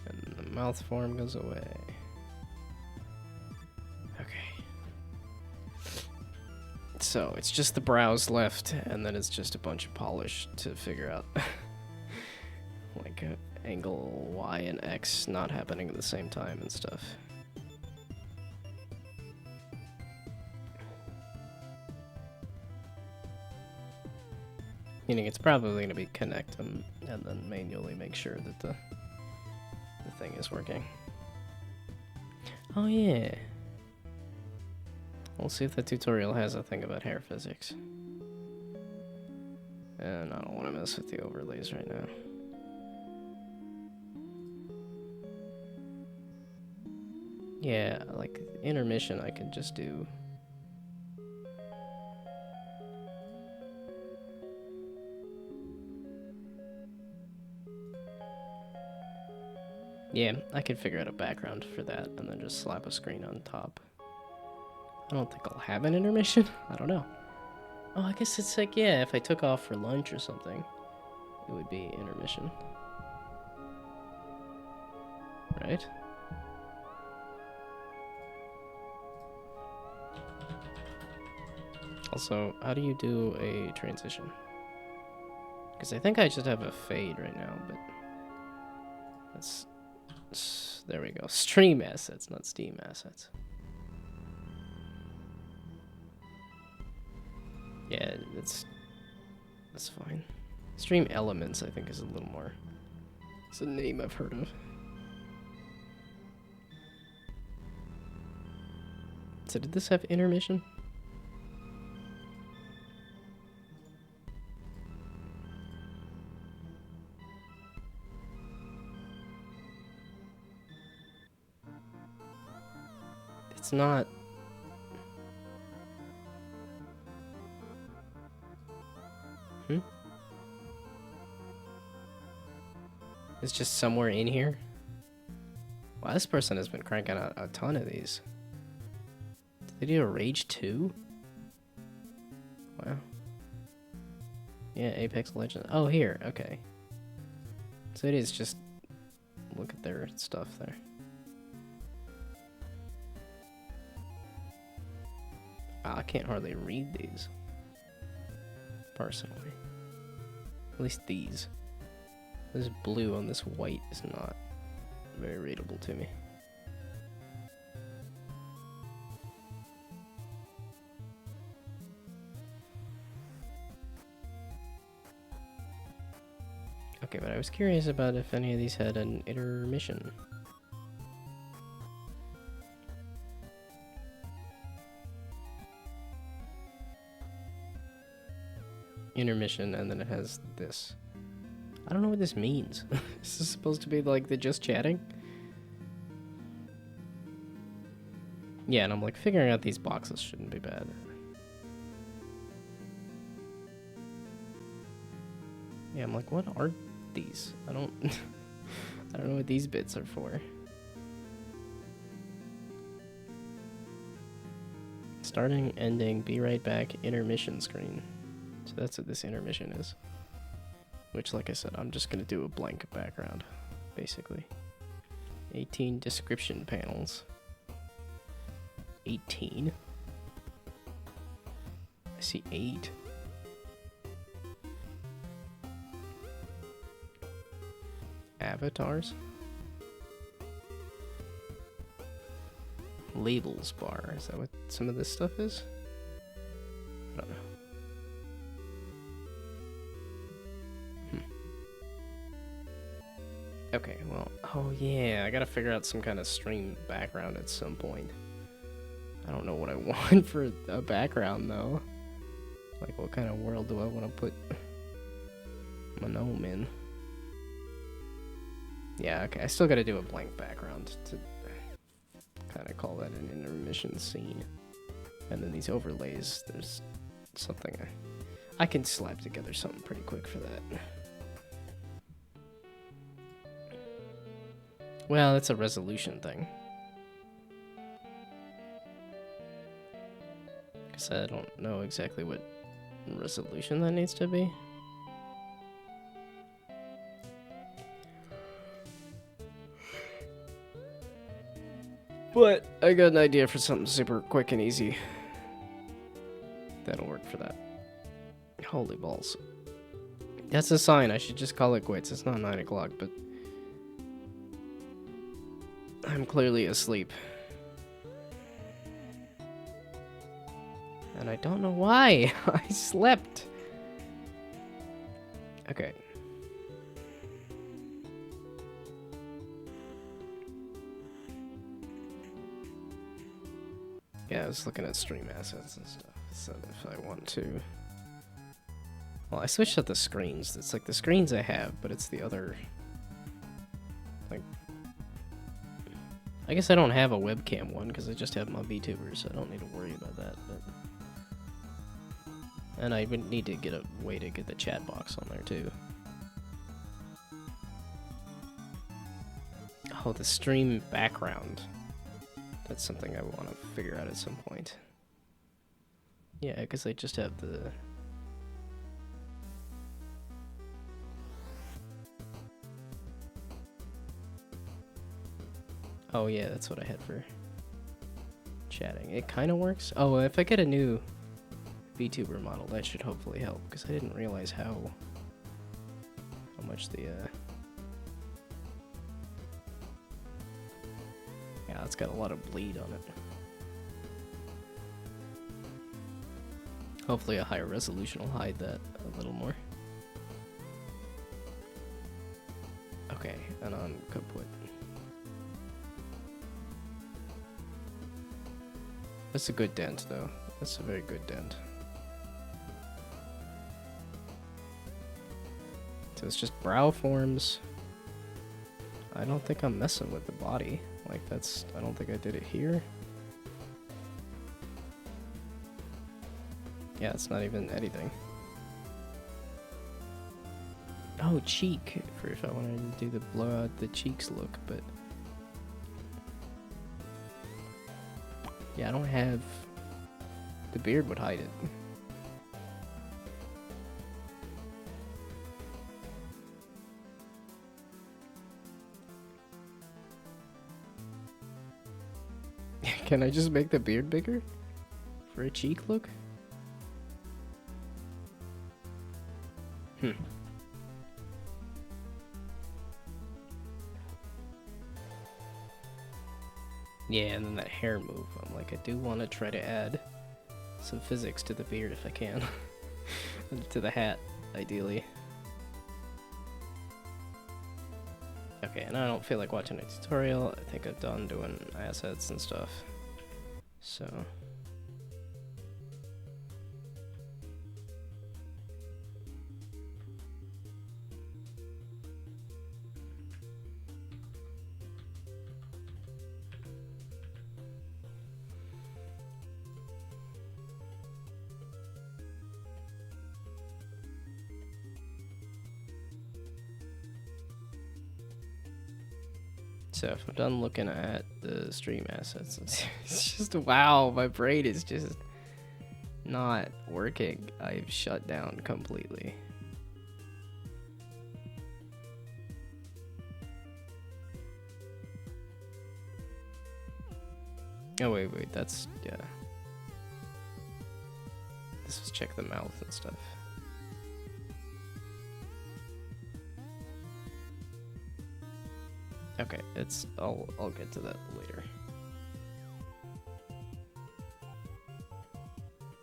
And the mouth form goes away. Okay. So, it's just the brows left, and then it's just a bunch of polish to figure out. Like, angle Y and X not happening at the same time and stuff. Meaning it's probably going to be connect them, and then manually make sure that the thing is working. Oh yeah. We'll see if the tutorial has a thing about hair physics. And I don't want to mess with the overlays right now. Yeah, like intermission I could just do. Yeah, I could figure out a background for that and then just slap a screen on top. I don't think I'll have an intermission. I don't know. Oh, I guess it's like, yeah, if I took off for lunch or something, it would be intermission. Right? Also, how do you do a transition? Because I think I just have a fade right now, but... There we go. Stream assets, not Steam assets. Yeah, that's fine. Stream elements, I think, is a little more... It's a name I've heard of. So did this have intermission? It's not... It's just somewhere in here? Wow, this person has been cranking out a ton of these. They do a Rage 2? Wow. Yeah, Apex Legends. Oh, here. Okay. So it is just... Look at their stuff there. Wow, I can't hardly read these. Personally. At least these. This blue on this white is not very readable to me. Okay, but I was curious about if any of these had an intermission. Intermission, and then it has this. I don't know what this means. Is this supposed to be like the just chatting? Yeah, and I'm like figuring out these boxes shouldn't be bad. Yeah, I'm like, what are these? I don't I don't know what these bits are for. Starting, ending, be right back, intermission screen. So that's what this intermission is. Which, like I said, I'm just going to do a blank background, basically. 18 description panels. 18. I see 8. Avatars. Labels bar. Is that what some of this stuff is? I don't know. Okay, well, oh yeah, I gotta figure out some kind of stream background at some point. I don't know what I want for a background, though. Like, what kind of world do I want to put my gnome in? Yeah, okay, I still gotta do a blank background to kind of call that an intermission scene. And then these overlays, there's something I can slap together something pretty quick for that. Well, it's a resolution thing. Because I don't know exactly what resolution that needs to be. But I got an idea for something super quick and easy. That'll work for that. Holy balls. That's a sign. I should just call it quits. It's not 9 o'clock, but I'm clearly asleep. And I don't know why. I slept. Okay. Yeah, I was looking at stream assets and stuff. So if I want to... Well, I switched out the screens. It's like the screens I have, but it's the other... Like... I guess I don't have a webcam one because I just have my Vtuber, so I don't need to worry about that. But... And I would need to get a way to get the chat box on there too. Oh, the stream background. That's something I want to figure out at some point. Yeah, because I just have the... Oh yeah, that's what I had for chatting. It kind of works. Oh, if I get a new Vtuber model, that should hopefully help, because I didn't realize how much the... Yeah, it's got a lot of bleed on it. Hopefully a higher resolution will hide that a little more. Okay, and on kaput. That's a good dent, though. That's a very good dent. So it's just brow forms. I don't think I'm messing with the body. Like, that's... I don't think I did it here. Yeah, it's not even anything. Oh, cheek. For if I wanted to do the blow out the cheeks look, but... Yeah, I don't have The beard would hide it. Can I just make the beard bigger? For a cheek look? Yeah, and then that hair move. I'm like, I do want to try to add some physics to the beard if I can. To the hat, ideally. Okay, and I don't feel like watching a tutorial. I think I'm done doing assets and stuff. So... So if I'm done looking at the stream assets, it's just, wow, my brain is just not working. I've shut down completely. Oh, wait, that's, yeah. This was check the mouth and stuff. Okay, I'll get to that later.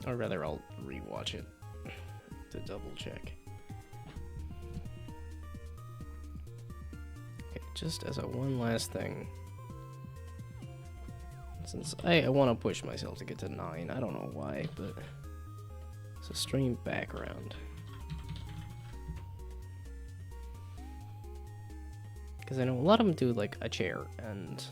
Or rather, I'll rewatch it to double check. Okay, just as a one last thing. Since I want to push myself to get to 9, I don't know why, but... So stream background. Because I know a lot of them do like a chair and...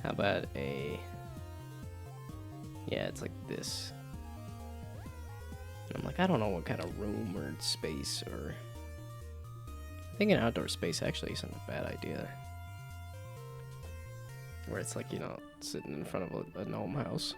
How about a... Yeah, it's like this. And I'm like, I don't know what kind of room or space or... I think an outdoor space actually isn't a bad idea. Where it's like, you know, sitting in front of a gnome house.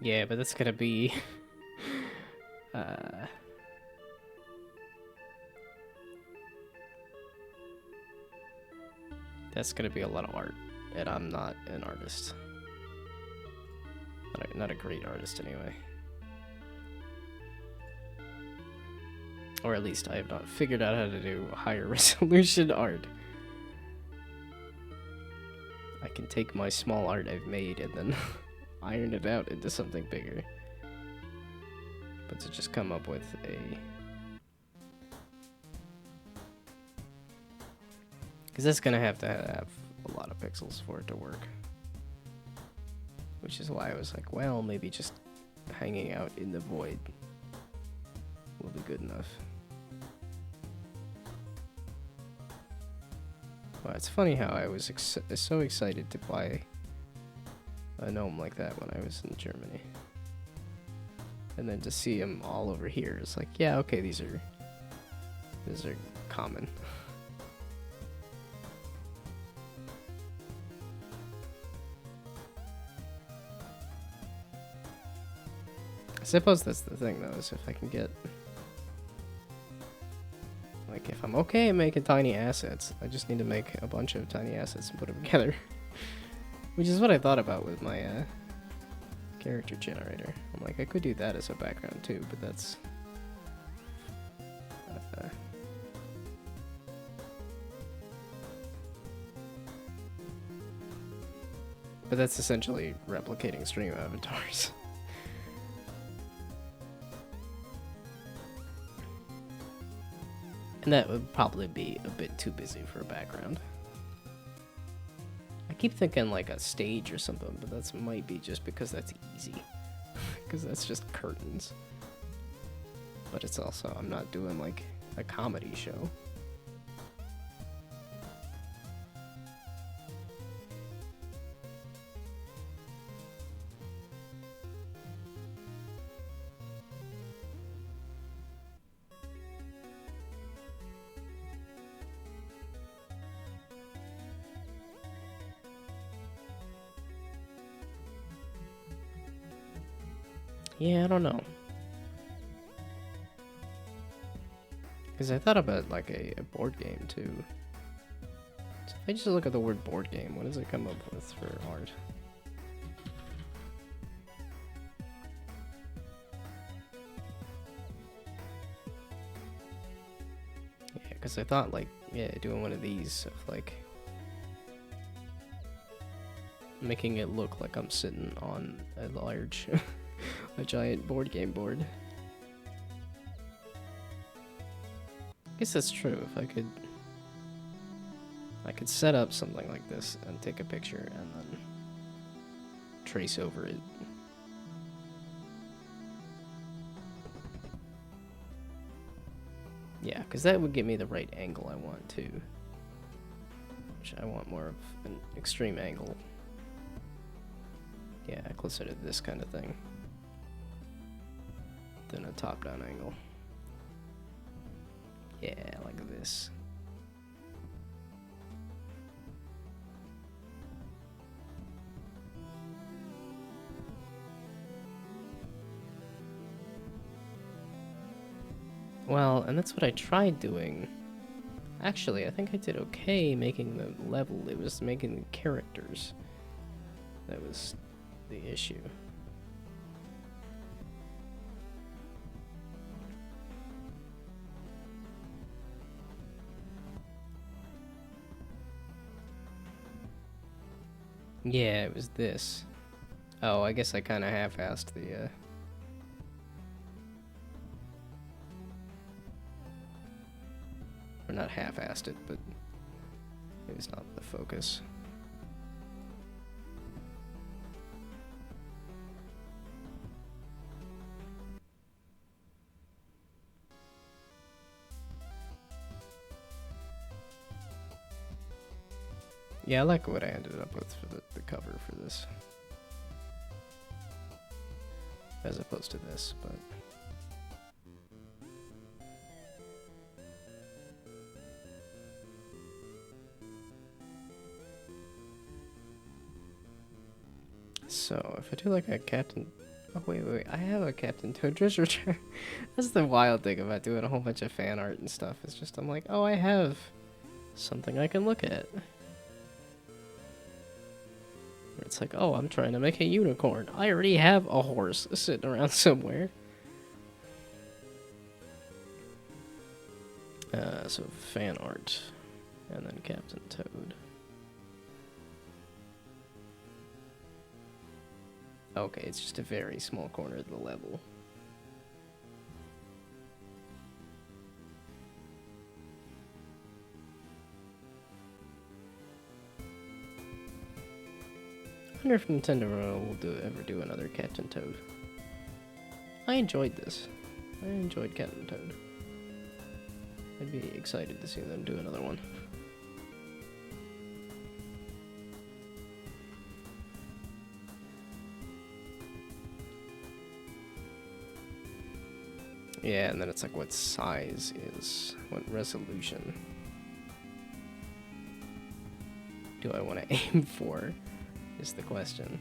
Yeah, but that's gonna be... That's gonna be a lot of art, and I'm not an artist. Not a great artist, anyway. Or at least I have not figured out how to do higher resolution art. I can take my small art I've made and then iron it out into something bigger. But to just come up with a... Because that's going to have a lot of pixels for it to work. Which is why I was like, well, maybe just hanging out in the void will be good enough. Well, it's funny how I was so excited to buy a gnome like that when I was in Germany. And then to see them all over here, it's like, yeah, okay, these are common. I suppose that's the thing, though, is if I can get... Like, if I'm okay at making tiny assets, I just need to make a bunch of tiny assets and put them together. Which is what I thought about with my character generator. I'm like, I could do that as a background, too, but that's... But that's essentially replicating stream avatars. And that would probably be a bit too busy for a background. I keep thinking like a stage or something, but that might be just because that's easy. Because that's just curtains. but it's also, I'm not doing like a comedy show. Yeah, I don't know. Because I thought about like a board game too. So if I just look at the word board game, what does it come up with for art? Yeah, because I thought like, yeah, doing one of these of like making it look like I'm sitting on a large, a giant board game board. I guess that's true. If I could set up something like this and take a picture and then trace over it. Yeah, because that would give me the right angle I want too. Which I want more of an extreme angle. Yeah, closer to this kind of thing than a top-down angle. Yeah, like this. Well, and that's what I tried doing. Actually, I think I did okay making the level. It was making the characters that was the issue. Yeah, it was this. Oh, I guess I kind of half-assed the, or not half-assed it, but it was not the focus. Yeah, I like what I ended up with for the cover for this. As opposed to this, but... So, if I do like a Captain... Oh, wait, I have a Captain Toad treasure chart. That's the wild thing about doing a whole bunch of fan art and stuff. It's just, I'm like, oh, I have something I can look at. Where it's like, oh, I'm trying to make a unicorn. I already have a horse sitting around somewhere. So fan art. And then Captain Toad. Okay, it's just a very small corner of the level. I wonder if Nintendo will ever do another Captain Toad. I enjoyed this. I enjoyed Captain Toad. I'd be excited to see them do another one. Yeah, and then it's like what size is, what resolution do I want to aim for, is the question.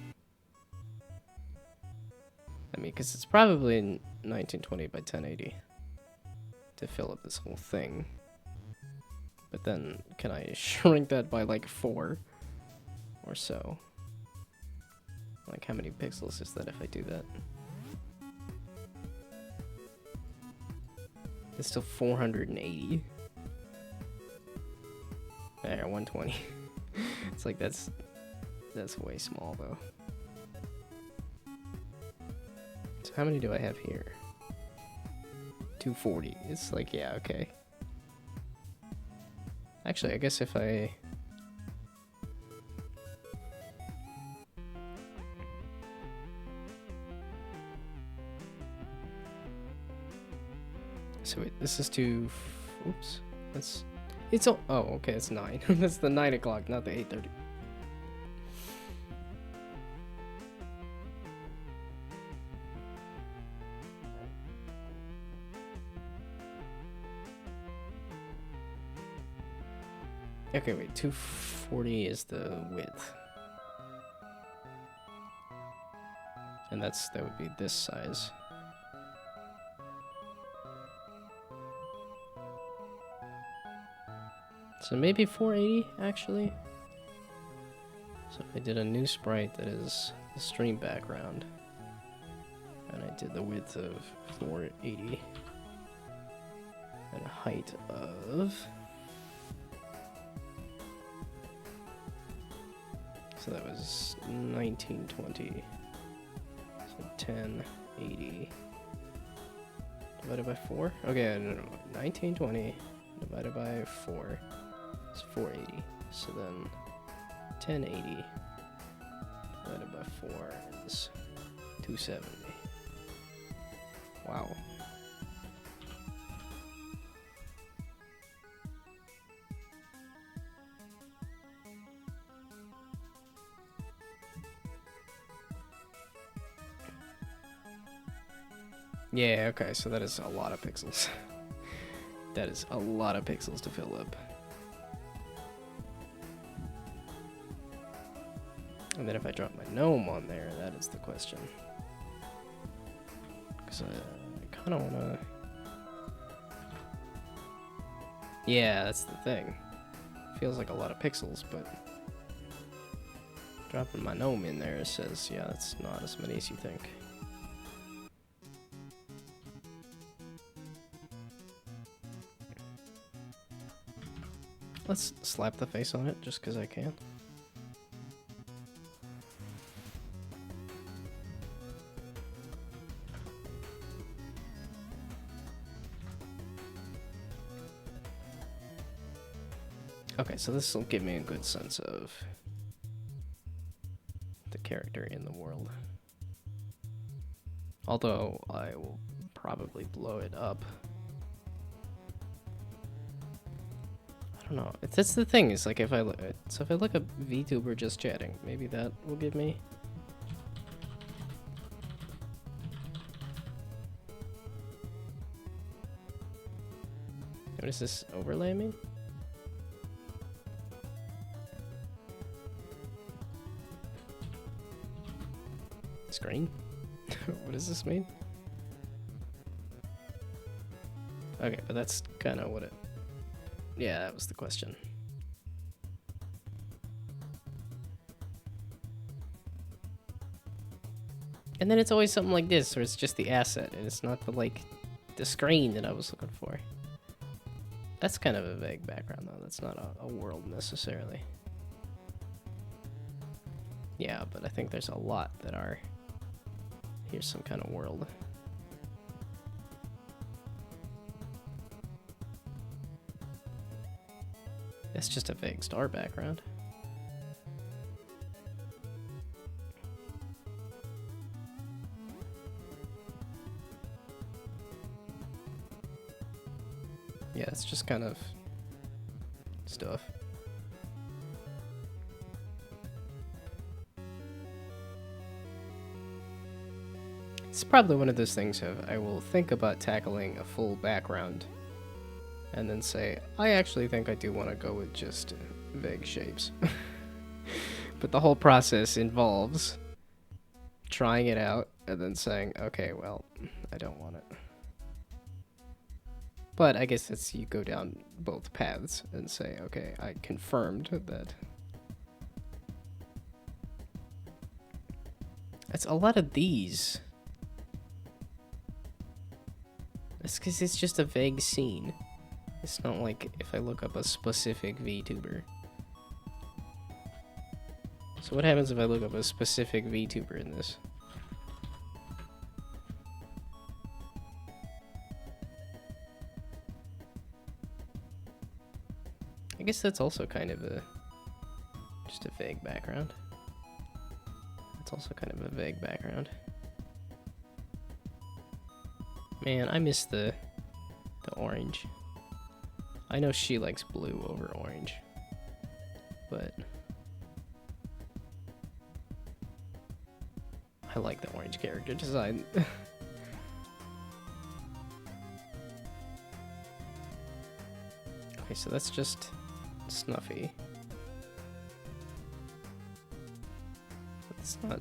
I mean, because it's probably 1920 by 1080 to fill up this whole thing. But then, can I shrink that by like 4 or so? Like, how many pixels is that if I do that? It's still 480. There, 120. It's like that's way small though. So how many do I have here? 240. It's like, yeah, okay. Actually, I guess if I... So wait, this is to. Oops. That's. It's. Oh, okay, it's 9. That's the 9 o'clock, not the 8:30. Okay, wait, 240 is the width. And that would be this size. So maybe 480 actually. So I did a new sprite that is the stream background. And I did the width of 480 and a height of. So that was 1920. So 1080 divided by 4. Okay, no. 1920 divided by 4 is 480. So then 1080 divided by 4 is 270. Wow. Yeah, okay, so that is a lot of pixels. That is a lot of pixels to fill up. And then if I drop my gnome on there, that is the question. Because I kind of want to... Yeah, that's the thing. Feels like a lot of pixels, but... Dropping my gnome in there says, yeah, that's not as many as you think. Let's slap the face on it just because I can. Okay, so this will give me a good sense of the character in the world. Although I will probably blow it up. I don't know. That's the thing. Is like if I look up Vtuber just chatting, maybe that will give me. What does this overlay mean? Screen? What does this mean? Okay, but that's kind of what it... Yeah, that was the question. And then it's always something like this, where it's just the asset, and it's not the, like, the screen that I was looking for. That's kind of a vague background, though. That's not a world, necessarily. Yeah, but I think there's a lot that are... Here's some kind of world. That's just a vague star background. Yeah, it's just kind of stuff. It's probably one of those things of I will think about tackling a full background and then say, I actually think I do want to go with just vague shapes. But the whole process involves trying it out and then saying, okay, well, I don't want it. But I guess it's you go down both paths and say, okay, I confirmed that. It's a lot of these. It's because it's just a vague scene. It's not like if I look up a specific VTuber. So what happens if I look up a specific VTuber in this? I guess that's also kind of just a vague background. That's also kind of a vague background. Man, I miss the orange. I know she likes blue over orange, but I like the orange character design. Okay, so that's just Snuffy. It's not...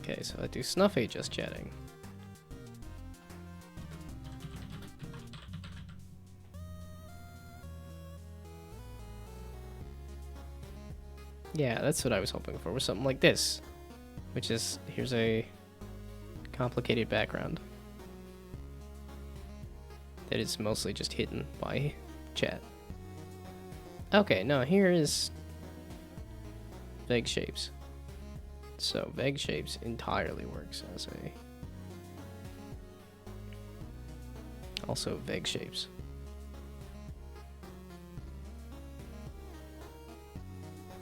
Okay, so I do Snuffy just chatting. Yeah, that's what I was hoping for, was something like this. Which is, here's a complicated background that is mostly just hidden by chat. Okay, no, here is vague shapes. So vague shapes entirely works as a... Also vague shapes.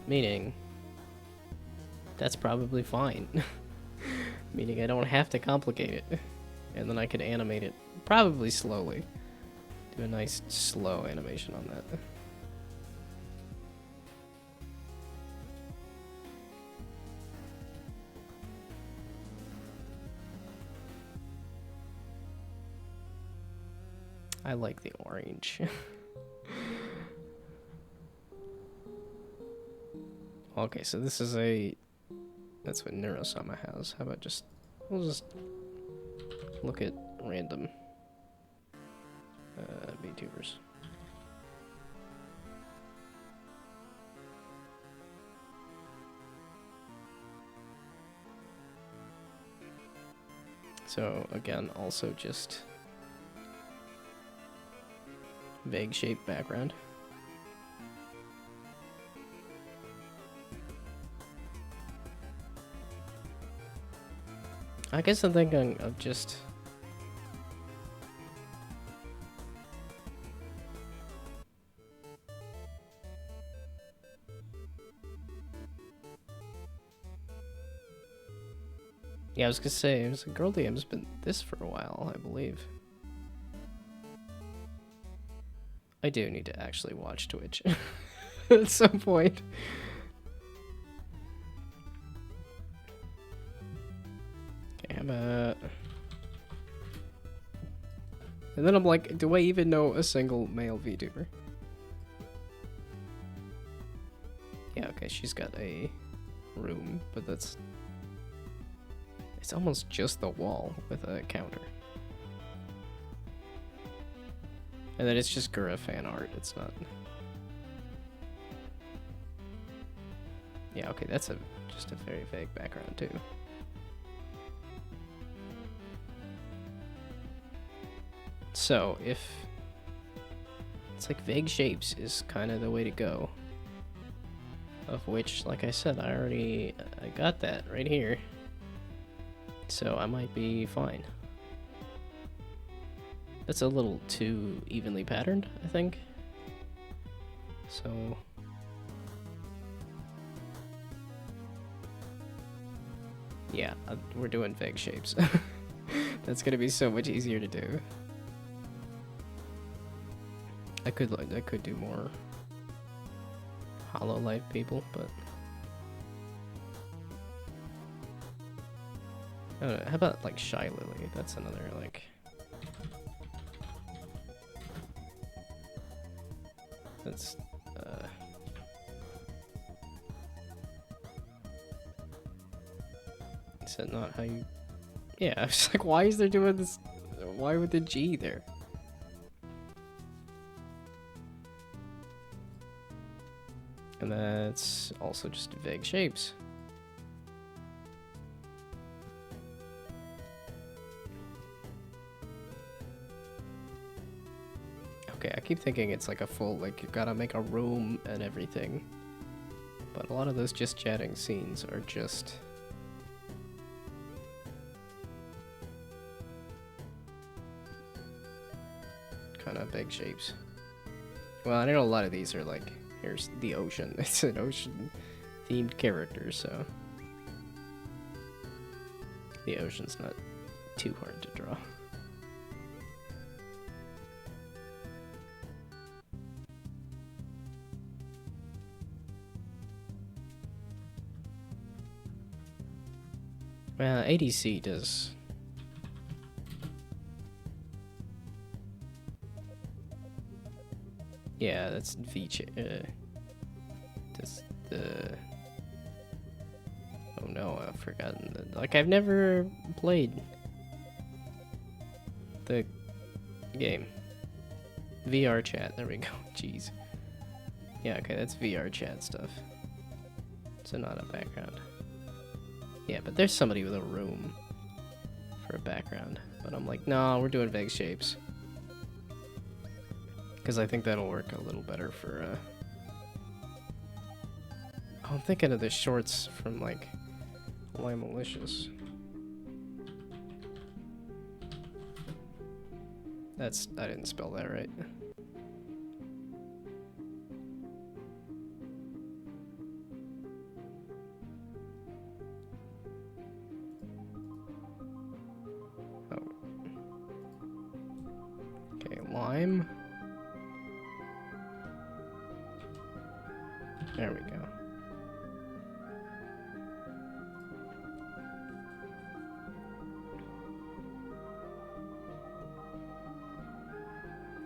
Meaning, that's probably fine. Meaning I don't have to complicate it. And then I could animate it probably slowly. Do a nice slow animation on that. I like the orange. Okay, so this is a... That's what Neurosama has. How about just... We'll just look at random VTubers. So again, also just vague shape background. I guess I'm thinking of just... Yeah, I was gonna say, it was a Girl DM's been this for a while, I believe. I do need to actually watch Twitch at some point. Okay, how about... And then I'm like, do I even know a single male VTuber? Yeah, okay, she's got a room, but that's... It's almost just the wall with a counter. And then it's just Gura fan art, it's not... Yeah, okay, that's just a very vague background too. So, if... It's like vague shapes is kind of the way to go. Of which, like I said, I got that right here. So I might be fine. That's a little too evenly patterned, I think. So... Yeah, we're doing vague shapes. That's gonna be so much easier to do. I could do more Hollow Life people, but... I don't know, how about like Shy Lily? That's another like... That's is that not how you... Yeah, I was like, why is there doing this? Why with the G there? And that's also just vague shapes. Okay, I keep thinking it's like a full, like, you gotta make a room and everything. But a lot of those just chatting scenes are just... kind of vague shapes. Well, I know a lot of these are like, here's the ocean. It's an ocean-themed character, so... The ocean's not too hard to draw. ADC does. Yeah, that's that's the. Oh no, I've forgotten. Like, I've never played the game. VR chat, there we go. Jeez. Yeah, okay, that's VR chat stuff. So not a background. Yeah, but there's somebody with a room for a background. But I'm like, no, we're doing vague shapes. Because I think that'll work a little better for, Oh, I'm thinking of the shorts from, like, Why Malicious. I didn't spell that right. Oh. Okay, lime. There we go.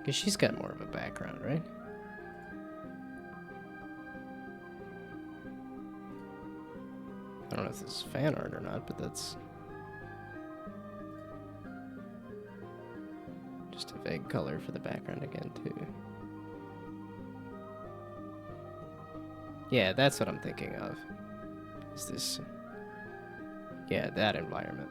Because she's got more of a background, right? I don't know if this is fan art or not, but that's just a vague color for the background again, too. Yeah, that's what I'm thinking of. Is this... Yeah, that environment.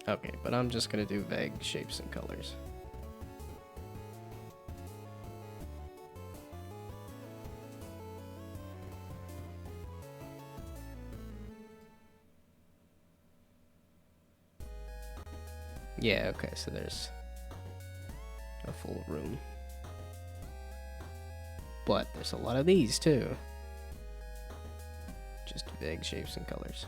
Okay, but I'm just gonna do vague shapes and colors. Yeah, okay, so there's a full room. But there's a lot of these too. Just vague shapes and colors.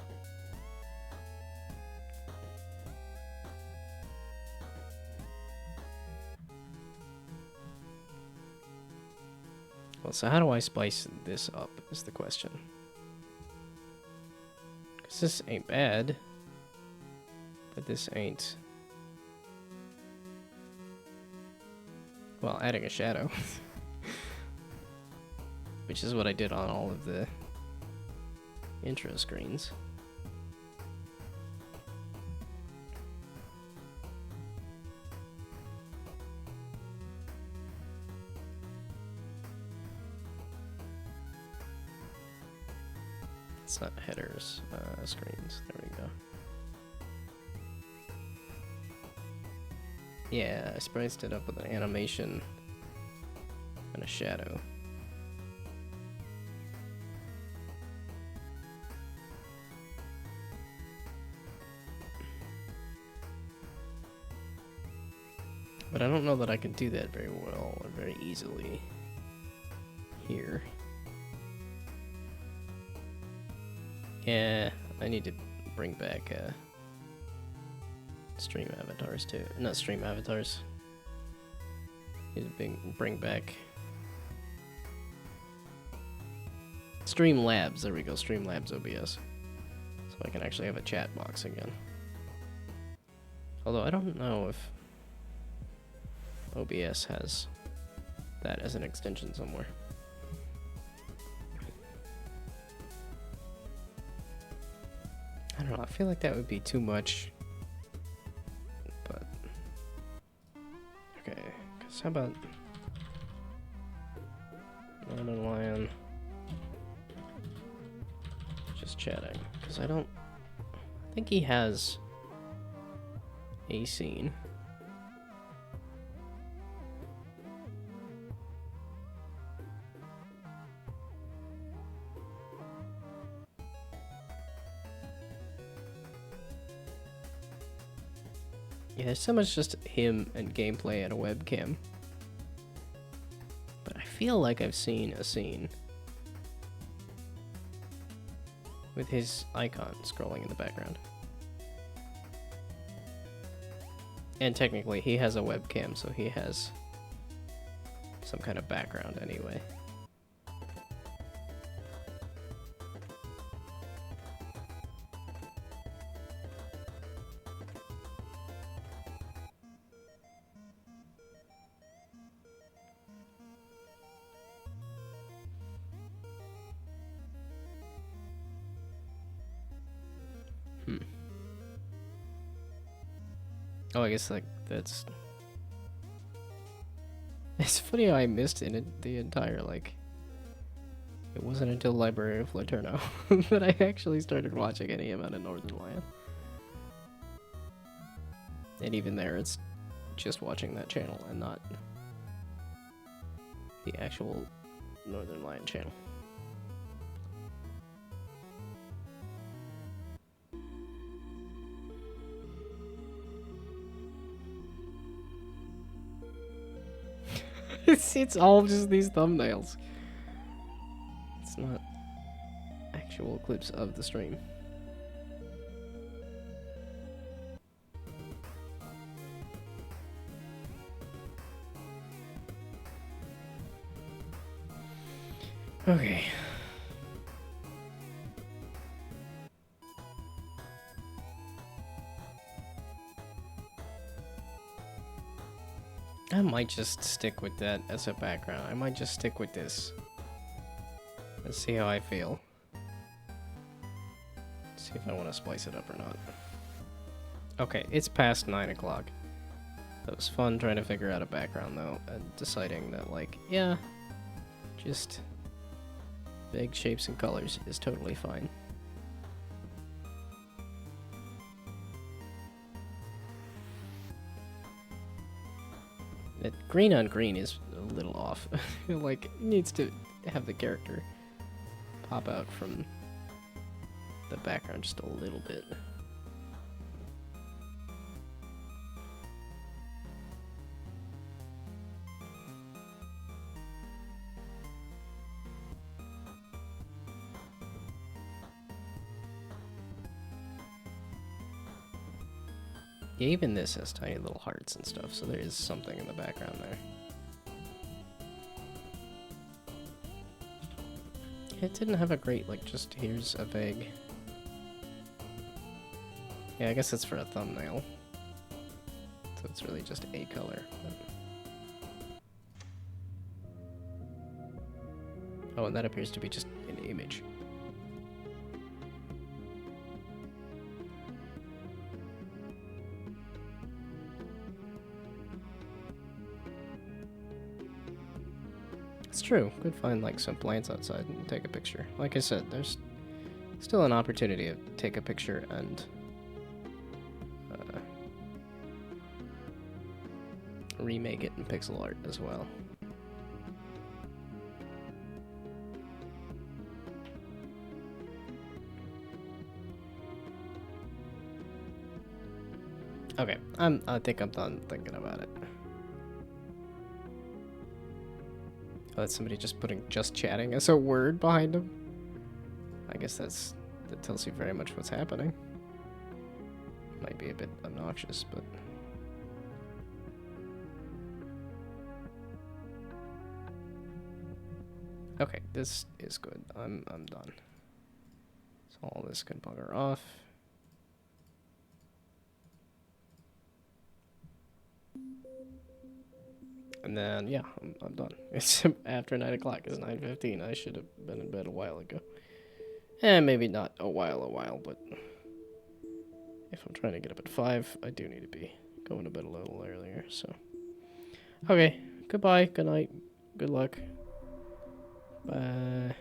Well, so how do I spice this up is the question. Because this ain't bad. But this ain't... Well, adding a shadow. Which is what I did on all of the intro screens. It's not headers, screens. There we go. Yeah, I spiced it up with an animation and a shadow. But I don't know that I can do that very well or very easily here. Yeah, I need to bring back stream avatars too. Not stream avatars. Need to bring back Streamlabs. There we go, Streamlabs OBS. So I can actually have a chat box again. Although I don't know if OBS has that as an extension somewhere. I don't know, I feel like that would be too much. But okay, because how about London Lion just chatting? Because I think he has a scene. Yeah, there's so much just him and gameplay and a webcam. But I feel like I've seen a scene with his icon scrolling in the background. And technically, he has a webcam, so he has some kind of background anyway. Oh, I guess like that's. It's funny how I missed in it the entire like. It wasn't until Library of Laterno that I actually started watching any amount of Northern Lion. And even there, it's just watching that channel and not the actual Northern Lion channel. It's all just these thumbnails. It's not actual clips of the stream. Okay. I might just stick with that as a background. I might just stick with this. Let's see how I feel. See if I want to spice it up or not. Okay, it's past 9 o'clock. That was fun trying to figure out a background though, and deciding that like, yeah, just big shapes and colors is totally fine. That green on green is a little off. Like, it needs to have the character pop out from the background just a little bit. Yeah, even this has tiny little hearts and stuff, so there is something in the background there. It didn't have a great, like, just here's a vague... Yeah, I guess it's for a thumbnail. So it's really just a color. But... Oh, and that appears to be just an image. It's true. Could find like some plants outside and take a picture. Like I said, there's still an opportunity to take a picture and remake it in pixel art as well. Okay, I think I'm done thinking about it. Oh, that's somebody just putting "just chatting" as a word behind them. I guess that tells you very much what's happening. Might be a bit obnoxious, but okay, this is good. I'm done. So all this can bugger off. And then, yeah, I'm done. It's after 9 o'clock. It's 9:15. I should have been in bed a while ago. And maybe not a while, but if I'm trying to get up at 5, I do need to be going to bed a little earlier, so. Okay, goodbye, good night, good luck. Bye.